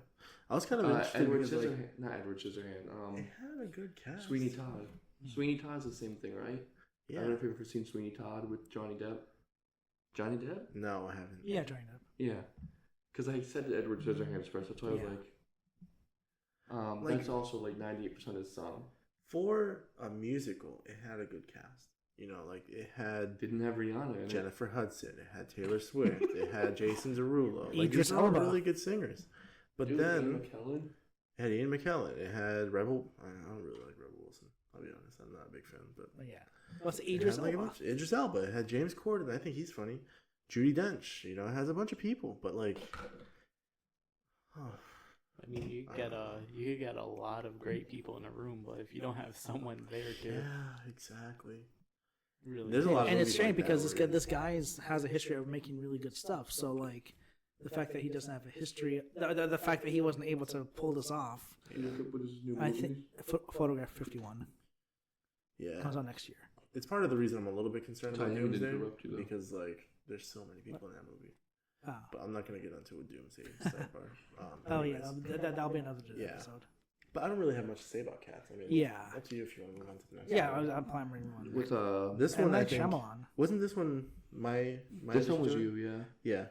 Speaker 3: I was kind of interested
Speaker 2: Edward
Speaker 3: because, like,
Speaker 2: Scissorhands, not Edward Scissorhands.
Speaker 3: it had a good cast.
Speaker 2: Sweeney Todd. Sweeney Todd's the same thing, right? I
Speaker 3: Yeah.
Speaker 2: don't know if you've ever seen Sweeney Todd with Johnny Depp. Johnny Depp?
Speaker 3: No, I haven't.
Speaker 1: Yeah, join up.
Speaker 2: Yeah, because I said Edward Scissorhands first. That's why I was
Speaker 1: Yeah.
Speaker 2: like,
Speaker 3: Like-
Speaker 2: that's also like 98% is song.
Speaker 3: For a musical, it had a good cast. You know, like it had
Speaker 2: Didn't have Rihanna in it.
Speaker 3: Jennifer Hudson, it had Taylor Swift, it had Jason Derulo. Like
Speaker 1: Idris
Speaker 3: these are all
Speaker 1: Elba.
Speaker 3: really good singers. But
Speaker 2: Dude,
Speaker 3: then
Speaker 2: Ian McKellen.
Speaker 3: it had Ian McKellen. It had Rebel. I don't really like Rebel Wilson. I'll be honest, I'm not a big fan. But
Speaker 1: But yeah. What's
Speaker 3: it
Speaker 1: Idris
Speaker 3: had, like, a
Speaker 1: Elba?
Speaker 3: bunch- Idris Elba. It had James Corden. I think he's funny. Judi Dench. You know, it has a bunch of people. But like,
Speaker 4: I mean, you could get a lot of great people in a room, but if you don't have someone there to
Speaker 3: yeah, exactly.
Speaker 4: really,
Speaker 3: There's a lot of
Speaker 1: And it's
Speaker 3: movies
Speaker 1: strange
Speaker 3: like
Speaker 1: because
Speaker 3: that
Speaker 1: this guy has a history of making really good stuff. So like, the fact that he doesn't have a history, the fact that he wasn't able to pull this off,
Speaker 2: Can you look up what his new
Speaker 1: I
Speaker 2: movie
Speaker 1: think
Speaker 2: is?
Speaker 1: Photograph 51
Speaker 3: Yeah.
Speaker 1: comes out next year.
Speaker 3: it's part of the reason I'm a little bit concerned
Speaker 2: Sorry,
Speaker 3: about
Speaker 2: I didn't
Speaker 3: Doomsday
Speaker 2: interrupt you, though.
Speaker 3: because like there's so many people in that movie.
Speaker 1: Ah.
Speaker 3: But I'm not gonna get into a Doomsday sidebar.
Speaker 1: Oh yeah,
Speaker 3: anyways.
Speaker 1: that'll be another
Speaker 3: Yeah.
Speaker 1: episode.
Speaker 3: But I don't really have much to say about Cats. I mean,
Speaker 1: Yeah.
Speaker 3: up to you if you want to move on to the next.
Speaker 1: Yeah,
Speaker 3: one.
Speaker 1: I'm planning one.
Speaker 2: With
Speaker 3: This
Speaker 1: And
Speaker 3: one, I
Speaker 1: Night
Speaker 3: think,
Speaker 1: Shyamalan.
Speaker 3: wasn't this one my
Speaker 2: this one was
Speaker 3: decision?
Speaker 2: you, yeah.
Speaker 3: Yeah,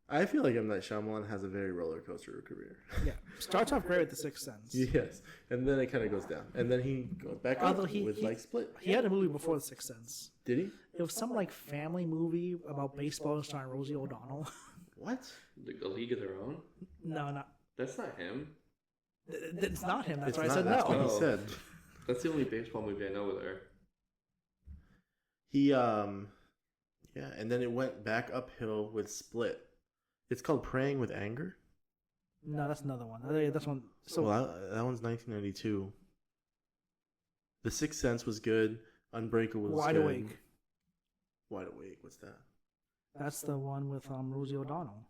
Speaker 3: I feel like M Night Shyamalan has a very roller coaster career.
Speaker 1: Yeah, starts off great with The Sixth Sense.
Speaker 3: Yes, and then it kind of goes down, and then he goes back up
Speaker 1: Although he-
Speaker 3: with
Speaker 1: he-
Speaker 3: like Split.
Speaker 1: He had a movie before The Sixth Sense.
Speaker 3: Did he?
Speaker 1: It was some like family movie about baseball starring Rosie O'Donnell.
Speaker 3: What?
Speaker 2: A League of Their Own.
Speaker 1: No, not.
Speaker 2: That's not him.
Speaker 1: It's not him. That's
Speaker 3: It's
Speaker 1: why
Speaker 3: not,
Speaker 1: I said
Speaker 3: that's
Speaker 1: no.
Speaker 3: what he
Speaker 2: Oh.
Speaker 3: said.
Speaker 2: That's the only baseball movie I know there.
Speaker 3: He yeah, and then it went back uphill with Split. It's called Praying with Anger.
Speaker 1: No, that's another one. That's one. So
Speaker 3: Well, that one's 1992. The Sixth Sense was good. Unbreakable was
Speaker 1: Wide
Speaker 3: good.
Speaker 1: Awake.
Speaker 3: Wide Awake. What's that?
Speaker 1: That's the one with Rosie O'Donnell.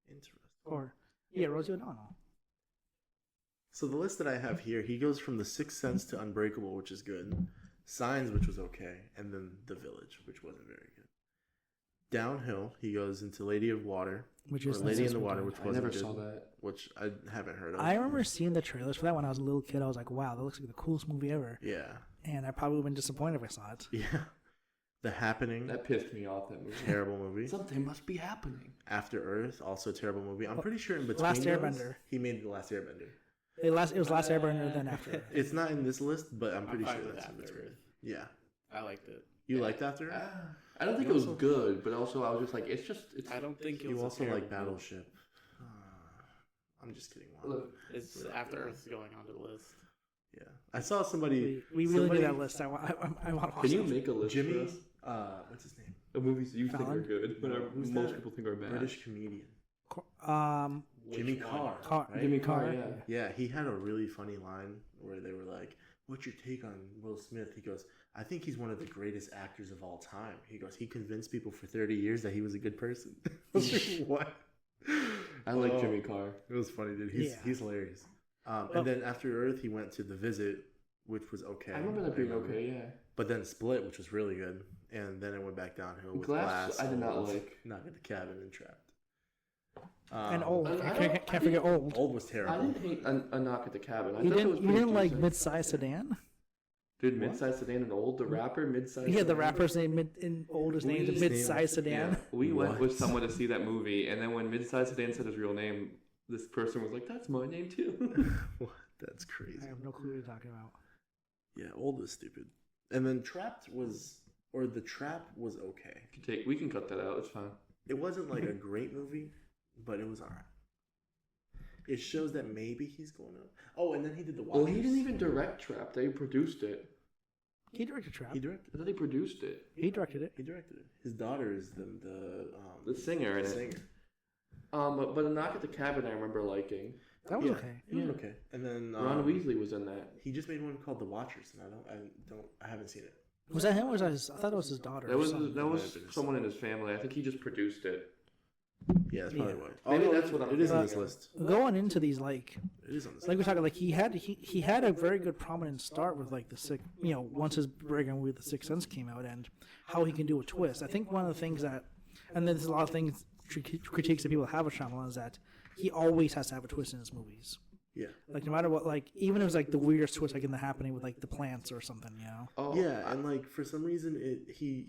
Speaker 3: Interesting.
Speaker 1: Or yeah, Rosie O'Donnell.
Speaker 3: So the list that I have here, he goes from The Sixth Sense to Unbreakable, which is good. Signs, which was okay, and then The Village, which wasn't very good. Downhill, he goes into Lady of Water,
Speaker 1: Which
Speaker 3: or
Speaker 1: is
Speaker 3: Lady in
Speaker 1: this
Speaker 3: the
Speaker 1: one
Speaker 3: Water,
Speaker 1: too.
Speaker 3: which
Speaker 2: I
Speaker 3: wasn't
Speaker 2: never
Speaker 3: good,
Speaker 2: saw that.
Speaker 3: which I haven't heard of.
Speaker 1: I remember seeing the trailers for that when I was a little kid. I was like, wow, that looks like the coolest movie ever.
Speaker 3: Yeah,
Speaker 1: And I probably would have been disappointed if I saw it.
Speaker 3: yeah. The Happening,
Speaker 2: That pissed me off. That movie.
Speaker 3: terrible movie.
Speaker 2: Something must be happening.
Speaker 3: After Earth, also a terrible movie. I'm pretty sure in between
Speaker 1: Last
Speaker 3: those,
Speaker 1: Airbender.
Speaker 3: he made The Last Airbender.
Speaker 1: It was Last Airbender, then After.
Speaker 3: It's not in this list, but I'm pretty
Speaker 4: fine
Speaker 3: sure
Speaker 4: with
Speaker 3: that's in
Speaker 4: After
Speaker 3: between.
Speaker 4: Earth.
Speaker 3: Yeah.
Speaker 4: I liked it.
Speaker 3: You liked After Earth?
Speaker 2: I don't think it was good, but also I was just like, it's.
Speaker 4: I don't think it
Speaker 3: You
Speaker 4: was.
Speaker 3: also
Speaker 4: a
Speaker 3: like
Speaker 4: terrible
Speaker 3: Battleship. I'm just kidding. Juan.
Speaker 2: Look,
Speaker 4: It's After Earth's going onto the list.
Speaker 3: Yeah, I saw somebody.
Speaker 1: We really
Speaker 3: somebody-
Speaker 1: need that list. I want to watch
Speaker 2: Can you
Speaker 1: it.
Speaker 2: make a list
Speaker 3: Jimmy.
Speaker 2: for us?
Speaker 3: What's his name?
Speaker 2: Of movies you think are
Speaker 1: Fallon?
Speaker 2: good, but
Speaker 3: Who's
Speaker 2: most
Speaker 3: that?
Speaker 2: people think are bad.
Speaker 3: British comedian.
Speaker 4: Which
Speaker 3: Jimmy
Speaker 4: one?
Speaker 3: Carr.
Speaker 1: Carr.
Speaker 3: right?
Speaker 2: Jimmy Carr, yeah.
Speaker 3: Yeah, he had a really funny line where they were like, "What's your take on Will Smith?" He goes, "I think he's one of the greatest actors of all time." He goes, "He convinced people for 30 years that he was a good person." I was like, what?
Speaker 2: I like
Speaker 3: Oh,
Speaker 2: Jimmy Carr.
Speaker 3: It was funny, dude.
Speaker 1: Yeah.
Speaker 3: He's hilarious. And then after Earth, he went to The Visit, which was okay.
Speaker 2: I remember that being okay, yeah.
Speaker 3: But then Split, which was really good, and then it went back downhill with
Speaker 2: Glass,
Speaker 3: Glass.
Speaker 2: I did not
Speaker 3: Old,
Speaker 2: like.
Speaker 3: Knock at the Cabin, and Trapped.
Speaker 1: And Old.
Speaker 2: I
Speaker 1: I
Speaker 2: don't-
Speaker 1: can't forget Old.
Speaker 3: Old was
Speaker 2: I
Speaker 3: terrible.
Speaker 2: didn't hate a Knock at the Cabin. I
Speaker 1: You
Speaker 2: thought it was
Speaker 1: didn't
Speaker 2: pretty
Speaker 1: like
Speaker 2: decent.
Speaker 1: Mid-Size Sedan?
Speaker 2: Dude, Midsize Sedan and Old, the rapper, Midsize
Speaker 1: Yeah, the
Speaker 2: Sedan.
Speaker 1: rapper's name in Old is named
Speaker 2: We-
Speaker 1: Mid-Size Sedan.
Speaker 2: Yeah, we went with
Speaker 3: What?
Speaker 2: someone to see that movie, and then when Midsize Sedan said his real name, this person was like, "That's my name too."
Speaker 3: What? That's crazy.
Speaker 1: I have no clue what you're talking about.
Speaker 3: Yeah, Old was stupid. And then Trapped was, or The Trap was okay.
Speaker 2: We can cut that out. It's fine.
Speaker 3: It wasn't like a great movie, but it was alright. It shows that maybe he's going up. Oh, and then he did The Watchers.
Speaker 2: Well, he didn't even direct Trap. They produced it.
Speaker 1: He directed Trap.
Speaker 3: He directed.
Speaker 2: I thought he produced it.
Speaker 1: He directed it.
Speaker 3: He directed it. His daughter is
Speaker 2: The singer in
Speaker 3: the
Speaker 2: it.
Speaker 3: singer.
Speaker 2: But a Knock at the Cabin, I remember liking.
Speaker 1: That was
Speaker 3: Yeah,
Speaker 1: okay.
Speaker 3: It was
Speaker 2: Yeah.
Speaker 3: okay. And then
Speaker 2: Ron Weasley was in that.
Speaker 3: He just made one called The Watchers, and I haven't seen it.
Speaker 1: Was that him or was that his? I thought it was his daughter.
Speaker 2: That
Speaker 1: or
Speaker 2: was
Speaker 1: something.
Speaker 2: that
Speaker 3: Might
Speaker 2: was
Speaker 3: have been his
Speaker 2: someone in his family. I think he just produced it.
Speaker 3: Yeah, that's probably
Speaker 1: Yeah.
Speaker 3: why.
Speaker 2: Maybe
Speaker 3: no,
Speaker 2: that's what I'm
Speaker 3: it is on
Speaker 2: thinking
Speaker 3: this
Speaker 2: of.
Speaker 3: list.
Speaker 1: Going into these like
Speaker 3: It is on this
Speaker 1: we're
Speaker 3: list.
Speaker 1: talking like he had a very good prominent start with like the six, once his breakout movie The Sixth Sense came out and how he can do a twist. I think one of the things that, and then there's a lot of things critiques that people have of Shyamalan is that he always has to have a twist in his movies.
Speaker 3: Yeah.
Speaker 1: Like no matter what, like even if it's like the weirdest twist like in The Happening with like the plants or something,
Speaker 2: Oh,
Speaker 3: Yeah, and like for some reason he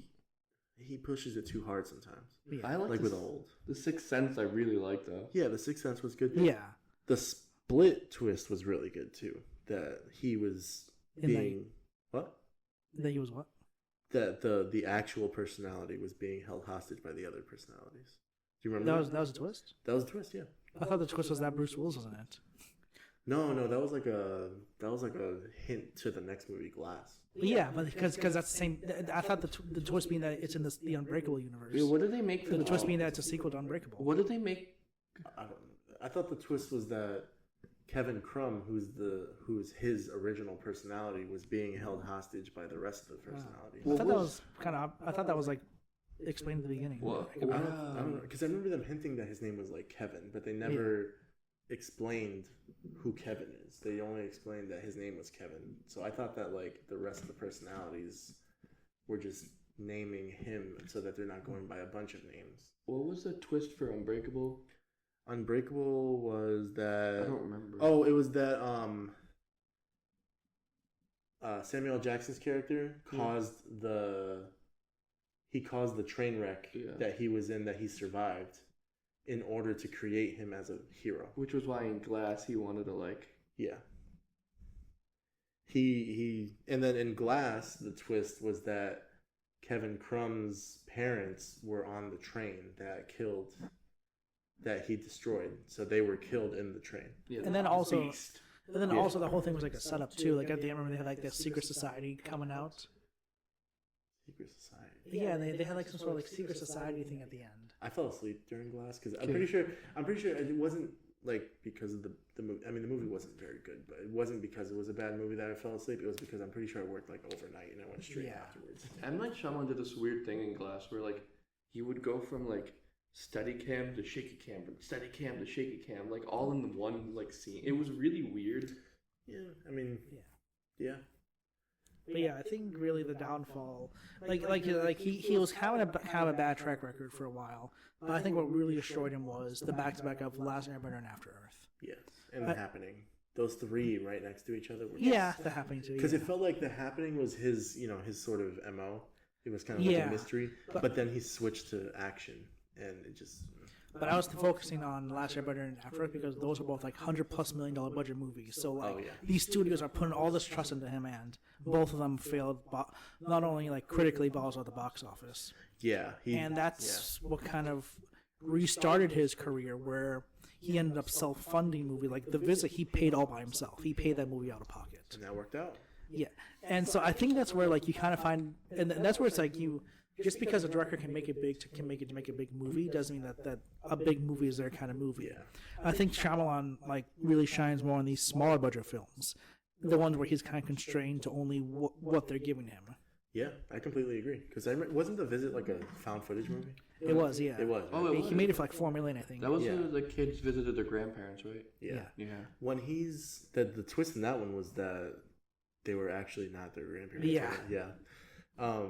Speaker 3: pushes it too hard sometimes.
Speaker 2: I like
Speaker 3: Like
Speaker 2: this,
Speaker 3: with Old.
Speaker 2: The Sixth Sense. I really like though.
Speaker 3: Yeah, The Sixth Sense was good.
Speaker 1: Yeah.
Speaker 3: The Split twist was really good too. That he was
Speaker 1: In
Speaker 3: being what?
Speaker 1: That he was what?
Speaker 3: That the actual personality was being held hostage by the other personalities. Do you remember
Speaker 1: That was a twist.
Speaker 3: That was a twist, yeah.
Speaker 1: I thought the twist was that Bruce Willis was in it.
Speaker 3: No, that was like a hint to the next movie, Glass.
Speaker 1: Yeah, but because that's the same. I thought the twist being that it's in the Unbreakable universe.
Speaker 2: Yeah, what did they make for
Speaker 1: The twist being that it's a sequel to Unbreakable.
Speaker 2: What did they make?
Speaker 3: I thought the twist was that Kevin Crumb, who's his original personality, was being held hostage by the rest of the personalities.
Speaker 1: I thought that was kind of. I thought that was like explained at the beginning.
Speaker 2: What?
Speaker 3: I don't know, because I remember them hinting that his name was like Kevin, but they never explained who Kevin is. They only explained that his name was Kevin. So I thought that like the rest of the personalities we're just naming him so that they're not going by a bunch of names.
Speaker 2: What was the twist for Unbreakable?
Speaker 3: Unbreakable was that
Speaker 2: I don't remember.
Speaker 3: Oh, it was that Samuel L. Jackson's character caused the train wreck that he was in, that he survived, in order to create him as a hero.
Speaker 2: Which was why in Glass he wanted to like.
Speaker 3: Yeah. He and then in Glass the twist was that Kevin Crumb's parents were on the train that he destroyed, so they were killed in the train.
Speaker 2: Yeah,
Speaker 1: And then also,
Speaker 2: Beast.
Speaker 1: also the whole thing was like a setup too. Like at the end, remember they had like this secret society coming out.
Speaker 3: Secret Society.
Speaker 1: Yeah, they had like some sort of like secret society thing at the end.
Speaker 3: I fell asleep during Glass because I'm pretty sure it wasn't like because of the movie. I mean, the movie wasn't very good, but it wasn't because it was a bad movie that I fell asleep. It was because I'm pretty sure I worked like overnight and I went straight afterwards.
Speaker 2: M. Night Shyamalan did this weird thing in Glass where like he would go from like steady cam to shaky cam, from steady cam to shaky cam, like all in one like scene. It was really weird.
Speaker 3: Yeah, I mean, yeah.
Speaker 1: But yeah, I think really the downfall, like he was having a bad track record for a while. But I think what really destroyed him was the back-to-back of Last Airbender and After Earth.
Speaker 3: Yes, and The Happening. Those three right next to each other were
Speaker 1: The Happening too.
Speaker 3: because it felt like The Happening was his sort of MO. It was kind of like a mystery, but then he switched to action, and it just.
Speaker 1: But I was focusing on Last Airbender and After Earth because those are both like $100+ million budget movies. So like these studios are putting all this trust into him, and both of them failed, not only like critically but also at the box office.
Speaker 3: Yeah,
Speaker 1: and that's what kind of restarted his career, where he ended up self-funding movie like The Visit. He paid all by himself. He paid that movie out of pocket,
Speaker 3: and that worked out.
Speaker 1: Yeah, and so I think that's where like you kind of find, and that's where it's like you. Just because a director can make it make a big movie doesn't mean that a big movie is their kind of movie.
Speaker 3: Yeah.
Speaker 1: I think Shyamalan like really shines more on these smaller budget films, the ones where he's kind of constrained to only what they're giving him.
Speaker 3: Yeah, I completely agree. Because wasn't The Visit like a found footage movie?
Speaker 1: It was, yeah.
Speaker 3: It was.
Speaker 2: Oh,
Speaker 3: Right?
Speaker 2: it
Speaker 1: He made it for like $4 million, I think.
Speaker 2: That was the kids visited their grandparents, right?
Speaker 3: Yeah.
Speaker 2: Yeah.
Speaker 3: When the twist in that one was that they were actually not their grandparents.
Speaker 1: Yeah.
Speaker 3: Right?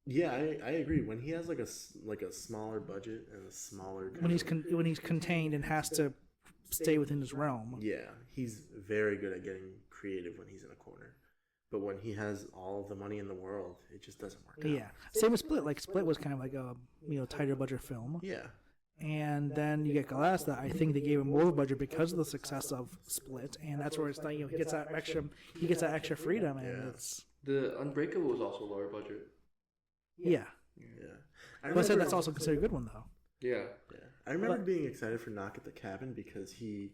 Speaker 3: Yeah. I agree. When he has like a smaller budget and a smaller
Speaker 1: when he's contained and has to stay within his realm.
Speaker 3: Yeah, he's very good at getting creative when he's in a corner. But when he has all of the money in the world, it just doesn't work out.
Speaker 1: Yeah. Same with Split. Like Split was kind of like a tighter budget film.
Speaker 3: Yeah.
Speaker 1: And then you get Glass that I think they gave him more budget because of the success of Split, and that's where it's like he gets that extra freedom, and it's
Speaker 2: The Unbreakable was also lower budget.
Speaker 1: yeah. But I said that's also considered a good one though.
Speaker 2: Yeah.
Speaker 3: I remember being excited for Knock at the Cabin because he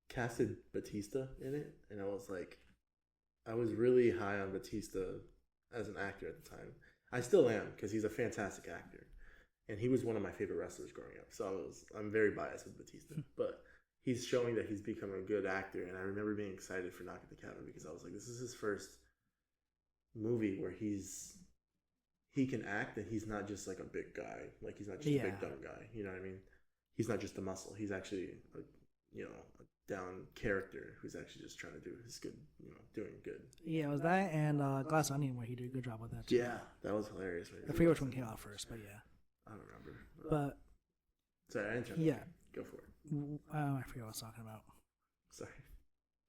Speaker 3: casted Batista in it, and I was really high on Batista as an actor at the time. I still am because he's a fantastic actor, and he was one of my favorite wrestlers growing up. So I'm very biased with Batista, but he's showing that he's become a good actor, and I remember being excited for Knock at the Cabin because I was like, this is his first movie where he can act, and he's not just like a big guy, like he's not just a big dumb guy. You know what I mean? He's not just a muscle. He's actually a down character who's actually just trying to do his good, doing good.
Speaker 1: Yeah, it was that and Glass Onion where he did a good job with that too.
Speaker 3: Yeah, that was hilarious.
Speaker 1: I forget which one came out first, but yeah.
Speaker 3: I don't remember.
Speaker 1: But
Speaker 3: sorry, I didn't try to go for it.
Speaker 1: I forget what I was talking about.
Speaker 3: Sorry.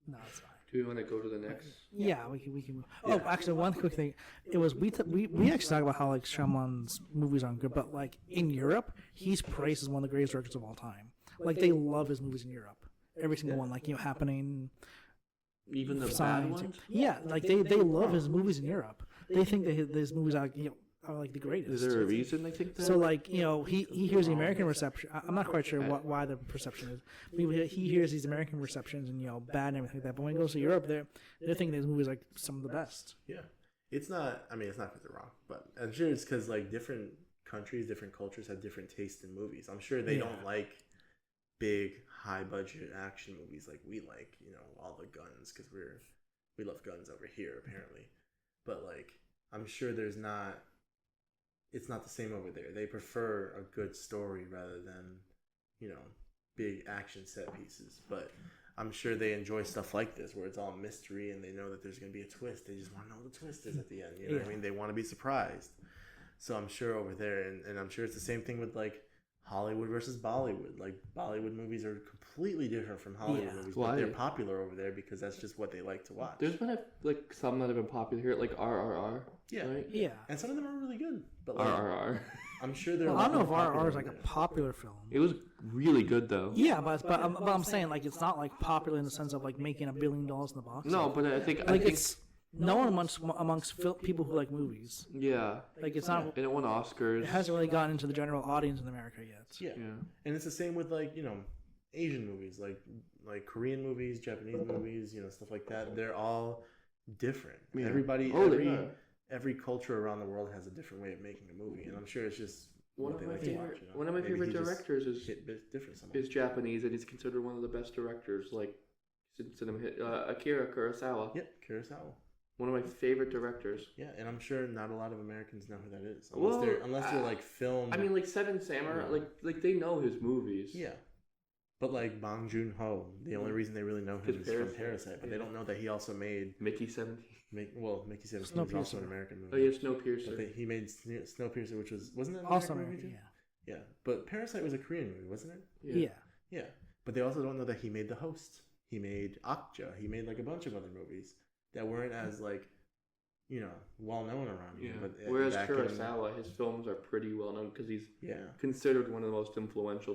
Speaker 1: No, it's fine.
Speaker 2: Do we want to go to the next?
Speaker 1: Yeah, we can. Oh, actually, one quick thing. It was we actually talk about how like Shyamalan's movies aren't good, but like in Europe, he's praised as one of the greatest directors of all time. Like they love his movies in Europe. Every single one, like Happening.
Speaker 2: Even the bad
Speaker 1: Signs.
Speaker 2: ones?
Speaker 1: Yeah, like they love his movies in Europe. They think that his movies are like the greatest.
Speaker 2: Is there a reason they think that?
Speaker 1: So like he hears the American reception. I'm not quite sure why the perception is. He hears these American receptions and bad and everything like that. But when he goes to Europe, they're thinking his movies like some of the best.
Speaker 3: Yeah, it's not. I mean, it's not because they're wrong, but I'm sure it's because like different countries, different cultures have different tastes in movies. I'm sure they don't like big, high budget action movies like we like. All the guns because we love guns over here apparently. But like, I'm sure it's not the same over there. They prefer a good story rather than, big action set pieces. But I'm sure they enjoy stuff like this where it's all mystery and they know that there's going to be a twist. They just want to know what the twist is at the end. You know what I
Speaker 1: Yeah.
Speaker 3: mean? They want to be surprised. So I'm sure over there, and I'm sure it's the same thing with like Hollywood versus Bollywood. Like Bollywood movies are completely different from Hollywood
Speaker 1: Yeah.
Speaker 3: movies,
Speaker 2: Why?
Speaker 3: but they're popular over there because that's just what they like to watch.
Speaker 2: There's been like some that have been popular here, like RRR.
Speaker 3: Yeah.
Speaker 2: Right?
Speaker 1: Yeah.
Speaker 3: And some of them are really good. But like,
Speaker 2: RRR.
Speaker 3: I'm sure they're.
Speaker 1: Well,
Speaker 3: a
Speaker 1: I
Speaker 3: lot
Speaker 1: don't know if
Speaker 3: more
Speaker 1: RR
Speaker 3: popular
Speaker 1: is like
Speaker 3: over
Speaker 1: a
Speaker 3: there.
Speaker 1: popular film.
Speaker 2: It was really good though.
Speaker 1: Yeah, but I'm saying like it's not like popular in the sense of like making $1 billion in the box.
Speaker 2: No, but I think
Speaker 1: like it's known amongst people who like movies.
Speaker 2: yeah,
Speaker 1: Like it's not.
Speaker 2: and it won Oscars.
Speaker 1: It hasn't really gotten into the general audience in America yet.
Speaker 3: Yeah.
Speaker 2: Yeah.
Speaker 3: And it's the same with like, Asian movies, like Korean movies, Japanese movies, stuff like that. They're all different.
Speaker 2: Yeah.
Speaker 3: Everybody,
Speaker 2: Oh, they are.
Speaker 3: every culture around the world has a different way of making a movie, and I'm sure it's just
Speaker 2: One
Speaker 3: what
Speaker 2: of
Speaker 3: they
Speaker 2: my
Speaker 3: like to
Speaker 2: favorite,
Speaker 3: watch.
Speaker 2: one of my
Speaker 3: Maybe
Speaker 2: favorite
Speaker 3: he just
Speaker 2: directors is
Speaker 3: hit different somehow.
Speaker 2: Japanese, and he's considered one of the best directors. Like cinema hit Akira Kurosawa.
Speaker 3: Yep, Kurosawa.
Speaker 2: One of my favorite directors.
Speaker 3: Yeah, and I'm sure not a lot of Americans know who that is,
Speaker 2: Well,
Speaker 3: unless they're like film.
Speaker 2: I mean, like Seven Samurai.
Speaker 3: Yeah.
Speaker 2: Like they know his movies.
Speaker 3: yeah. But like Bong Joon Ho, the only reason they really know him
Speaker 2: His
Speaker 3: is from
Speaker 2: Parasite,
Speaker 3: Parasite, but they
Speaker 2: yeah.
Speaker 3: don't know that he also made
Speaker 2: Mickey 17.
Speaker 3: Mickey 17 was also an American movie.
Speaker 2: Oh yeah, Snowpiercer.
Speaker 3: But he made Snowpiercer, which wasn't that an
Speaker 1: Also,
Speaker 3: American movie
Speaker 1: American,
Speaker 3: too?
Speaker 1: yeah.
Speaker 3: Yeah, but Parasite was a Korean movie, wasn't it?
Speaker 1: Yeah.
Speaker 3: Yeah, but they also don't know that he made The Host. He made Okja. He made like a bunch of other movies that weren't as like, well known around
Speaker 2: Yeah.
Speaker 3: here. But
Speaker 2: Whereas
Speaker 3: back in-
Speaker 2: Kurosawa, his films are pretty well known because he's
Speaker 3: yeah,
Speaker 2: considered one of the most influential,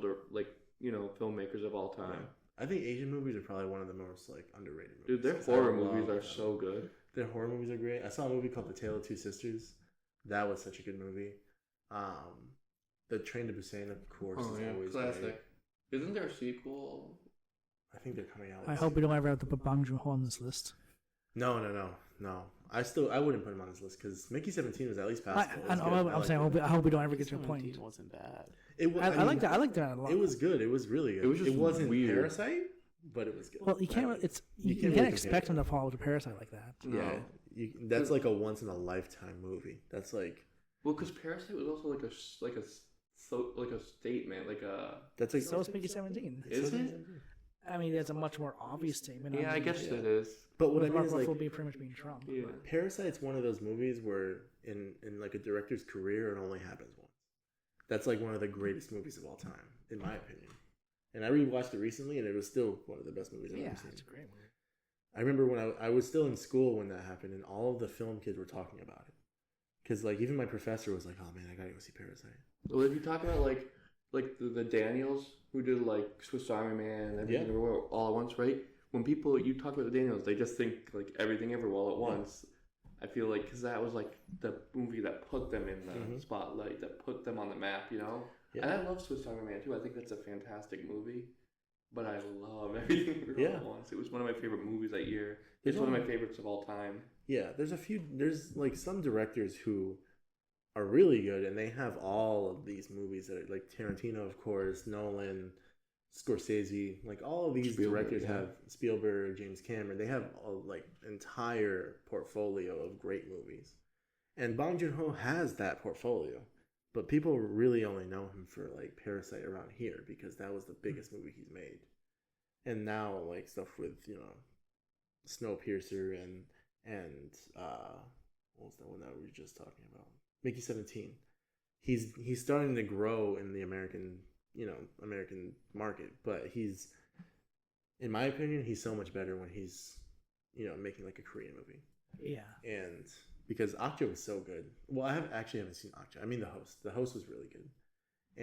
Speaker 2: filmmakers of all time.
Speaker 3: yeah. I think Asian movies are probably one of the most like underrated movies.
Speaker 2: Dude, their
Speaker 3: 'Cause I
Speaker 2: horror
Speaker 3: love
Speaker 2: movies are
Speaker 3: them.
Speaker 2: so good.
Speaker 3: Their horror movies are great. I saw a movie called The Tale of Two Sisters. That was such a good movie. The Train to Busan, of course, is always great.
Speaker 2: Isn't there a sequel?
Speaker 3: I think they're coming out.
Speaker 1: I
Speaker 3: with
Speaker 1: hope we don't ever have to put Bong Joon Ho on this list.
Speaker 3: No. I wouldn't put him on this list because Mickey 17 was at least passable. It was good.
Speaker 1: I'm
Speaker 3: liked
Speaker 1: saying
Speaker 3: it.
Speaker 1: I hope we don't ever get to a
Speaker 4: 17
Speaker 1: point.
Speaker 4: wasn't bad.
Speaker 1: I like that. I like that a lot.
Speaker 3: It was good. It was really good.
Speaker 2: It was just
Speaker 3: wasn't
Speaker 2: weird.
Speaker 3: Parasite, but it was good.
Speaker 1: Well, you can't. It's you
Speaker 3: can't
Speaker 1: can't
Speaker 3: really
Speaker 1: expect
Speaker 3: compare
Speaker 1: him to follow to Parasite like that.
Speaker 3: Yeah, that's like a once in a lifetime movie. That's like
Speaker 2: Well, because Parasite was also like a statement,
Speaker 3: that's like
Speaker 1: So is Mickey 17.
Speaker 2: Is it?
Speaker 1: I mean, it's a much more obvious statement.
Speaker 2: Yeah, I guess it is.
Speaker 3: But what I
Speaker 1: With
Speaker 3: mean
Speaker 1: Mark
Speaker 3: is like
Speaker 1: Ruffalo being pretty much being Trump.
Speaker 2: Yeah.
Speaker 3: Parasite's one of those movies where in like a director's career it only happens once. That's like one of the greatest movies of all time, in my opinion. And I rewatched it recently, and it was still one of the best movies I've
Speaker 1: Yeah,
Speaker 3: ever seen.
Speaker 1: it's a great movie.
Speaker 3: I remember when I was still in school when that happened, and all of the film kids were talking about it. Because like even my professor was like, "Oh man, I gotta go see Parasite."
Speaker 2: Well, if you talk about like the Daniels who did like Swiss Army Man and Everything
Speaker 3: Yeah.
Speaker 2: Everywhere All at Once, right? When you talk about the Daniels, they just think like Everything Everywhere All at Once. I feel like because that was like the movie that put them in the spotlight, that put them on the map,
Speaker 3: Yeah.
Speaker 2: And I love Swiss Army Man too. I think that's a fantastic movie. But I love Everything Everywhere All at Once. It was one of my favorite movies that year. It's one of my favorites of all time.
Speaker 3: Yeah, there's like some directors who are really good, and they have all of these movies that are like Tarantino, of course, Nolan, Scorsese, like all of these
Speaker 2: Spielberg,
Speaker 3: directors
Speaker 2: yeah.
Speaker 3: have Spielberg, James Cameron. They have a like entire portfolio of great movies, and Bong Joon Ho has that portfolio, but people really only know him for like Parasite around here because that was the biggest movie he's made, and now like stuff with Snowpiercer and what was that one that we were just talking about? Mickey 17. He's starting to grow in the American market, but he's, in my opinion, he's so much better when he's making like a Korean movie.
Speaker 1: Yeah.
Speaker 3: And because Okja was so good. Well, I haven't seen Okja. I mean The Host. The Host was really good.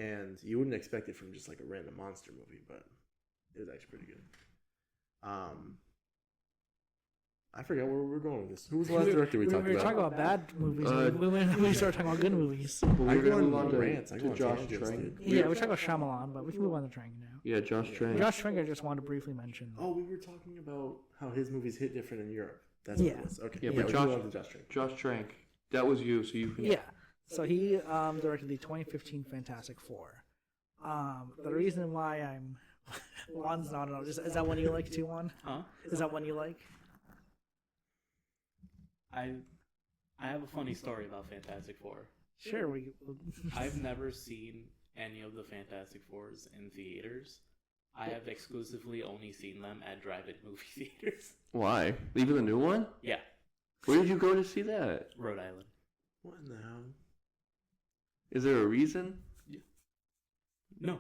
Speaker 3: And you wouldn't expect it from just like a random monster movie, but it was actually pretty good. I forgot where we were going with this. Who was the last director we talked
Speaker 1: were
Speaker 3: about?
Speaker 1: talking about bad movies. We started talking about good movies.
Speaker 2: But
Speaker 3: I
Speaker 2: we're
Speaker 3: go
Speaker 2: gonna
Speaker 3: on
Speaker 2: move on
Speaker 3: rants. I
Speaker 2: to
Speaker 3: go on
Speaker 2: Josh
Speaker 3: tangents,
Speaker 2: Trank.
Speaker 3: dude.
Speaker 1: Yeah, we're talking about Shyamalan, but we can move on to Trank now.
Speaker 2: Yeah, Josh Trank.
Speaker 1: Josh Trank, I just wanted to briefly mention.
Speaker 3: Oh, we were talking about how his movies hit different in Europe. That's what
Speaker 1: Yeah.
Speaker 3: it was. Okay.
Speaker 2: Yeah,
Speaker 3: we
Speaker 2: but
Speaker 3: can
Speaker 2: Josh-
Speaker 3: move on to Josh Trank.
Speaker 2: Josh Trank. That was you, so you can.
Speaker 1: Yeah. So he directed the 2015 Fantastic Four. The reason why I'm one's not on is that one you like too, one?
Speaker 4: Huh?
Speaker 1: Is that one you like?
Speaker 4: I have a funny story about Fantastic Four.
Speaker 1: Sure.
Speaker 4: I've never seen any of the Fantastic Fours in theaters, I have exclusively only seen them at drive-in movie theaters.
Speaker 2: Why? Even the new one?
Speaker 4: Yeah,
Speaker 2: Where did you go to see that?
Speaker 4: Rhode Island.
Speaker 3: What in the hell?
Speaker 2: Is there a reason?
Speaker 4: No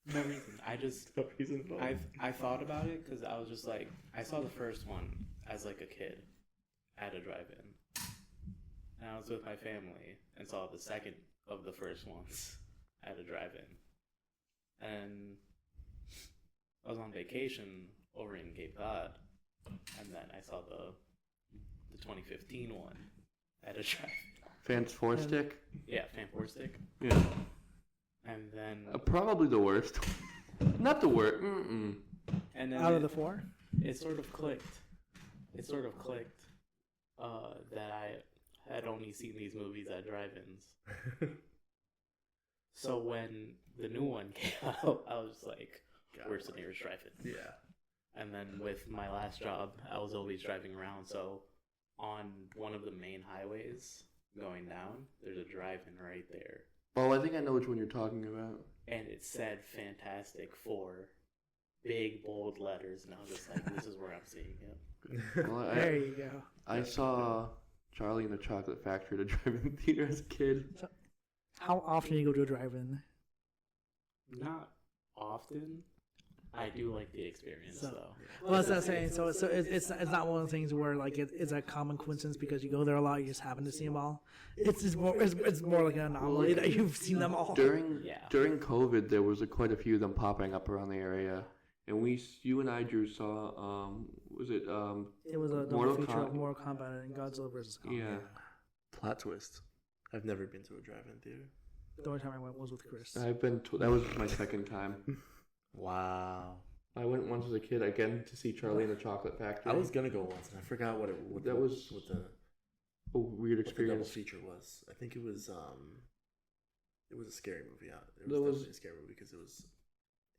Speaker 4: reason. I just
Speaker 3: No reason at all.
Speaker 4: I thought about it because I was just like, I saw the first one as like a kid at a drive-in, and I was with my family and saw the second of the first ones at a drive-in, and I was on vacation over in Cape Cod, and then I saw the 2015 one at a drive-in.
Speaker 2: Fans Four Stick?
Speaker 4: Yeah, Fan 4 Stick,
Speaker 2: Yeah.
Speaker 4: and then
Speaker 2: Probably the worst. Not the worst.
Speaker 4: and then
Speaker 1: Out of the 4?
Speaker 4: it sort of clicked. It sort of clicked that I had only seen these movies at drive-ins. So when the new one came out, I was like, where's the nearest drive-in?
Speaker 3: Yeah.
Speaker 4: And then with my last job, I was always driving around. So on one of the main highways going down, there's a drive-in right there.
Speaker 2: Oh, I think I know which one you're talking about.
Speaker 4: And it said Fantastic Four, big bold letters. And I was just like, this is where I'm seeing it.
Speaker 2: Well,
Speaker 1: There you go.
Speaker 2: I saw Charlie and the Chocolate Factory at a drive-in theater as a kid.
Speaker 1: How often do you go to a drive-in?
Speaker 4: Not often. I do like the experience,
Speaker 1: So-
Speaker 4: though.
Speaker 1: Well, that's what I'm saying. So it's not one of those things where like it's a common coincidence because you go there a lot, you just happen to see them all. It's more like an anomaly that you've seen them all.
Speaker 2: During
Speaker 4: Yeah.
Speaker 2: during COVID, there was quite a few of them popping up around the area, and you and I, Drew, saw was it
Speaker 1: It was a double
Speaker 2: Mortal
Speaker 1: feature of
Speaker 2: Com-
Speaker 1: Mortal Kombat and Godzilla vs. Kong.
Speaker 2: Yeah.
Speaker 3: Plot twist. I've never been to a drive-in theater.
Speaker 1: The only time I went was with Chris.
Speaker 2: that was my second time.
Speaker 3: Wow.
Speaker 2: I went once as a kid again to see Charlie and the Chocolate Factory.
Speaker 3: I was gonna go once, and I forgot what
Speaker 2: That
Speaker 3: the,
Speaker 2: was
Speaker 3: what the
Speaker 2: a weird
Speaker 3: what the double
Speaker 2: experience.
Speaker 3: feature was. I think it was a scary movie. It
Speaker 2: That
Speaker 3: was
Speaker 2: was-
Speaker 3: definitely a scary movie because it was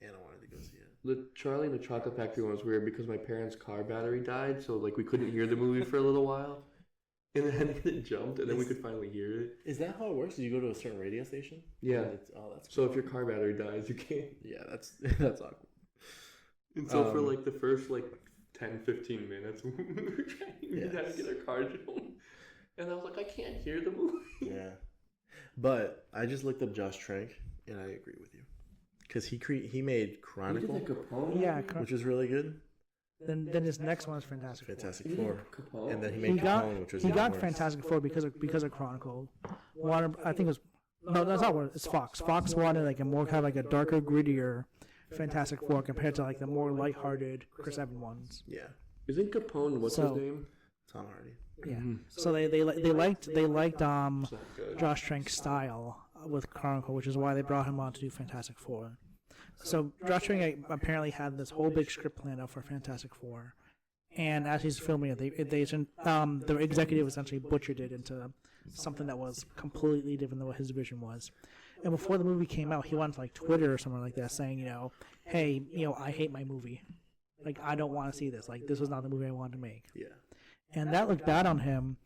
Speaker 3: Anna wanted to go see it.
Speaker 2: The Charlie and the Chocolate Factory one was weird because my parents' car battery died, so we couldn't hear the movie for a little while, and then it jumped, and then we could finally hear it.
Speaker 3: Is that how it works? Do you go to a certain radio station?
Speaker 2: Yeah.
Speaker 3: And that's
Speaker 2: So if your car battery dies, you can't.
Speaker 3: yeah, that's that's awkward.
Speaker 2: And so for
Speaker 3: Um,
Speaker 2: the first 10, 15 minutes, we were trying to figure out how to get our car going. And I was like, I can't hear the movie.
Speaker 3: Yeah, but I just looked up Josh Trank, and I agree with you because he made Chronicle,
Speaker 1: Yeah,
Speaker 3: which is really good.
Speaker 1: then his next one is Fantastic Four.
Speaker 3: Fantastic Four,
Speaker 2: Capone.
Speaker 3: and then he
Speaker 1: He
Speaker 3: made
Speaker 1: got
Speaker 3: Capone, which was
Speaker 1: he
Speaker 3: even
Speaker 1: got
Speaker 3: worse.
Speaker 1: Fantastic Four because of Chronicle. Warner, I think it was no, that's not what it's Fox. Fox wanted a more kind of a darker, grittier Fantastic Four compared to the more lighthearted Chris Evans ones.
Speaker 3: Yeah,
Speaker 2: Isn't Capone, what's
Speaker 1: So-
Speaker 2: his name?
Speaker 3: Tom Hardy.
Speaker 1: Yeah.
Speaker 2: Mhm.
Speaker 1: So they liked
Speaker 2: It's not good.
Speaker 1: Josh Trank's style with Chronicle, which is why they brought him on to do Fantastic Four. So Josh Trank apparently had this whole big script planned out for Fantastic Four, and as he's filming it, the executive essentially butchered it into something that was completely different than what his vision was. And before the movie came out, he went to Twitter or something like that, saying, hey, I hate my movie. I don't want to see this. This was not the movie I wanted to make.
Speaker 3: Yeah,
Speaker 1: And that looked bad on him,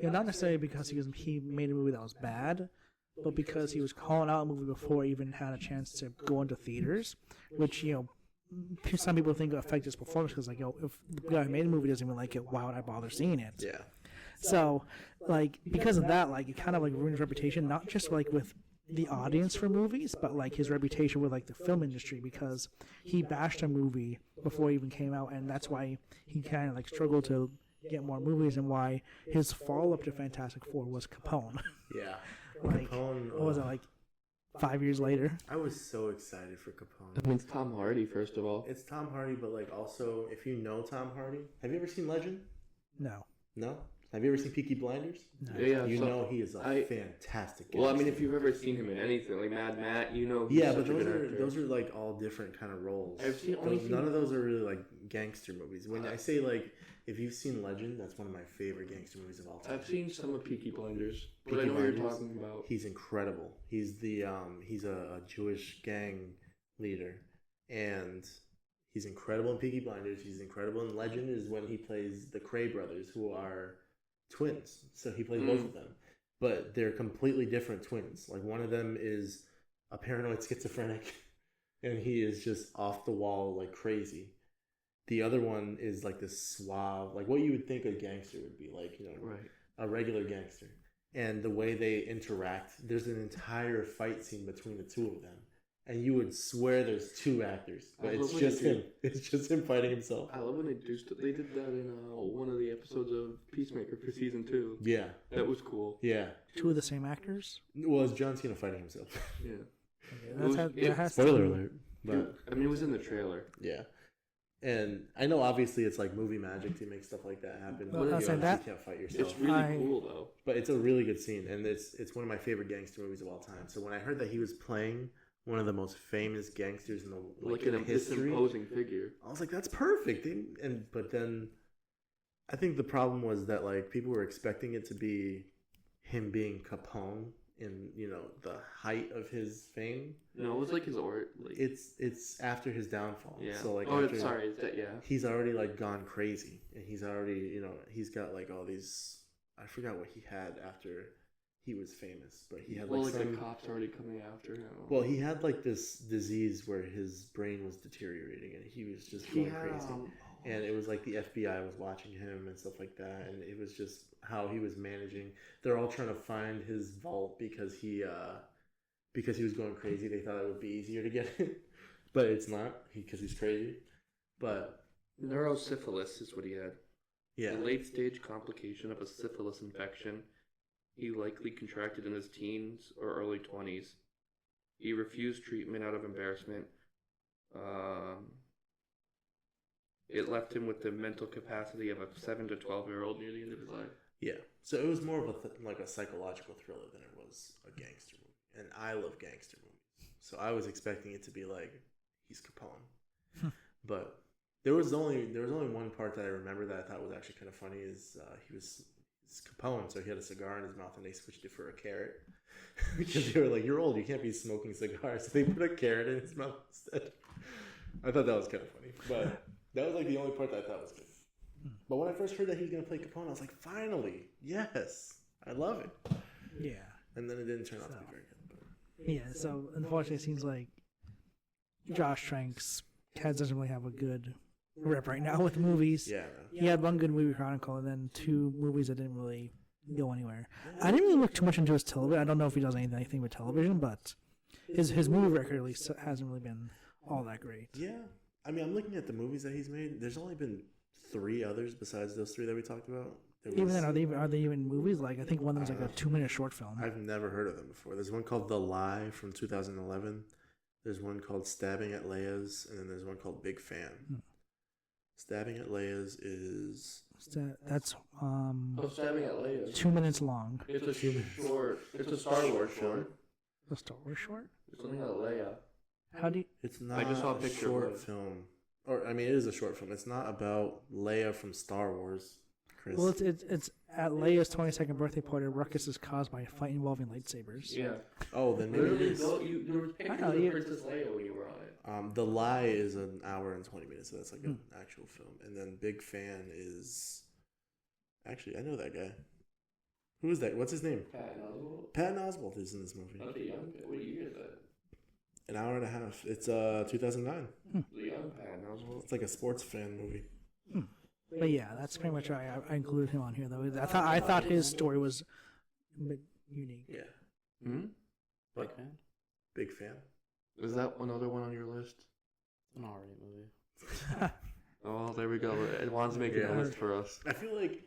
Speaker 1: not necessarily because he made a movie that was bad, but because he was calling out a movie before he even had a chance to go into theaters, which, some people think affect his performance because, if the guy who made the movie doesn't even like it, why would I bother seeing it?
Speaker 3: yeah,
Speaker 1: So, because of that, it kind of ruined his reputation, not just with the audience for movies, but his reputation with the film industry, because he bashed a movie before it even came out, and that's why he kind of struggled to get more movies, and why his follow up to Fantastic Four was Capone.
Speaker 3: yeah.
Speaker 1: Capone, what was it 5 years later?
Speaker 3: I was so excited for Capone.
Speaker 2: I mean, it's Tom Hardy, first of all.
Speaker 3: It's Tom Hardy, but also if you know Tom Hardy, have you ever seen Legend?
Speaker 1: No.
Speaker 3: No. Have you ever seen Peaky Blinders?
Speaker 2: Yeah,
Speaker 3: You
Speaker 2: so
Speaker 3: know he is a
Speaker 2: I-
Speaker 3: fantastic.
Speaker 2: Well, I mean,
Speaker 3: gangster.
Speaker 2: if you've ever seen him in anything, Mad Matt, he's
Speaker 3: Yeah,
Speaker 2: such
Speaker 3: but
Speaker 2: a good actor.
Speaker 3: those are all different kind of roles.
Speaker 2: I've only seen-
Speaker 3: None of those are really gangster movies. When I say if you've seen Legend, that's one of my favorite gangster movies of all time.
Speaker 2: I've seen some of Peaky Blinders, but
Speaker 3: Peaky
Speaker 2: I know what you're
Speaker 3: Blinders.
Speaker 2: talking about.
Speaker 3: He's incredible. He's he's a Jewish gang leader, and he's incredible in Peaky Blinders. He's incredible in Legend. Is when he plays the Cray brothers, who are twins. So he plays both of them, but they're completely different twins. One of them is a paranoid schizophrenic, and he is just off the wall like crazy. The other one is like this suave, like what you would think a gangster would be, like, you know,
Speaker 2: Right.
Speaker 3: a regular gangster. And the way they interact, there's an entire fight scene between the two of them, and you would swear there's two actors, but
Speaker 2: I
Speaker 3: it's
Speaker 2: love when
Speaker 3: just
Speaker 2: they do-
Speaker 3: him. It's just him fighting himself.
Speaker 2: I love when they do They did that in one of the episodes of Peacemaker for season 2.
Speaker 3: Yeah,
Speaker 2: That was cool.
Speaker 3: yeah.
Speaker 1: Two of the same actors.
Speaker 3: Well, it's John Cena fighting himself.
Speaker 2: Yeah.
Speaker 1: That has to
Speaker 3: Spoiler
Speaker 1: be-
Speaker 3: alert. But
Speaker 2: I mean, it was in the trailer.
Speaker 3: yeah, and I know obviously it's like movie magic to make stuff like that happen.
Speaker 1: Well,
Speaker 3: you
Speaker 1: I'll say
Speaker 3: obviously
Speaker 1: that-
Speaker 3: can't fight yourself.
Speaker 2: It's really
Speaker 1: I-
Speaker 2: cool though.
Speaker 3: But it's a really good scene, and it's one of my favorite gangster movies of all time. So when I heard that he was playing one of the most famous gangsters in the
Speaker 2: Like
Speaker 3: in
Speaker 2: this
Speaker 3: history,
Speaker 2: imposing figure.
Speaker 3: I was like, that's perfect. But then I think the problem was that like people were expecting it to be him being Capone in, you know, the height of his fame.
Speaker 2: No, it was like his art. Like,
Speaker 3: It's after his downfall.
Speaker 2: yeah.
Speaker 3: So like
Speaker 2: oh,
Speaker 3: after,
Speaker 2: sorry. Is that yeah?
Speaker 3: he's already like gone crazy, and he's already, you know, he's got like all these. I forgot what he had after he was famous, but he had
Speaker 2: Well,
Speaker 3: like
Speaker 2: like
Speaker 3: some.
Speaker 2: the cops already coming after him.
Speaker 3: Well, he had like this disease where his brain was deteriorating, and he was just going crazy. And it was like the FBI was watching him and stuff like that, and it was just how he was managing. They're all trying to find his vault because he was going crazy. They thought it would be easier to get it, but it's not because he's crazy. But
Speaker 2: Neurosyphilis is what he had.
Speaker 3: yeah,
Speaker 2: A late stage complication of a syphilis infection he likely contracted in his teens or early 20s. He refused treatment out of embarrassment. It left him with the mental capacity of a 7 to 12-year-old near the end of his life.
Speaker 3: yeah. So it was more of like a psychological thriller than it was a gangster movie, and I love gangster movies, so I was expecting it to be like he's Capone, but. There was only one part that I remember that I thought was actually kind of funny. Is he's Capone, so he had a cigar in his mouth, and they switched it for a carrot because they were like, "You're old, you can't be smoking cigars." So they put a carrot in his mouth instead. I thought that was kind of funny, but that was like the only part that I thought was good. But when I first heard that he was gonna play Capone, I was like, "Finally, yes, I love it."
Speaker 1: Yeah.
Speaker 3: And then it didn't turn out to be very good. But
Speaker 1: Yeah. So unfortunately, it seems like Josh Trank's Cats doesn't really have a good rep right now with movies.
Speaker 3: yeah,
Speaker 1: He had one good movie, Chronicle, and then two movies that didn't really go anywhere. I didn't really look too much into his television. I don't know if he does anything with television, but his movie record at least hasn't really been all that great.
Speaker 3: yeah. I mean, I'm looking at the movies that he's made. There's only been 3 others besides those 3 that we talked about. There
Speaker 1: Even
Speaker 3: was-
Speaker 1: then, are they even movies? Like I think one of them's like a 2-minute short film.
Speaker 3: I've never heard of them before. There's one called The Lie from 2011. There's one called Stabbing at Leia's, and then there's one called Big Fan. Stabbing at Leia's is
Speaker 1: That's
Speaker 2: Stabbing at Leia.
Speaker 1: 2 minutes long.
Speaker 2: It's a short. It's a Star Wars short.
Speaker 1: A Star Wars short.
Speaker 2: It's something about Leia.
Speaker 1: How do you?
Speaker 3: it's not
Speaker 2: I just saw a
Speaker 3: a
Speaker 2: picture of
Speaker 3: short
Speaker 2: it.
Speaker 3: film. Or I mean, it is a short film. It's not about Leia from Star Wars. Chris.
Speaker 1: Well, it's at Leia's 22nd birthday party. A ruckus is caused by a fight involving lightsabers.
Speaker 2: Yeah.
Speaker 3: oh, then maybe it
Speaker 2: Literally,
Speaker 3: is.
Speaker 2: there was pictures
Speaker 1: know,
Speaker 2: of
Speaker 1: you-
Speaker 2: Princess Leia when you were on it.
Speaker 3: The Lie is an hour and 20 minutes, so that's like an actual film. And then Big Fan is actually I know that guy. Who is that? What's his name?
Speaker 2: Patton Oswalt.
Speaker 3: Patton Oswalt is in this movie.
Speaker 2: Not the young. What year is that?
Speaker 3: An hour and a half. It's 2009.
Speaker 2: The young Patton Oswalt.
Speaker 3: It's like a sports fan movie.
Speaker 1: But yeah, that's pretty much why I included him on here. Though I thought his story was a bit unique.
Speaker 3: Yeah.
Speaker 2: Hmm.
Speaker 4: Big fan.
Speaker 3: Big fan.
Speaker 2: Is that another one on your list?
Speaker 4: An alright movie.
Speaker 2: Oh, there we go. Juan's making
Speaker 3: Yeah.
Speaker 2: a list for us.
Speaker 3: I feel like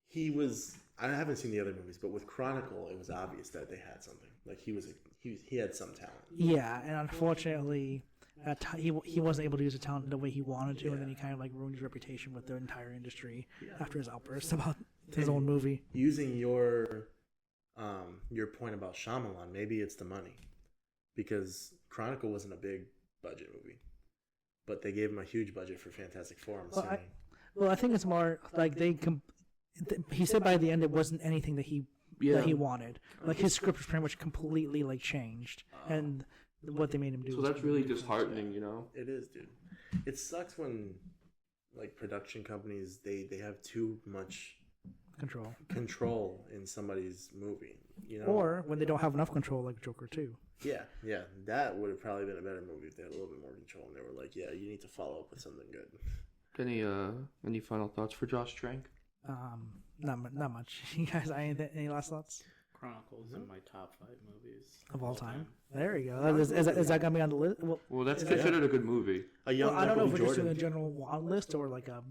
Speaker 3: he was. I haven't seen the other movies, but with Chronicle, it was obvious that they had something. Like he had some talent.
Speaker 1: Yeah, and unfortunately, he wasn't able to use the talent the way he wanted to, and then he kind of like ruined his reputation with the entire industry after his outburst about his own movie.
Speaker 3: Using your point about Shyamalan, maybe it's the money, because Chronicle wasn't a big budget movie, but they gave him a huge budget for Fantastic Four. I'm
Speaker 1: Well,
Speaker 3: assuming.
Speaker 1: Well, I think it's more like he said by the end it wasn't anything that he wanted. Like his script was pretty much completely like changed, and what they made him do.
Speaker 2: So
Speaker 1: was
Speaker 2: that's really
Speaker 1: completely different.
Speaker 2: disheartening, you know.
Speaker 3: It is, dude. It sucks when like production companies they have too much
Speaker 1: Control.
Speaker 3: control in somebody's movie.
Speaker 1: Or when they don't have enough control, like Joker 2.
Speaker 3: yeah, that would have probably been a better movie if they had a little bit more control and they were like, yeah, you need to follow up with something good.
Speaker 2: Any final thoughts for Josh Trank?
Speaker 1: Not much. You guys, any last thoughts
Speaker 4: Chronicles in my top 5 movies
Speaker 1: of all time? There you go. Is that gonna be on the list?
Speaker 2: Well, that's considered a good movie.
Speaker 3: A young
Speaker 1: I don't know
Speaker 3: Michael
Speaker 1: if
Speaker 3: B.
Speaker 1: we're just doing a
Speaker 3: Jordan.
Speaker 1: general wand list or like a.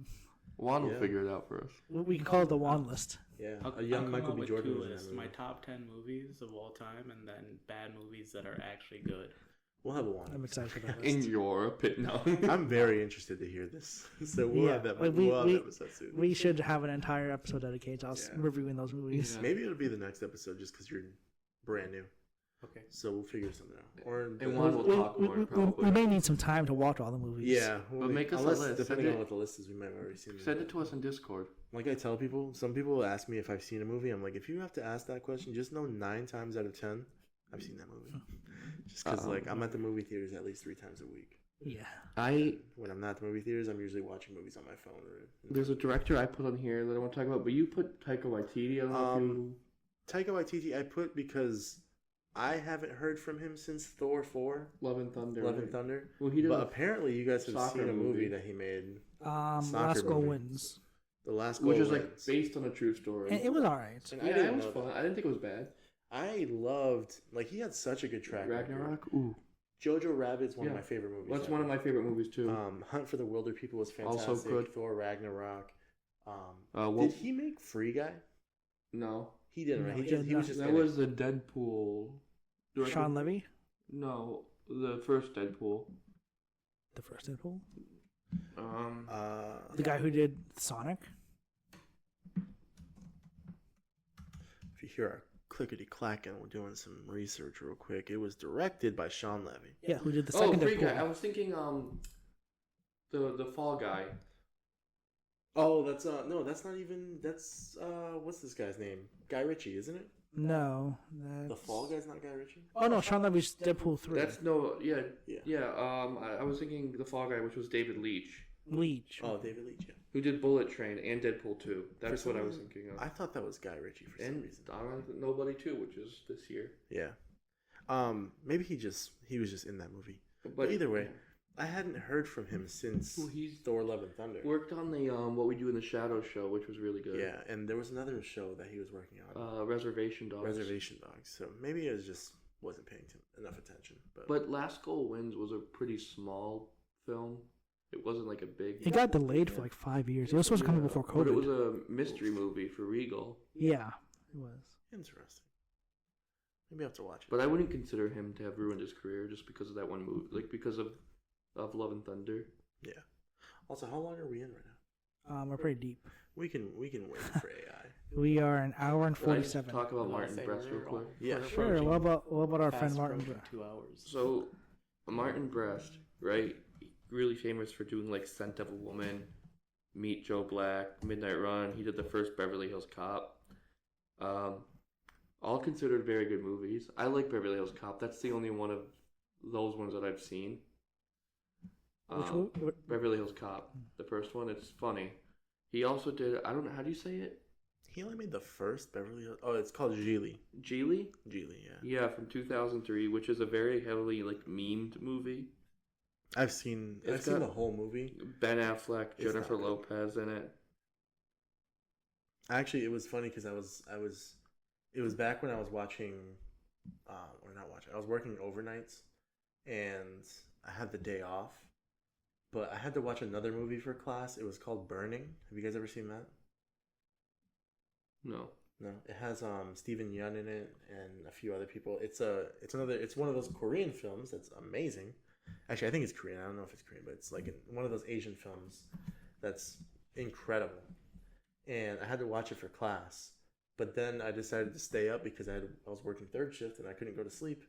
Speaker 2: Juan will
Speaker 3: Yeah.
Speaker 2: figure it out for us.
Speaker 1: We can call it the wand list.
Speaker 3: Yeah,
Speaker 4: I'll
Speaker 3: a young
Speaker 4: come
Speaker 3: Michael
Speaker 4: up
Speaker 3: B.
Speaker 4: with
Speaker 3: Jordan
Speaker 4: two
Speaker 3: was in that
Speaker 4: lists,
Speaker 3: movie.
Speaker 4: my top 10 movies of all time, and then bad movies that are actually good.
Speaker 3: We'll have a one.
Speaker 1: I'm excited for that
Speaker 2: In
Speaker 1: list.
Speaker 2: your opinion,
Speaker 3: I'm very interested to hear this. So we'll
Speaker 1: Yeah,
Speaker 3: have that.
Speaker 1: like
Speaker 3: We'll have that episode soon.
Speaker 1: We should have an entire episode dedicated to us
Speaker 3: Yeah.
Speaker 1: reviewing those movies.
Speaker 2: Yeah.
Speaker 3: Maybe it'll be the next episode just because you're brand new.
Speaker 4: Okay.
Speaker 3: So we'll figure something out. Or
Speaker 2: And Juan will talk more, probably.
Speaker 1: We may need some time to watch all the movies.
Speaker 3: yeah,
Speaker 2: But make us a
Speaker 3: unless,
Speaker 2: list.
Speaker 3: depending
Speaker 2: Send
Speaker 3: on
Speaker 2: it-
Speaker 3: what the list is, we might have already seen.
Speaker 2: Send it to us in Discord.
Speaker 3: Like I tell people, some people ask me if I've seen a movie. I'm like, if you have to ask that question, just know 9 times out of 10, I've seen that movie. Just because, like, I'm at the movie theaters at least 3 times a week.
Speaker 1: Yeah.
Speaker 3: When I'm not at the movie theaters, I'm usually watching movies on my phone.
Speaker 2: There's a director I put on here that I want to talk about, but you put Taika Waititi. I don't know if you...
Speaker 3: Taika Waititi, I put because I haven't heard from him since Thor 4,
Speaker 2: Love and Thunder.
Speaker 3: Love and
Speaker 2: right?
Speaker 3: Thunder.
Speaker 2: Well, he did
Speaker 3: But
Speaker 2: a
Speaker 3: apparently, you guys have
Speaker 2: soccer
Speaker 3: seen a movie
Speaker 2: movie.
Speaker 3: that he made,
Speaker 1: Last
Speaker 3: Soccer
Speaker 1: Goal
Speaker 3: movie.
Speaker 1: Wins.
Speaker 3: The Last Goal
Speaker 2: which is like
Speaker 3: Wins.
Speaker 2: based on a true story.
Speaker 1: And it was alright.
Speaker 3: And
Speaker 2: Yeah,
Speaker 3: I didn't
Speaker 2: it was
Speaker 3: know
Speaker 2: fun.
Speaker 3: that.
Speaker 2: I didn't think it was bad.
Speaker 3: I loved, like, he had such a good track record.
Speaker 2: Ragnarok. Ooh,
Speaker 3: Jojo Rabbit's one of
Speaker 2: Yeah.
Speaker 3: my favorite movies.
Speaker 2: that's
Speaker 3: ever.
Speaker 2: one of my favorite movies too.
Speaker 3: Hunt for the Wilder People was fantastic.
Speaker 2: Also good.
Speaker 3: Thor Ragnarok.
Speaker 2: Well,
Speaker 3: Did he make Free Guy?
Speaker 2: no,
Speaker 3: He didn't, right?
Speaker 1: No,
Speaker 3: He,
Speaker 1: he
Speaker 3: just,
Speaker 1: did
Speaker 3: he was
Speaker 1: not.
Speaker 3: just
Speaker 2: that
Speaker 3: in it.
Speaker 2: was the Deadpool. director.
Speaker 1: Sean Levy,
Speaker 2: No, the first Deadpool.
Speaker 1: the first Deadpool.
Speaker 3: Uh,
Speaker 1: The guy who did Sonic.
Speaker 3: if you hear our clickety clacking, we're doing some research real quick. It was directed by Sean Levy.
Speaker 1: Yeah, who did the
Speaker 2: Oh,
Speaker 1: second
Speaker 2: Free Guy. I
Speaker 1: Deadpool.
Speaker 2: was thinking the Fall Guy.
Speaker 3: Oh, that's no, that's not even. That's what's this guy's name? Guy Ritchie, isn't it?
Speaker 1: No.
Speaker 3: The Fall Guy's not Guy Ritchie.
Speaker 1: Oh, no, Sean Levy's Deadpool 3.
Speaker 2: That's no, yeah,
Speaker 3: Yeah.
Speaker 2: yeah. I was thinking the Fall Guy, which was David Leitch,
Speaker 1: Leech.
Speaker 3: Oh, David Leitch. Yeah.
Speaker 2: who did Bullet Train and Deadpool 2. That's
Speaker 3: some
Speaker 2: what I was
Speaker 3: reason-
Speaker 2: thinking of.
Speaker 3: I thought that was Guy Ritchie for some
Speaker 2: And
Speaker 3: reason.
Speaker 2: Nobody 2, which is this year.
Speaker 3: Yeah. Maybe he was just in that movie.
Speaker 2: But
Speaker 3: either way, I hadn't heard from him since
Speaker 2: Well, he's
Speaker 3: Thor: Love and Thunder.
Speaker 2: worked on the What We Do in the Shadows show, which was really good.
Speaker 3: Yeah, and there was another show that he was working on,
Speaker 2: Reservation Dogs.
Speaker 3: Reservation Dogs. So maybe I just wasn't paying enough attention.
Speaker 2: But Last Goal Wins was a pretty small film. It wasn't like a big.
Speaker 1: It got delayed for like 5 years. It was supposed to come out before
Speaker 2: But it was
Speaker 1: COVID.
Speaker 2: a mystery movie for Regal.
Speaker 1: Yeah, it was.
Speaker 3: Interesting. Maybe I have to watch it.
Speaker 2: But I wouldn't consider him to have ruined his career just because of that one movie, like because of Love and Thunder.
Speaker 3: Yeah. Also, how long are we in right now?
Speaker 1: We're pretty deep.
Speaker 3: We can wait for AI.
Speaker 1: We are an hour and
Speaker 2: Can I just
Speaker 1: 47.
Speaker 2: talk about
Speaker 4: I wanna
Speaker 2: Martin
Speaker 4: say
Speaker 2: Brest real
Speaker 4: we're
Speaker 2: quick?
Speaker 3: Yeah,
Speaker 4: we're
Speaker 1: Sure. What about our friend
Speaker 4: fast
Speaker 1: Martin?
Speaker 4: approaching 2 hours.
Speaker 2: So, Martin Brest, right? Really famous for doing like Scent of a Woman, Meet Joe Black, Midnight Run. He did the first Beverly Hills Cop. All considered very good movies. I like Beverly Hills Cop. That's the only one of those ones that I've seen.
Speaker 1: Which one?
Speaker 2: Beverly Hills Cop, the first one. It's funny. He also did. I don't know how do you say it.
Speaker 3: He only made the first Beverly Hills. Oh, it's called Geely.
Speaker 2: Geely.
Speaker 3: Geely, yeah.
Speaker 2: Yeah, from 2003, which is a very heavily like memed movie.
Speaker 3: I've seen
Speaker 2: It's
Speaker 3: the
Speaker 2: got-
Speaker 3: whole movie.
Speaker 2: Ben Affleck,
Speaker 3: It's
Speaker 2: Jennifer
Speaker 3: not good.
Speaker 2: Lopez in it.
Speaker 3: Actually, it was funny because it was back when I was watching, or not watching. I was working overnights, and I had the day off, but I had to watch another movie for class. It was called Burning. Have you guys ever seen that?
Speaker 2: No.
Speaker 3: No. It has Steven Yeun in it and a few other people. It's one of those Korean films that's amazing. Actually, I think it's Korean. I don't know if it's Korean, but it's like one of those Asian films that's incredible. And I had to watch it for class. But then I decided to stay up because I was working third shift and I couldn't go to sleep.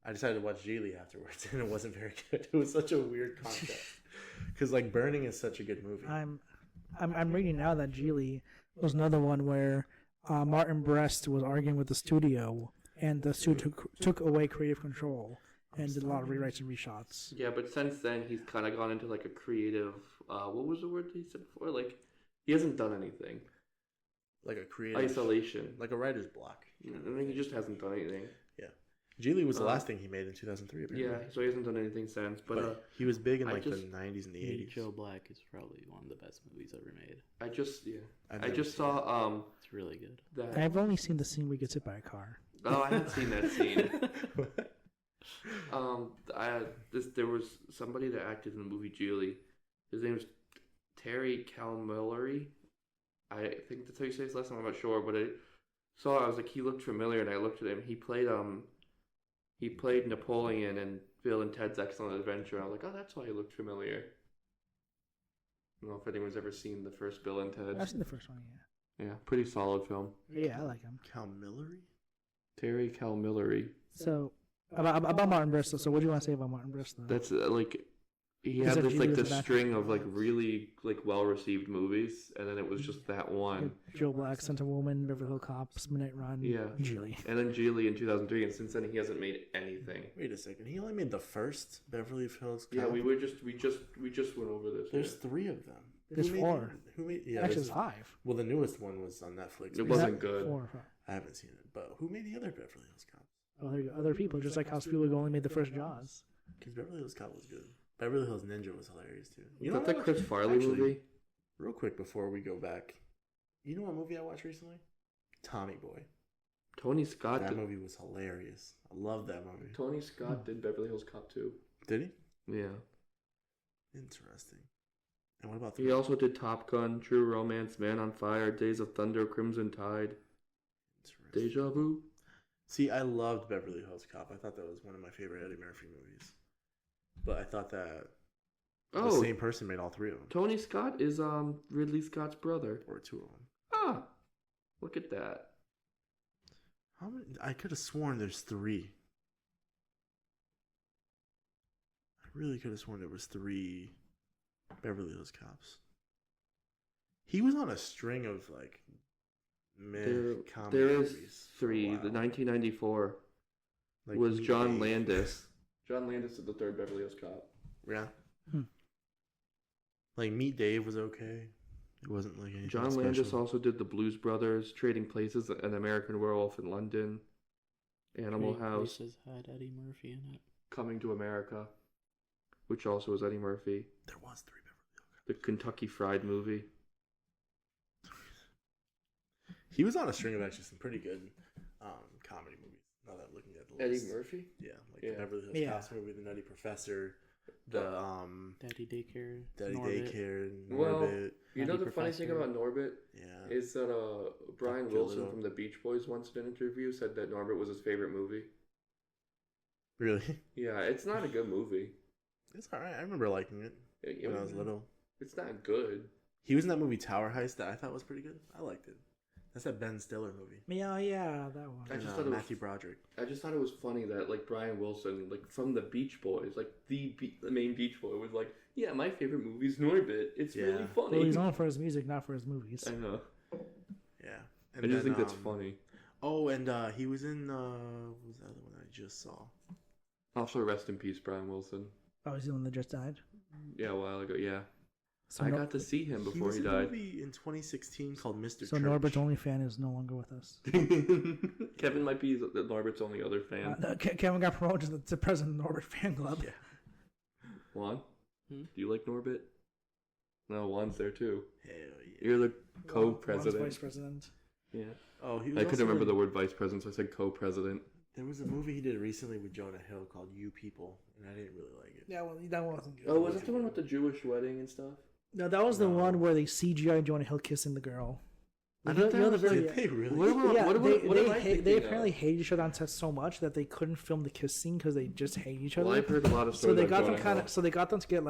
Speaker 3: I decided to watch Geely afterwards, and it wasn't very good. It was such a weird concept because like Burning is such a good movie.
Speaker 1: I'm reading now that Geely was another one where Martin Brest was arguing with the studio, and the studio took away creative control and did a lot of rewrites and reshots.
Speaker 2: Yeah, but since then he's kind of gone into like a creative. What was the word he said before? Like he hasn't done anything.
Speaker 3: like a creative
Speaker 2: isolation.
Speaker 3: like a writer's block.
Speaker 2: I mean, he just hasn't done anything.
Speaker 3: Geely was the last thing he made in 2003. Apparently.
Speaker 2: Yeah, so he hasn't done anything since. But
Speaker 3: he was big in
Speaker 2: I
Speaker 3: like the
Speaker 2: just-
Speaker 3: 90s and the
Speaker 4: Meet
Speaker 3: 80s.
Speaker 4: Joe Black is probably one of the best movies ever made.
Speaker 2: I just
Speaker 3: I've
Speaker 2: I
Speaker 3: never
Speaker 2: just
Speaker 3: seen
Speaker 2: saw
Speaker 4: It's really good.
Speaker 2: that.
Speaker 1: I've only seen the scene where he gets hit by a car.
Speaker 2: Oh, I haven't seen that scene. There was somebody that acted in the movie Geely. His name was Terry Calmillery. I think that's how you say his last name. I'm not sure, but I was like, he looked familiar, and I looked at him. He played Napoleon in Bill and Ted's Excellent Adventure. I was like, oh, that's why he looked familiar. I don't know if anyone's ever seen the first Bill and Ted.
Speaker 1: I've seen the first one,
Speaker 2: Yeah, pretty solid film.
Speaker 1: Yeah, I like him.
Speaker 3: Cal Millery?
Speaker 2: Terry Calmillery.
Speaker 1: So, about Martin Bristol, so what do you want to say about Martin Bristol?
Speaker 2: That's he
Speaker 1: Is
Speaker 2: had
Speaker 1: it
Speaker 2: this
Speaker 1: Geely
Speaker 2: this
Speaker 1: was an
Speaker 2: string
Speaker 1: actor?
Speaker 2: of really well received movies, and then it was just that one.
Speaker 1: Joe Black, Scent of Woman, Beverly Hills Cops, Midnight Run,
Speaker 2: Yeah.
Speaker 1: Geely.
Speaker 2: And then Geely in 2003, and since then he hasn't made anything.
Speaker 3: Wait a second. He only made the first Beverly Hills Cop.
Speaker 2: Yeah, we just went over this.
Speaker 3: There's 3 of them.
Speaker 1: There's
Speaker 3: Who made-
Speaker 1: 4.
Speaker 3: Who made? Yeah,
Speaker 1: Actually,
Speaker 3: there's-
Speaker 1: it's 5.
Speaker 3: well, the newest one was on Netflix.
Speaker 2: It wasn't good.
Speaker 1: 4 or 5.
Speaker 3: I haven't seen it, but who made the other Beverly Hills Cop?
Speaker 1: Other people, just like how Spielberg only made the first Jaws.
Speaker 3: Because Beverly Hills Cop was good. Beverly Hills Ninja was hilarious too.
Speaker 2: You
Speaker 3: know
Speaker 2: know
Speaker 3: what I
Speaker 2: that Chris
Speaker 3: watched-
Speaker 2: Farley
Speaker 3: actually,
Speaker 2: movie?
Speaker 3: Real quick before we go back, you know what movie I watched recently? Tommy Boy.
Speaker 2: Tony Scott.
Speaker 3: That
Speaker 2: Did,
Speaker 3: movie was hilarious. I love that movie.
Speaker 2: Tony Scott did Beverly Hills Cop 2.
Speaker 3: Did he?
Speaker 2: Yeah.
Speaker 3: Interesting. And what about
Speaker 2: He also did Top Gun, True Romance, Man on Fire, Days of Thunder, Crimson Tide,
Speaker 3: Interesting.
Speaker 2: Deja Vu.
Speaker 3: See, I loved Beverly Hills Cop. I thought that was one of my favorite Eddie Murphy movies. But I thought that the
Speaker 2: Oh,
Speaker 3: same person made all 3 of them.
Speaker 2: Tony Scott is Ridley Scott's brother.
Speaker 3: Or 2 of them.
Speaker 2: Ah, look at that.
Speaker 3: How many? I could have sworn there's 3. I really could have sworn there was 3 Beverly Hills Cops. He was on a string of comedy
Speaker 2: There is
Speaker 3: movies. for a
Speaker 2: 3.
Speaker 3: while.
Speaker 2: The 1994
Speaker 3: Like
Speaker 2: was
Speaker 3: Meet
Speaker 2: John
Speaker 3: Dave.
Speaker 2: Landis. John Landis did the 3rd Beverly Hills Cop.
Speaker 3: Yeah.
Speaker 1: Hmm.
Speaker 3: Like Meet Dave was okay. It wasn't like anything
Speaker 2: John
Speaker 3: special.
Speaker 2: Landis also did the Blues Brothers, Trading Places, An American Werewolf in London, Animal
Speaker 4: Trading
Speaker 2: House,
Speaker 4: Places had Eddie Murphy in it.
Speaker 2: Coming to America, which also was Eddie Murphy,
Speaker 3: There was 3 Beverly Hills
Speaker 2: the Kentucky Fried Movie.
Speaker 3: Cops. He was on a string of actually some pretty good comedy movies. Now that I'm looking at the list.
Speaker 2: Murphy?
Speaker 3: Yeah, like
Speaker 2: Yeah.
Speaker 3: the Beverly Hills
Speaker 1: Yeah.
Speaker 3: Cops movie, The Nutty Professor, the
Speaker 4: Daddy Daycare.
Speaker 3: Daddy
Speaker 4: Norbit.
Speaker 3: Daycare,
Speaker 2: Well,
Speaker 3: Norbit.
Speaker 2: You know
Speaker 4: Nutty
Speaker 2: the funny thing
Speaker 4: Professor.
Speaker 2: about Norbit
Speaker 3: Yeah.
Speaker 2: is that Brian
Speaker 3: Dr.
Speaker 2: Wilson
Speaker 3: Little.
Speaker 2: from the Beach Boys once in an interview said that Norbit was his favorite movie.
Speaker 3: Really?
Speaker 2: Yeah, it's not a good movie.
Speaker 3: It's alright. I remember liking it when I was little.
Speaker 2: It's not good.
Speaker 3: He was in that movie Tower Heist that I thought was pretty good. I liked it. That's that Ben Stiller movie.
Speaker 1: Yeah, that one.
Speaker 2: I
Speaker 3: And,
Speaker 2: just thought it was-
Speaker 3: Matthew Broderick.
Speaker 2: I just thought it was funny that Brian Wilson, from the Beach Boys, the main Beach Boy, was like, yeah, my favorite movie is Norbit. It's really
Speaker 3: Yeah.
Speaker 2: funny.
Speaker 1: Well, he's known for his music, not for his movies.
Speaker 2: I know.
Speaker 3: Yeah.
Speaker 2: I just think that's funny.
Speaker 3: Oh, and he was in what was the other one I just saw?
Speaker 2: Also, rest in peace, Brian Wilson.
Speaker 1: Oh, he's the one that just died.
Speaker 2: Yeah, a while ago. Yeah,
Speaker 1: So
Speaker 2: I got to see him before
Speaker 3: was
Speaker 2: he
Speaker 3: in a
Speaker 2: died.
Speaker 3: movie in 2016 called Mr.
Speaker 1: So
Speaker 3: Church.
Speaker 1: Norbert's only fan is no longer with us.
Speaker 2: Kevin might be Norbert's only other fan.
Speaker 1: Kevin got promoted to president of the Norbert fan club.
Speaker 3: Yeah.
Speaker 2: Juan,
Speaker 4: Hmm?
Speaker 2: do you like Norbit? No, Juan's there too.
Speaker 3: Hell yeah.
Speaker 2: You're the
Speaker 1: Ron's
Speaker 2: co-president.
Speaker 1: vice president.
Speaker 2: Yeah,
Speaker 3: Oh, he was
Speaker 2: I couldn't
Speaker 3: also
Speaker 2: remember
Speaker 3: in-
Speaker 2: the word vice president, so I said co-president.
Speaker 3: There was a movie he did recently with Jonah Hill called You People, and I didn't really like it.
Speaker 1: Yeah, well, that one wasn't good.
Speaker 2: Oh, was that the one with the Jewish wedding and stuff?
Speaker 1: No, that was the
Speaker 3: No.
Speaker 1: one where they CGI Jonah Hill kissing the girl.
Speaker 2: I
Speaker 1: You
Speaker 2: thought
Speaker 1: know
Speaker 2: that
Speaker 1: the
Speaker 2: was
Speaker 1: very-
Speaker 3: Did they really?
Speaker 2: What about-
Speaker 1: Yeah,
Speaker 2: what am I
Speaker 1: they
Speaker 2: thinking
Speaker 1: apparently
Speaker 2: of?
Speaker 1: hated each other on set so much that they couldn't film the kiss scene because they just hate each other.
Speaker 2: Well, I've heard a lot of
Speaker 1: so
Speaker 2: stories.
Speaker 1: they
Speaker 2: about
Speaker 1: got them
Speaker 2: Jonah
Speaker 1: kind
Speaker 2: Hill.
Speaker 1: of. So they got them to get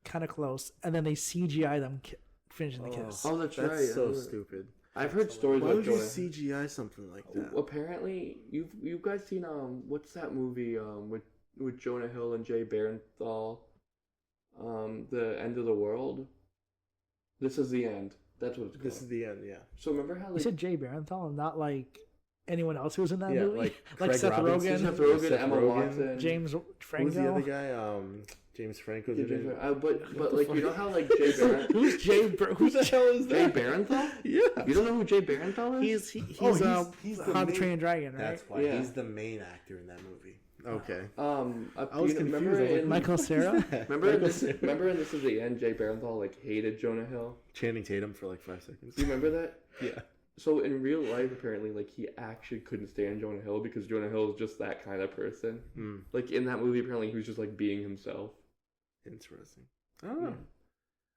Speaker 1: kind of close, and then they CGI them finishing the kiss.
Speaker 2: Oh, that's
Speaker 3: That's
Speaker 2: right.
Speaker 3: so stupid.
Speaker 2: I've heard stories
Speaker 3: Why
Speaker 2: about
Speaker 3: would you
Speaker 2: Jonah.
Speaker 3: CGI something like that?
Speaker 2: Apparently, you guys seen what's that movie with Jonah Hill and Jay Barenthal, The End of the World. This is the end. That's what it's called.
Speaker 3: This is the end, yeah.
Speaker 2: So remember how
Speaker 1: You said Jay Barenthal and not anyone else who was in that
Speaker 3: Yeah,
Speaker 1: movie,
Speaker 3: like
Speaker 1: like
Speaker 3: Craig
Speaker 1: Seth
Speaker 3: Robinson.
Speaker 1: Rogen,
Speaker 2: Seth Rogen,
Speaker 3: Seth
Speaker 2: Emma
Speaker 3: Rogen.
Speaker 2: Watson,
Speaker 1: James
Speaker 3: Who was the other
Speaker 1: Franco.
Speaker 3: guy? James Franco's
Speaker 2: Yeah,
Speaker 3: in
Speaker 2: James
Speaker 3: it.
Speaker 2: but like you know how like Jay Baron,
Speaker 1: Who's Jay?
Speaker 3: Who the hell is
Speaker 2: Jay
Speaker 3: that?
Speaker 2: Barenthal?
Speaker 3: Yeah.
Speaker 2: You don't know who Jay Barenthal is?
Speaker 1: He's
Speaker 3: he's the
Speaker 1: How to
Speaker 3: main-
Speaker 1: Train Your Dragon, right?
Speaker 3: That's why
Speaker 2: Yeah.
Speaker 3: he's the main actor in that movie. Okay.
Speaker 2: I
Speaker 3: was
Speaker 2: remember
Speaker 3: confused. I'm like,
Speaker 2: in,
Speaker 1: Michael Cera.
Speaker 2: remember in This Is the End, Jay Barenthal like hated Jonah Hill.
Speaker 3: Channing Tatum for like 5 seconds.
Speaker 2: Do you remember that?
Speaker 3: Yeah.
Speaker 2: So in real life, apparently, like he actually couldn't stand Jonah Hill because Jonah Hill is just that kind of person.
Speaker 3: Mm,
Speaker 2: Like in that movie, apparently he was just like being himself.
Speaker 3: interesting. I don't know.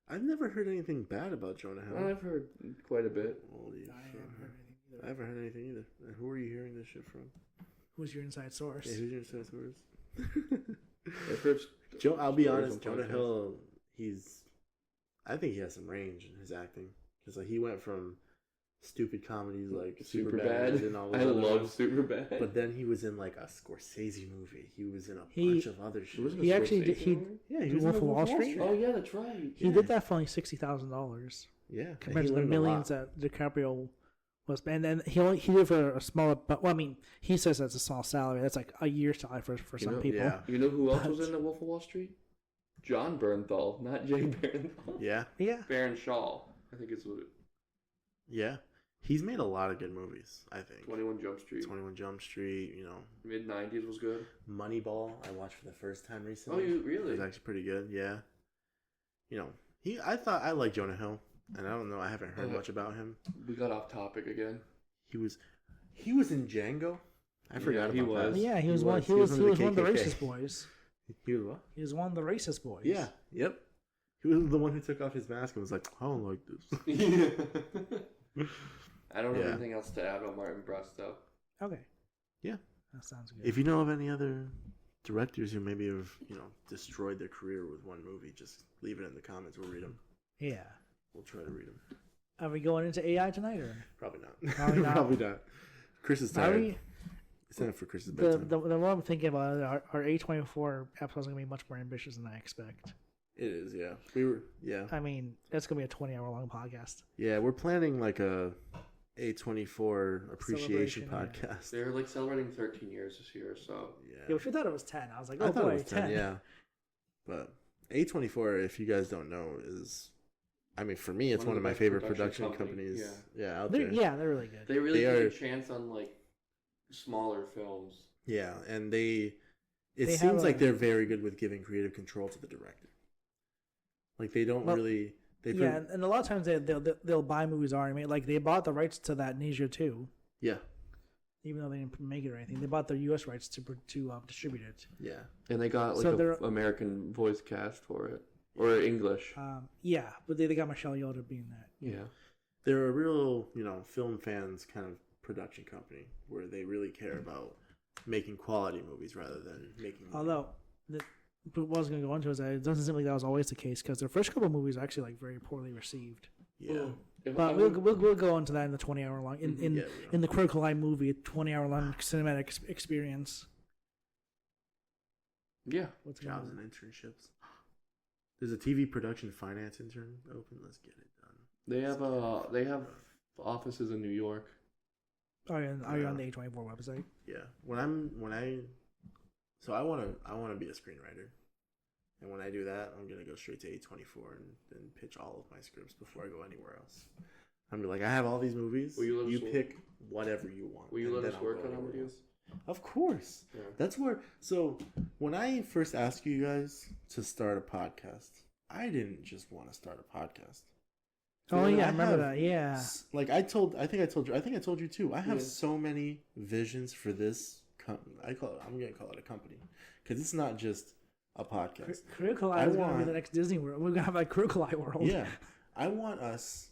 Speaker 3: I've never heard anything bad about Jonah Hill.
Speaker 2: I've heard quite a bit.
Speaker 3: Holy
Speaker 1: I
Speaker 3: shit.
Speaker 1: haven't heard anything
Speaker 3: I
Speaker 1: either.
Speaker 3: haven't heard anything either. And who are you hearing this shit from?
Speaker 1: Who's your inside source?
Speaker 3: Yeah, who's your inside source?
Speaker 2: I've heard
Speaker 3: I'll be
Speaker 2: stories
Speaker 3: honest,
Speaker 2: on
Speaker 3: Jonah
Speaker 2: podcasts.
Speaker 3: Hill, I think he has some range in his acting. Because like, he went from stupid comedies like Superbad and all those
Speaker 2: I
Speaker 3: other
Speaker 2: love
Speaker 3: ones.
Speaker 2: Superbad.
Speaker 3: But then he was in like a Scorsese movie. He was in a
Speaker 1: He-
Speaker 3: bunch of other shit.
Speaker 2: Wasn't
Speaker 1: He
Speaker 2: it
Speaker 1: actually did.
Speaker 2: Scorsese
Speaker 1: He
Speaker 2: movie?
Speaker 3: Yeah, he
Speaker 1: did
Speaker 3: was in
Speaker 1: Wolf of Wall Street.
Speaker 2: Oh yeah, that's right.
Speaker 1: He did that for only $60,000
Speaker 3: Yeah,
Speaker 1: compared
Speaker 3: and
Speaker 1: to
Speaker 3: he
Speaker 1: the
Speaker 3: learned a lot.
Speaker 1: millions that DiCaprio was. And then he did for a smaller. But well, I mean, he says that's a small salary. That's like a year's salary for some
Speaker 2: know,
Speaker 1: people.
Speaker 3: Yeah,
Speaker 2: You know who else
Speaker 1: But-
Speaker 2: was in The Wolf of Wall Street? John Bernthal, not Jay Barenthal.
Speaker 3: yeah,
Speaker 1: Yeah.
Speaker 2: Baron Shaw, I think it's what
Speaker 3: yeah. He's made a lot of good movies. I think
Speaker 2: 21 Jump Street.
Speaker 3: 21 Jump Street. You know,
Speaker 2: Mid 90s was good.
Speaker 3: Moneyball. I watched for the first time
Speaker 2: Oh,
Speaker 3: recently.
Speaker 2: you
Speaker 3: It
Speaker 2: really?
Speaker 3: was actually pretty good. Yeah. You know, I like Jonah Hill, and I don't know. I haven't heard
Speaker 2: Okay.
Speaker 3: much about him.
Speaker 2: We got off topic again.
Speaker 3: He was in Django. I forgot
Speaker 2: he
Speaker 3: about
Speaker 2: was.
Speaker 3: that.
Speaker 1: Yeah, he was
Speaker 3: He
Speaker 1: one.
Speaker 3: was.
Speaker 1: He
Speaker 3: He
Speaker 1: was
Speaker 3: was
Speaker 1: one
Speaker 3: in
Speaker 1: of
Speaker 3: the
Speaker 1: the
Speaker 3: KKK.
Speaker 1: racist boys.
Speaker 3: He was what?
Speaker 1: He was one of the racist boys.
Speaker 3: Yeah. Yep. He was the one who took off his mask and was like, "I don't like this."
Speaker 2: I don't have
Speaker 3: Yeah.
Speaker 2: anything else to add about Martin Brest though.
Speaker 1: Okay.
Speaker 3: Yeah.
Speaker 1: That sounds good.
Speaker 3: If you know of any other directors who maybe have destroyed their career with one movie, just leave it in the comments. We'll read them.
Speaker 1: Yeah.
Speaker 3: We'll try to read them.
Speaker 1: Are we going into AI tonight or?
Speaker 3: Probably not.
Speaker 1: Probably not.
Speaker 3: Probably not. Chris is
Speaker 1: Are
Speaker 3: tired.
Speaker 1: we?
Speaker 3: It's time for Chris's
Speaker 1: The
Speaker 3: bedtime.
Speaker 1: more I'm thinking about it, our A24 episode is going to be much more ambitious than I expect.
Speaker 3: It is, yeah.
Speaker 1: I mean, it's going to be a 20-hour long podcast.
Speaker 3: Yeah, we're planning like a A24 appreciation
Speaker 1: Celebration, yeah.
Speaker 3: podcast.
Speaker 2: They're like celebrating 13 years this year, so
Speaker 1: Yeah, if you thought it was 10, I was like,
Speaker 3: I
Speaker 1: oh
Speaker 3: thought
Speaker 1: boy,
Speaker 3: it was 10,
Speaker 1: 10.
Speaker 3: yeah. But A24, if you guys don't know, is, I mean, for me, it's
Speaker 2: One
Speaker 3: one
Speaker 2: of
Speaker 3: of
Speaker 2: the
Speaker 3: my
Speaker 2: best
Speaker 3: favorite
Speaker 2: production
Speaker 3: production
Speaker 2: companies,
Speaker 3: companies. Yeah, out
Speaker 1: They're,
Speaker 3: there.
Speaker 1: yeah, they're really good.
Speaker 2: they really
Speaker 3: They
Speaker 2: take
Speaker 3: are-
Speaker 2: a chance on like smaller films.
Speaker 3: Yeah, and it
Speaker 1: They have
Speaker 3: seems like
Speaker 1: a-
Speaker 3: they're very good with giving creative control to the director. Like they don't
Speaker 1: Well,
Speaker 3: really.
Speaker 1: Yeah, and a lot of times they'll buy movies already made. Like they bought the rights to that Ninja 2,
Speaker 3: Yeah,
Speaker 1: even though they didn't make it or anything. They bought the U.S. rights to distribute it.
Speaker 3: yeah.
Speaker 2: And they got like
Speaker 1: So
Speaker 2: a
Speaker 1: they're-
Speaker 2: American voice cast for it. Or English.
Speaker 1: Yeah, but they got Michelle Yeoh to be in that.
Speaker 2: Yeah.
Speaker 3: They're a real, film fans kind of production company where they really care about making quality movies rather than making. money.
Speaker 1: Although, but what I was going to go into is that it doesn't seem like that was always the case because their first couple of movies were actually like very poorly received.
Speaker 3: yeah,
Speaker 2: If I
Speaker 1: But
Speaker 2: would-
Speaker 1: we'll go into that in the 20-hour long in
Speaker 3: Yeah, we will.
Speaker 1: in the Critical Eye movie 20-hour long cinematic experience.
Speaker 2: yeah.
Speaker 1: What's going
Speaker 3: jobs
Speaker 1: on?
Speaker 3: and internships. There's a TV production finance intern open. Let's get it done.
Speaker 2: They have offices in New York.
Speaker 1: Are you on the A24 website?
Speaker 3: Yeah, so I want to be a screenwriter, and when I do that, I'm gonna go straight to A24 and pitch all of my scripts before I go anywhere else. I'm gonna be like, I have all these movies.
Speaker 2: Will you let us work?
Speaker 3: pick whatever you want.
Speaker 2: Will you
Speaker 3: and
Speaker 2: let
Speaker 3: then
Speaker 2: us
Speaker 3: I'll
Speaker 2: work
Speaker 3: go
Speaker 2: on them with
Speaker 3: anywhere
Speaker 2: you?
Speaker 3: else. Of course.
Speaker 2: Yeah.
Speaker 3: That's where. So when I first asked you guys to start a podcast, I didn't just want to start a podcast.
Speaker 1: Oh
Speaker 3: Like,
Speaker 1: yeah, I remember that. Yeah.
Speaker 3: Like I told you too. I have
Speaker 2: Yeah.
Speaker 3: so many visions for this. I'm gonna call it a company because it's not just a podcast.
Speaker 1: Critical Eye
Speaker 3: I
Speaker 1: is going to be
Speaker 3: want-
Speaker 1: the next Disney World. We're going to have like Critical Eye World.
Speaker 3: Yeah, I want us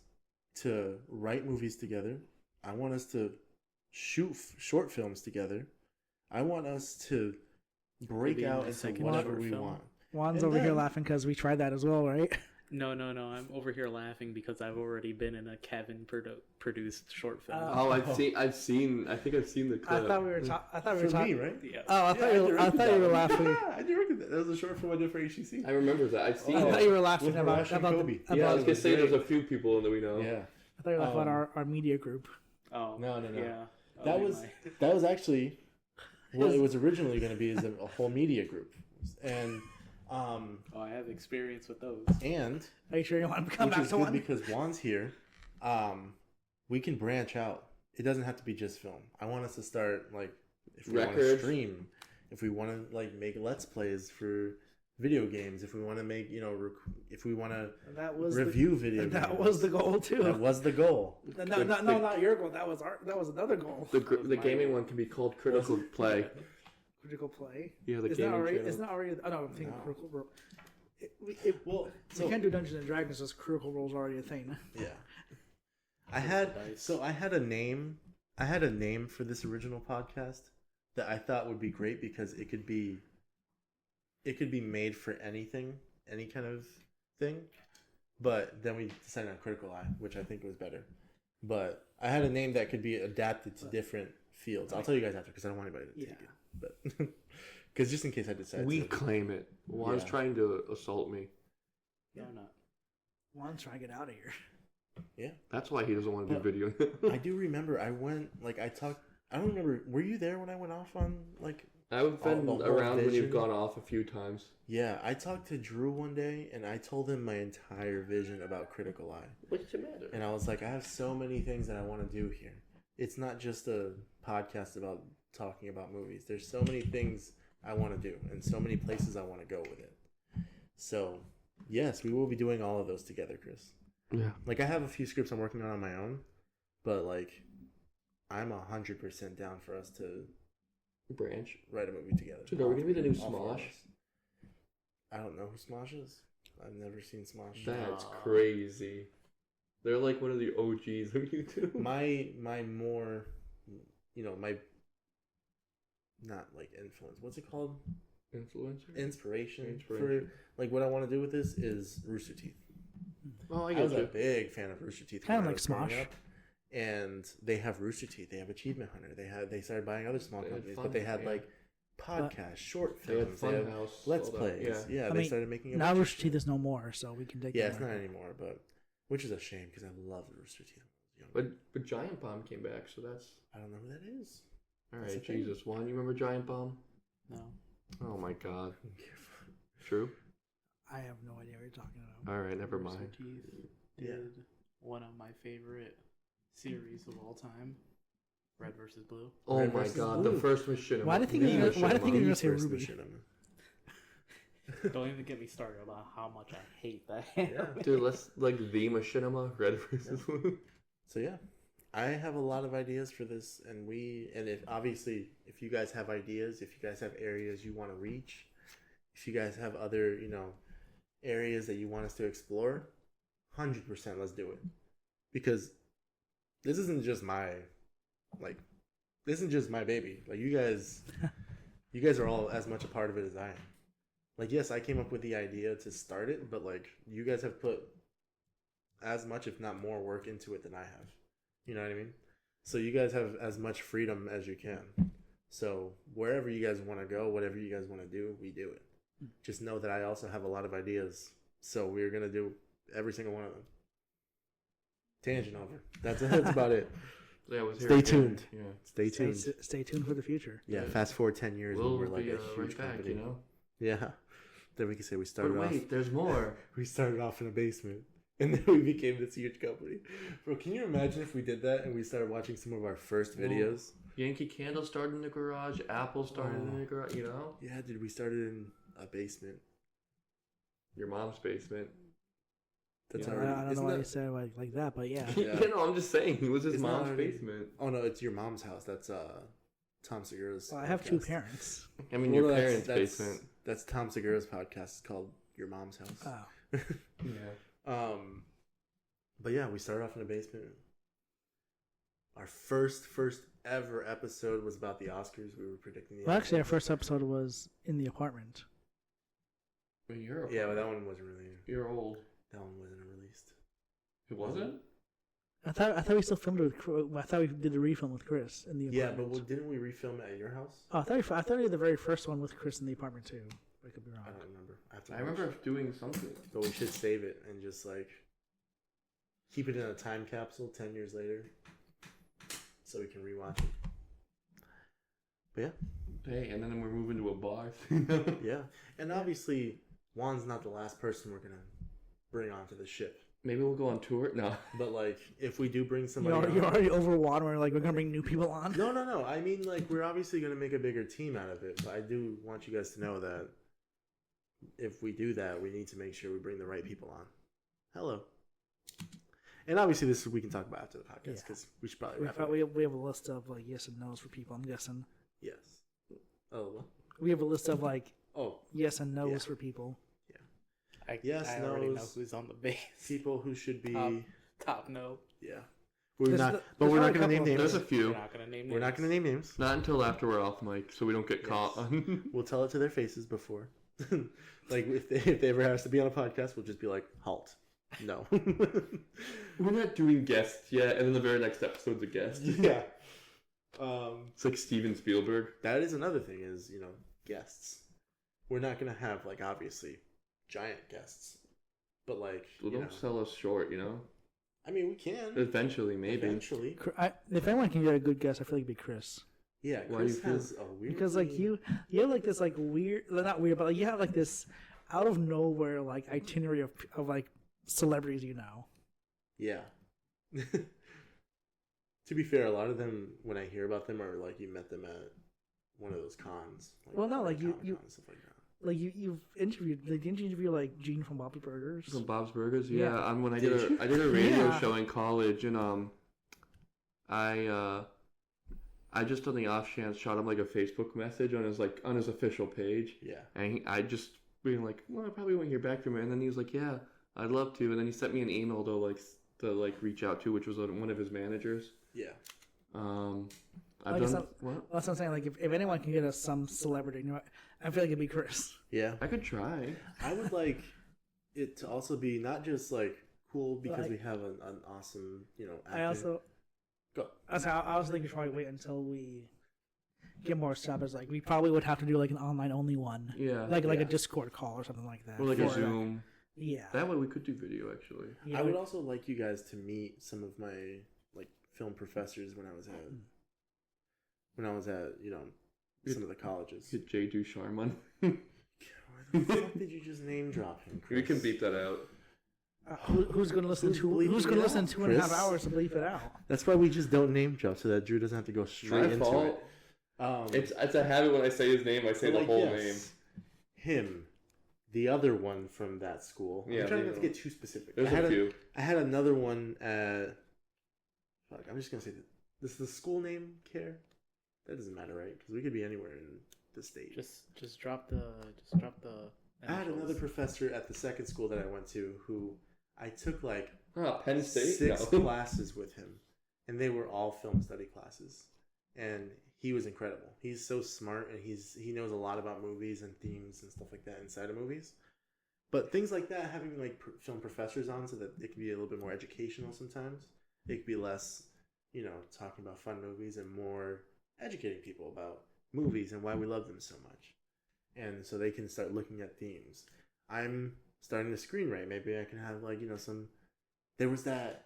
Speaker 3: to write movies together. I want us to shoot short films together. I want us to break
Speaker 4: Maybe
Speaker 3: out
Speaker 4: a
Speaker 3: into
Speaker 4: second
Speaker 3: whatever
Speaker 4: short
Speaker 3: we
Speaker 4: film.
Speaker 3: want.
Speaker 1: Juan's
Speaker 3: And
Speaker 1: over here
Speaker 3: then-
Speaker 1: laughing because we tried that as well, right?
Speaker 4: No. I'm over here laughing because I've already been in a Kevin produced short film.
Speaker 2: Oh, I think I've seen the clip.
Speaker 1: I thought we were
Speaker 3: For me,
Speaker 1: talking.
Speaker 3: right?
Speaker 4: yeah.
Speaker 1: Oh, I thought you were laughing.
Speaker 3: Yeah, I directed that. That was a short film I did for HCC.
Speaker 2: I remember that. I've seen
Speaker 1: I
Speaker 2: it.
Speaker 1: thought you were laughing
Speaker 3: With
Speaker 1: about
Speaker 3: Rush and
Speaker 1: the,
Speaker 3: Kobe.
Speaker 1: about,
Speaker 2: Yeah, I was
Speaker 3: it
Speaker 2: gonna
Speaker 3: was
Speaker 2: say there's
Speaker 3: great.
Speaker 2: a few people that we know.
Speaker 3: Yeah.
Speaker 1: I thought you were laughing about our media group.
Speaker 4: Oh
Speaker 3: No.
Speaker 4: Yeah.
Speaker 3: That
Speaker 4: Oh,
Speaker 3: was
Speaker 4: my.
Speaker 3: that was actually what it was originally going to be, is a whole media group, and
Speaker 4: Oh, I have experience with those.
Speaker 3: And
Speaker 1: Are you sure you want to come
Speaker 3: which
Speaker 1: back
Speaker 3: is
Speaker 1: to
Speaker 3: good
Speaker 1: one?
Speaker 3: because Juan's here. We can branch out. It doesn't have to be just film. I want us to start like if we want to
Speaker 2: Records.
Speaker 3: stream, if we want to like make let's plays for video games, if we want to make if we want to
Speaker 1: That was
Speaker 3: review video games.
Speaker 1: That was the goal too.
Speaker 3: That was the goal.
Speaker 1: No, not your goal. That was another goal.
Speaker 2: The gaming one can be called Critical Play.
Speaker 1: Critical Play.
Speaker 2: Yeah, the
Speaker 1: It's
Speaker 2: gaming
Speaker 1: not already.
Speaker 2: channel.
Speaker 1: It's not already. Oh no, I'm thinking
Speaker 3: No.
Speaker 1: Critical Role.
Speaker 3: Well,
Speaker 1: We can't do Dungeons and Dragons because Critical Role is already a thing.
Speaker 3: yeah. I had
Speaker 4: Dice.
Speaker 3: I had a name. I had a name for this original podcast that I thought would be great because it could be made for anything, any kind of thing. But then we decided on Critical Eye, which I think was better. But I had a name that could be adapted to different fields. I'll tell you guys after because I don't want anybody to take it. But because just in case I decide
Speaker 2: We
Speaker 3: to.
Speaker 2: claim it. Juan's
Speaker 3: Yeah.
Speaker 2: trying to assault me.
Speaker 4: No, not.
Speaker 1: Juan's trying to get out of here.
Speaker 2: That's why he doesn't want to do video.
Speaker 3: I do remember I went I talked. I don't remember. Were you there when I went off on
Speaker 2: I've been
Speaker 3: the whole
Speaker 2: around when
Speaker 3: vision?
Speaker 2: you've gone off a few times.
Speaker 3: Yeah, I talked to Drew one day and I told him my entire vision about Critical Eye.
Speaker 2: What's the matter?
Speaker 3: And I was like, I have so many things that I want to do here. It's not just a podcast about talking about movies. There's so many things I want to do and so many places I want to go with it. So, yes, we will be doing all of those together, Chris.
Speaker 2: Yeah.
Speaker 3: Like, I have a few scripts I'm working on my own, but, like, I'm 100% down for us to
Speaker 2: Branch.
Speaker 3: write a movie together.
Speaker 2: So, are we gonna be the new
Speaker 3: All four of
Speaker 2: Smosh?
Speaker 3: us. I don't know who Smosh is. I've never seen Smosh.
Speaker 2: That's
Speaker 4: Nah.
Speaker 2: crazy. They're like one of the OGs of YouTube.
Speaker 3: My more, my not like influence. What's it called?
Speaker 2: Influencer?
Speaker 3: Inspiration for
Speaker 2: Inspiration.
Speaker 3: like what I want to do with this is Rooster Teeth.
Speaker 2: Oh, I
Speaker 3: I
Speaker 2: get
Speaker 3: was a
Speaker 2: you.
Speaker 3: big fan of Rooster Teeth.
Speaker 1: Kinda
Speaker 3: when I
Speaker 1: like
Speaker 3: was growing
Speaker 1: Smosh.
Speaker 3: up. And they have Rooster Teeth. They have Achievement Hunter. They started buying other small
Speaker 2: They had
Speaker 3: companies,
Speaker 2: fun,
Speaker 3: but they had
Speaker 2: yeah.
Speaker 3: like podcasts, short
Speaker 2: They had
Speaker 3: films, they have
Speaker 2: Funhouse.
Speaker 3: let's
Speaker 2: all that,
Speaker 3: plays.
Speaker 2: Yeah.
Speaker 3: Yeah,
Speaker 1: I
Speaker 3: they
Speaker 1: mean,
Speaker 3: started making a
Speaker 1: Now
Speaker 3: bunch of
Speaker 1: Rooster
Speaker 3: shit.
Speaker 1: Teeth is no more, so we can take.
Speaker 3: Yeah,
Speaker 1: it
Speaker 3: it's not
Speaker 1: back.
Speaker 3: anymore, but which is a shame because I love Rooster Teeth.
Speaker 2: But Giant Bomb came back, so that's
Speaker 3: I don't know who that is.
Speaker 2: all
Speaker 3: That's
Speaker 2: right.
Speaker 3: the thing.
Speaker 2: Jesus, Juan, you remember Giant Bomb?
Speaker 4: No.
Speaker 2: Oh my God. True.
Speaker 1: I have no idea what you're talking about.
Speaker 2: All right, never
Speaker 4: Rooster
Speaker 2: mind.
Speaker 4: Teeth did
Speaker 3: Yeah.
Speaker 4: one of my favorite series of all time, Red versus Blue.
Speaker 2: Oh
Speaker 3: Red
Speaker 2: my
Speaker 3: versus
Speaker 2: God,
Speaker 3: Blue.
Speaker 2: the first machinima.
Speaker 1: Why do you think
Speaker 2: The
Speaker 1: you're gonna- why do you think
Speaker 2: machinima.
Speaker 1: you're gonna say
Speaker 3: First
Speaker 1: Ruby?
Speaker 3: machinima.
Speaker 4: Don't even get me started about how much I hate that.
Speaker 3: Yeah.
Speaker 2: Dude, let's like the machinima, Red versus Blue.
Speaker 3: So yeah, I have a lot of ideas for this, and if you guys have ideas, if you guys have areas you want to reach, if you guys have other areas that you want us to explore, 100% let's do it, because this isn't just my baby. Like you guys are all as much a part of it as I am. Like yes, I came up with the idea to start it, but like you guys have put as much, if not more, work into it than I have. You know what I mean? So you guys have as much freedom as you can. So wherever you guys want to go, whatever you guys want to do, we do it. Just know that I also have a lot of ideas. So we're going to do every single one of them. Tangent over. That's about it.
Speaker 2: Yeah, I was here
Speaker 3: Stay
Speaker 2: again.
Speaker 3: tuned.
Speaker 2: Yeah.
Speaker 3: Stay tuned.
Speaker 1: Stay tuned for the future.
Speaker 3: Yeah, fast forward 10 years
Speaker 2: We'll
Speaker 3: when we're like
Speaker 2: be
Speaker 3: a
Speaker 2: right
Speaker 3: huge
Speaker 2: back,
Speaker 3: company.
Speaker 2: you know.
Speaker 3: Yeah. Then we can say we
Speaker 2: But
Speaker 3: started
Speaker 2: wait, there's more.
Speaker 3: we started off in a basement. And then we became this huge company. Bro, can you imagine if we did that and we started watching some of our first videos?
Speaker 2: Yankee Candle started in the garage. Apple started in the garage. You know,
Speaker 3: Yeah, dude, we started in a basement.
Speaker 2: your mom's basement.
Speaker 3: That's
Speaker 2: Yeah.
Speaker 1: I
Speaker 3: already.
Speaker 1: don't know
Speaker 3: Isn't
Speaker 1: why
Speaker 3: that,
Speaker 1: you said it like that, but yeah.
Speaker 3: Yeah.
Speaker 2: You know, I'm just saying, it was his
Speaker 3: Isn't that
Speaker 2: mom's
Speaker 3: already-
Speaker 2: basement.
Speaker 3: oh no, it's your mom's house. That's Tom Segura's.
Speaker 1: Well, I have two
Speaker 3: podcast.
Speaker 1: parents.
Speaker 2: I mean,
Speaker 3: Well,
Speaker 2: your
Speaker 3: that's-
Speaker 2: parents'
Speaker 3: that's-
Speaker 2: basement.
Speaker 3: That's Tom Segura's podcast. It's called Your Mom's House.
Speaker 1: Oh,
Speaker 2: Yeah.
Speaker 3: But yeah, we started off in a basement. Our first ever episode was about the Oscars. We were predicting the.
Speaker 1: well, actually, our
Speaker 3: Oscars.
Speaker 1: first episode was in the apartment.
Speaker 2: But you're
Speaker 3: Yeah, but that one wasn't really.
Speaker 2: you're old.
Speaker 3: That one wasn't released.
Speaker 2: It wasn't.
Speaker 1: I thought we still filmed it with. I thought we did a refilm with Chris in the
Speaker 3: Yeah,
Speaker 1: apartment.
Speaker 3: but didn't we refilm it at your house?
Speaker 1: Oh, I thought we did the very first one with Chris in the apartment too. I could be wrong.
Speaker 3: I don't remember. I have to
Speaker 2: I
Speaker 3: watch.
Speaker 2: remember doing something.
Speaker 3: But we should save it and just like keep it in a time capsule 10 years later so we can rewatch it. But
Speaker 2: Hey, and then we're moving to a bar.
Speaker 3: yeah. And obviously Juan's not the last person we're gonna bring onto the ship.
Speaker 2: Maybe we'll go on tour. No.
Speaker 3: But like, if we do bring
Speaker 1: You're,
Speaker 3: somebody,
Speaker 1: you're
Speaker 3: on,
Speaker 1: already over one where like we're gonna bring new people on.
Speaker 3: no. I mean, like, we're obviously gonna make a bigger team out of it. But I do want you guys to know that if we do that, we need to make sure we bring the right people on. Hello. And obviously, this we can talk about after the podcast
Speaker 1: Yeah.
Speaker 3: because we should probably
Speaker 1: We
Speaker 3: wrap
Speaker 1: have,
Speaker 3: it up.
Speaker 1: we have a list of like yes and no's for people. I'm guessing
Speaker 3: Yes. Oh. What?
Speaker 1: we have a list of like
Speaker 3: Oh.
Speaker 1: yes and no's
Speaker 3: Yeah.
Speaker 1: for people.
Speaker 3: Yes,
Speaker 4: I already know
Speaker 3: no's.
Speaker 4: who's on the base.
Speaker 3: People who should be.
Speaker 4: Top no.
Speaker 3: Yeah. We're
Speaker 1: There's
Speaker 3: not.
Speaker 1: the-
Speaker 3: But
Speaker 1: there's
Speaker 3: we're not
Speaker 1: probably
Speaker 3: gonna
Speaker 1: a
Speaker 3: name
Speaker 1: couple of-
Speaker 3: names.
Speaker 2: There's a few.
Speaker 4: We're not gonna name names.
Speaker 3: We're not gonna name names.
Speaker 2: Not until after we're off mic, so we don't get caught.
Speaker 3: We'll tell it to their faces before. Like if they ever has to be on a podcast, we'll just be like, halt. No.
Speaker 2: We're not doing guests yet, and then the very next episode's a guest.
Speaker 3: Yeah.
Speaker 2: It's like Steven Spielberg.
Speaker 3: That is another thing is, guests. We're not going to have, like, obviously, giant guests. But, like,
Speaker 2: Well, don't sell us short, you know?
Speaker 3: I mean, we can.
Speaker 2: Eventually, maybe.
Speaker 3: Eventually.
Speaker 1: If anyone can get a good guess, I feel like it'd be Chris.
Speaker 3: Yeah,
Speaker 2: Why do
Speaker 3: Chris
Speaker 2: you feel-
Speaker 3: has a weird...
Speaker 1: Because like you have like this like weird, not weird, but like you have like this out of nowhere like itinerary of like celebrities you know.
Speaker 3: Yeah. To be fair, a lot of them, when I hear about them, are like you met them at one of those cons.
Speaker 1: Well, no, like you-
Speaker 3: Comic-Con and stuff like that.
Speaker 1: Like you've interviewed, like didn't you interview like Gene from Bobby Burgers?
Speaker 2: From Bob's Burgers,
Speaker 1: Yeah.
Speaker 2: yeah. When I
Speaker 3: Did
Speaker 2: did
Speaker 3: you?
Speaker 2: I did a radio
Speaker 1: Yeah.
Speaker 2: show in college, and I just on the off chance shot him like a Facebook message on his official page,
Speaker 3: Yeah.
Speaker 2: and I just being like, well, I probably won't hear back from him, and then he was like, yeah, I'd love to, and then he sent me an email to reach out to, which was one of his managers.
Speaker 3: Yeah.
Speaker 2: I've
Speaker 1: Like, it's
Speaker 2: done
Speaker 1: not-
Speaker 2: what?
Speaker 1: That's what I'm saying. Like if anyone can get us some celebrity, you know, I feel like it'd be Chris.
Speaker 3: Yeah.
Speaker 2: I could try.
Speaker 3: I would like it to also be not just like cool because
Speaker 1: Like-
Speaker 3: we have an awesome, actor.
Speaker 1: I also,
Speaker 3: Go.
Speaker 1: I was thinking we should probably wait until we get more established. Like we probably would have to do like an online only one,
Speaker 2: Yeah.
Speaker 1: like a
Speaker 3: Yeah.
Speaker 1: Discord call or something like that.
Speaker 2: Or like
Speaker 1: for,
Speaker 2: a Zoom.
Speaker 1: Yeah.
Speaker 2: That way we could do video actually.
Speaker 1: Yeah,
Speaker 3: I would
Speaker 1: like-
Speaker 3: also like you guys to meet some of my like film professors when I was at some of the colleges.
Speaker 2: Get Jay Ducharme on.
Speaker 3: Why the fuck did you just name drop him, Chris?
Speaker 2: We can beat that out.
Speaker 1: Who's going to listen
Speaker 3: Who's
Speaker 1: to
Speaker 3: bleeping
Speaker 1: Who's
Speaker 3: it
Speaker 1: going to
Speaker 3: out,
Speaker 1: listen 2.5
Speaker 3: Chris?
Speaker 1: hours to bleep it out?
Speaker 3: That's why we just don't name drop so that Drew doesn't have to go straight
Speaker 2: My
Speaker 3: into
Speaker 2: fault.
Speaker 3: it.
Speaker 2: It's a habit when I say his name, I say
Speaker 3: But,
Speaker 2: the
Speaker 3: like,
Speaker 2: whole
Speaker 3: yes,
Speaker 2: name.
Speaker 3: Him, the other one from that school.
Speaker 2: Yeah,
Speaker 3: I'm trying
Speaker 2: the
Speaker 3: not to
Speaker 2: other
Speaker 3: get too specific.
Speaker 2: There's
Speaker 3: I had
Speaker 2: a few.
Speaker 3: I had another one at. Fuck, I'm just gonna say that. Does the school name care? That doesn't matter, right? Because we could be anywhere in the state.
Speaker 4: Just drop the.
Speaker 3: I had another
Speaker 4: initials.
Speaker 3: professor at the second school that I went to who I took like
Speaker 2: Penn State?
Speaker 3: 6
Speaker 2: No.
Speaker 3: classes with him, and they were all film study classes. And he was incredible. He's so smart, and he knows a lot about movies and themes and stuff like that inside of movies. But things like that, having like film professors on, so that it can be a little bit more educational. Sometimes it could be less, talking about fun movies and more educating people about movies and why we love them so much. And so they can start looking at themes. I'm starting to screenwrite. Maybe I can have some. There was that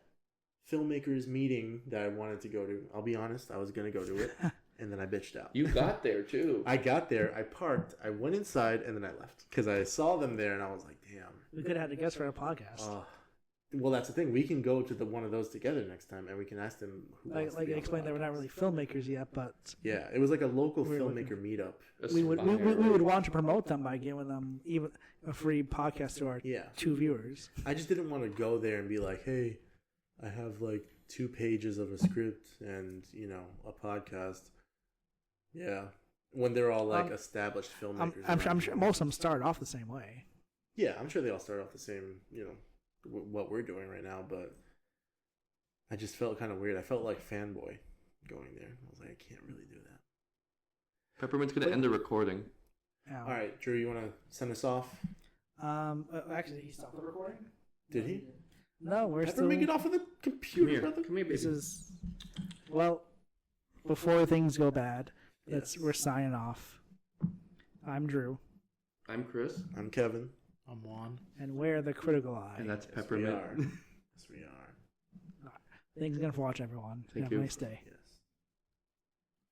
Speaker 3: filmmakers meeting that I wanted to go to. I'll be honest, I was gonna go to it, and then I bitched out.
Speaker 2: You got there too.
Speaker 3: I got there, I parked, I went inside, and then I left because I saw them there, and I was like, "Damn."
Speaker 1: We could have had a guest for a podcast.
Speaker 3: Well, that's the thing. We can go to one of those together next time, and we can ask them who wants to
Speaker 1: like
Speaker 3: be on the
Speaker 1: explain that we're not
Speaker 3: podcast.
Speaker 1: really filmmakers yet, but
Speaker 3: Yeah, it was like a local
Speaker 1: We're
Speaker 3: filmmaker meetup.
Speaker 1: we would want to promote them by giving them even a free podcast to our
Speaker 3: Yeah,
Speaker 1: 2 viewers.
Speaker 3: I just didn't want to go there and be like, "Hey, I have like 2 pages of a script and a podcast." Yeah, when they're all like established filmmakers.
Speaker 1: I'm
Speaker 3: around
Speaker 1: sure
Speaker 3: here.
Speaker 1: most of them started off the same way.
Speaker 3: Yeah, I'm sure they all start off the same, what we're doing right now, but I just felt kind of weird. I felt like fanboy going there. I was like, I can't really do that.
Speaker 2: Peppermint's gonna end the recording.
Speaker 3: All right, Drew, you want to send us off?
Speaker 1: Actually, he stopped the recording.
Speaker 3: Did he?
Speaker 1: No, we're still.
Speaker 3: Peppermint, get off of the computer, brother.
Speaker 2: Come here, baby.
Speaker 1: This is before things go bad. We're signing off. I'm Drew,
Speaker 2: I'm Chris,
Speaker 3: I'm Kevin.
Speaker 4: I'm Juan.
Speaker 1: and we're the Critical Eye.
Speaker 2: and that's
Speaker 3: Yes, we
Speaker 2: Peppermint.
Speaker 3: are. Yes, we are.
Speaker 1: Thanks again for watching, everyone.
Speaker 2: Thank
Speaker 1: Have
Speaker 2: you.
Speaker 1: a nice day.
Speaker 3: Yeah.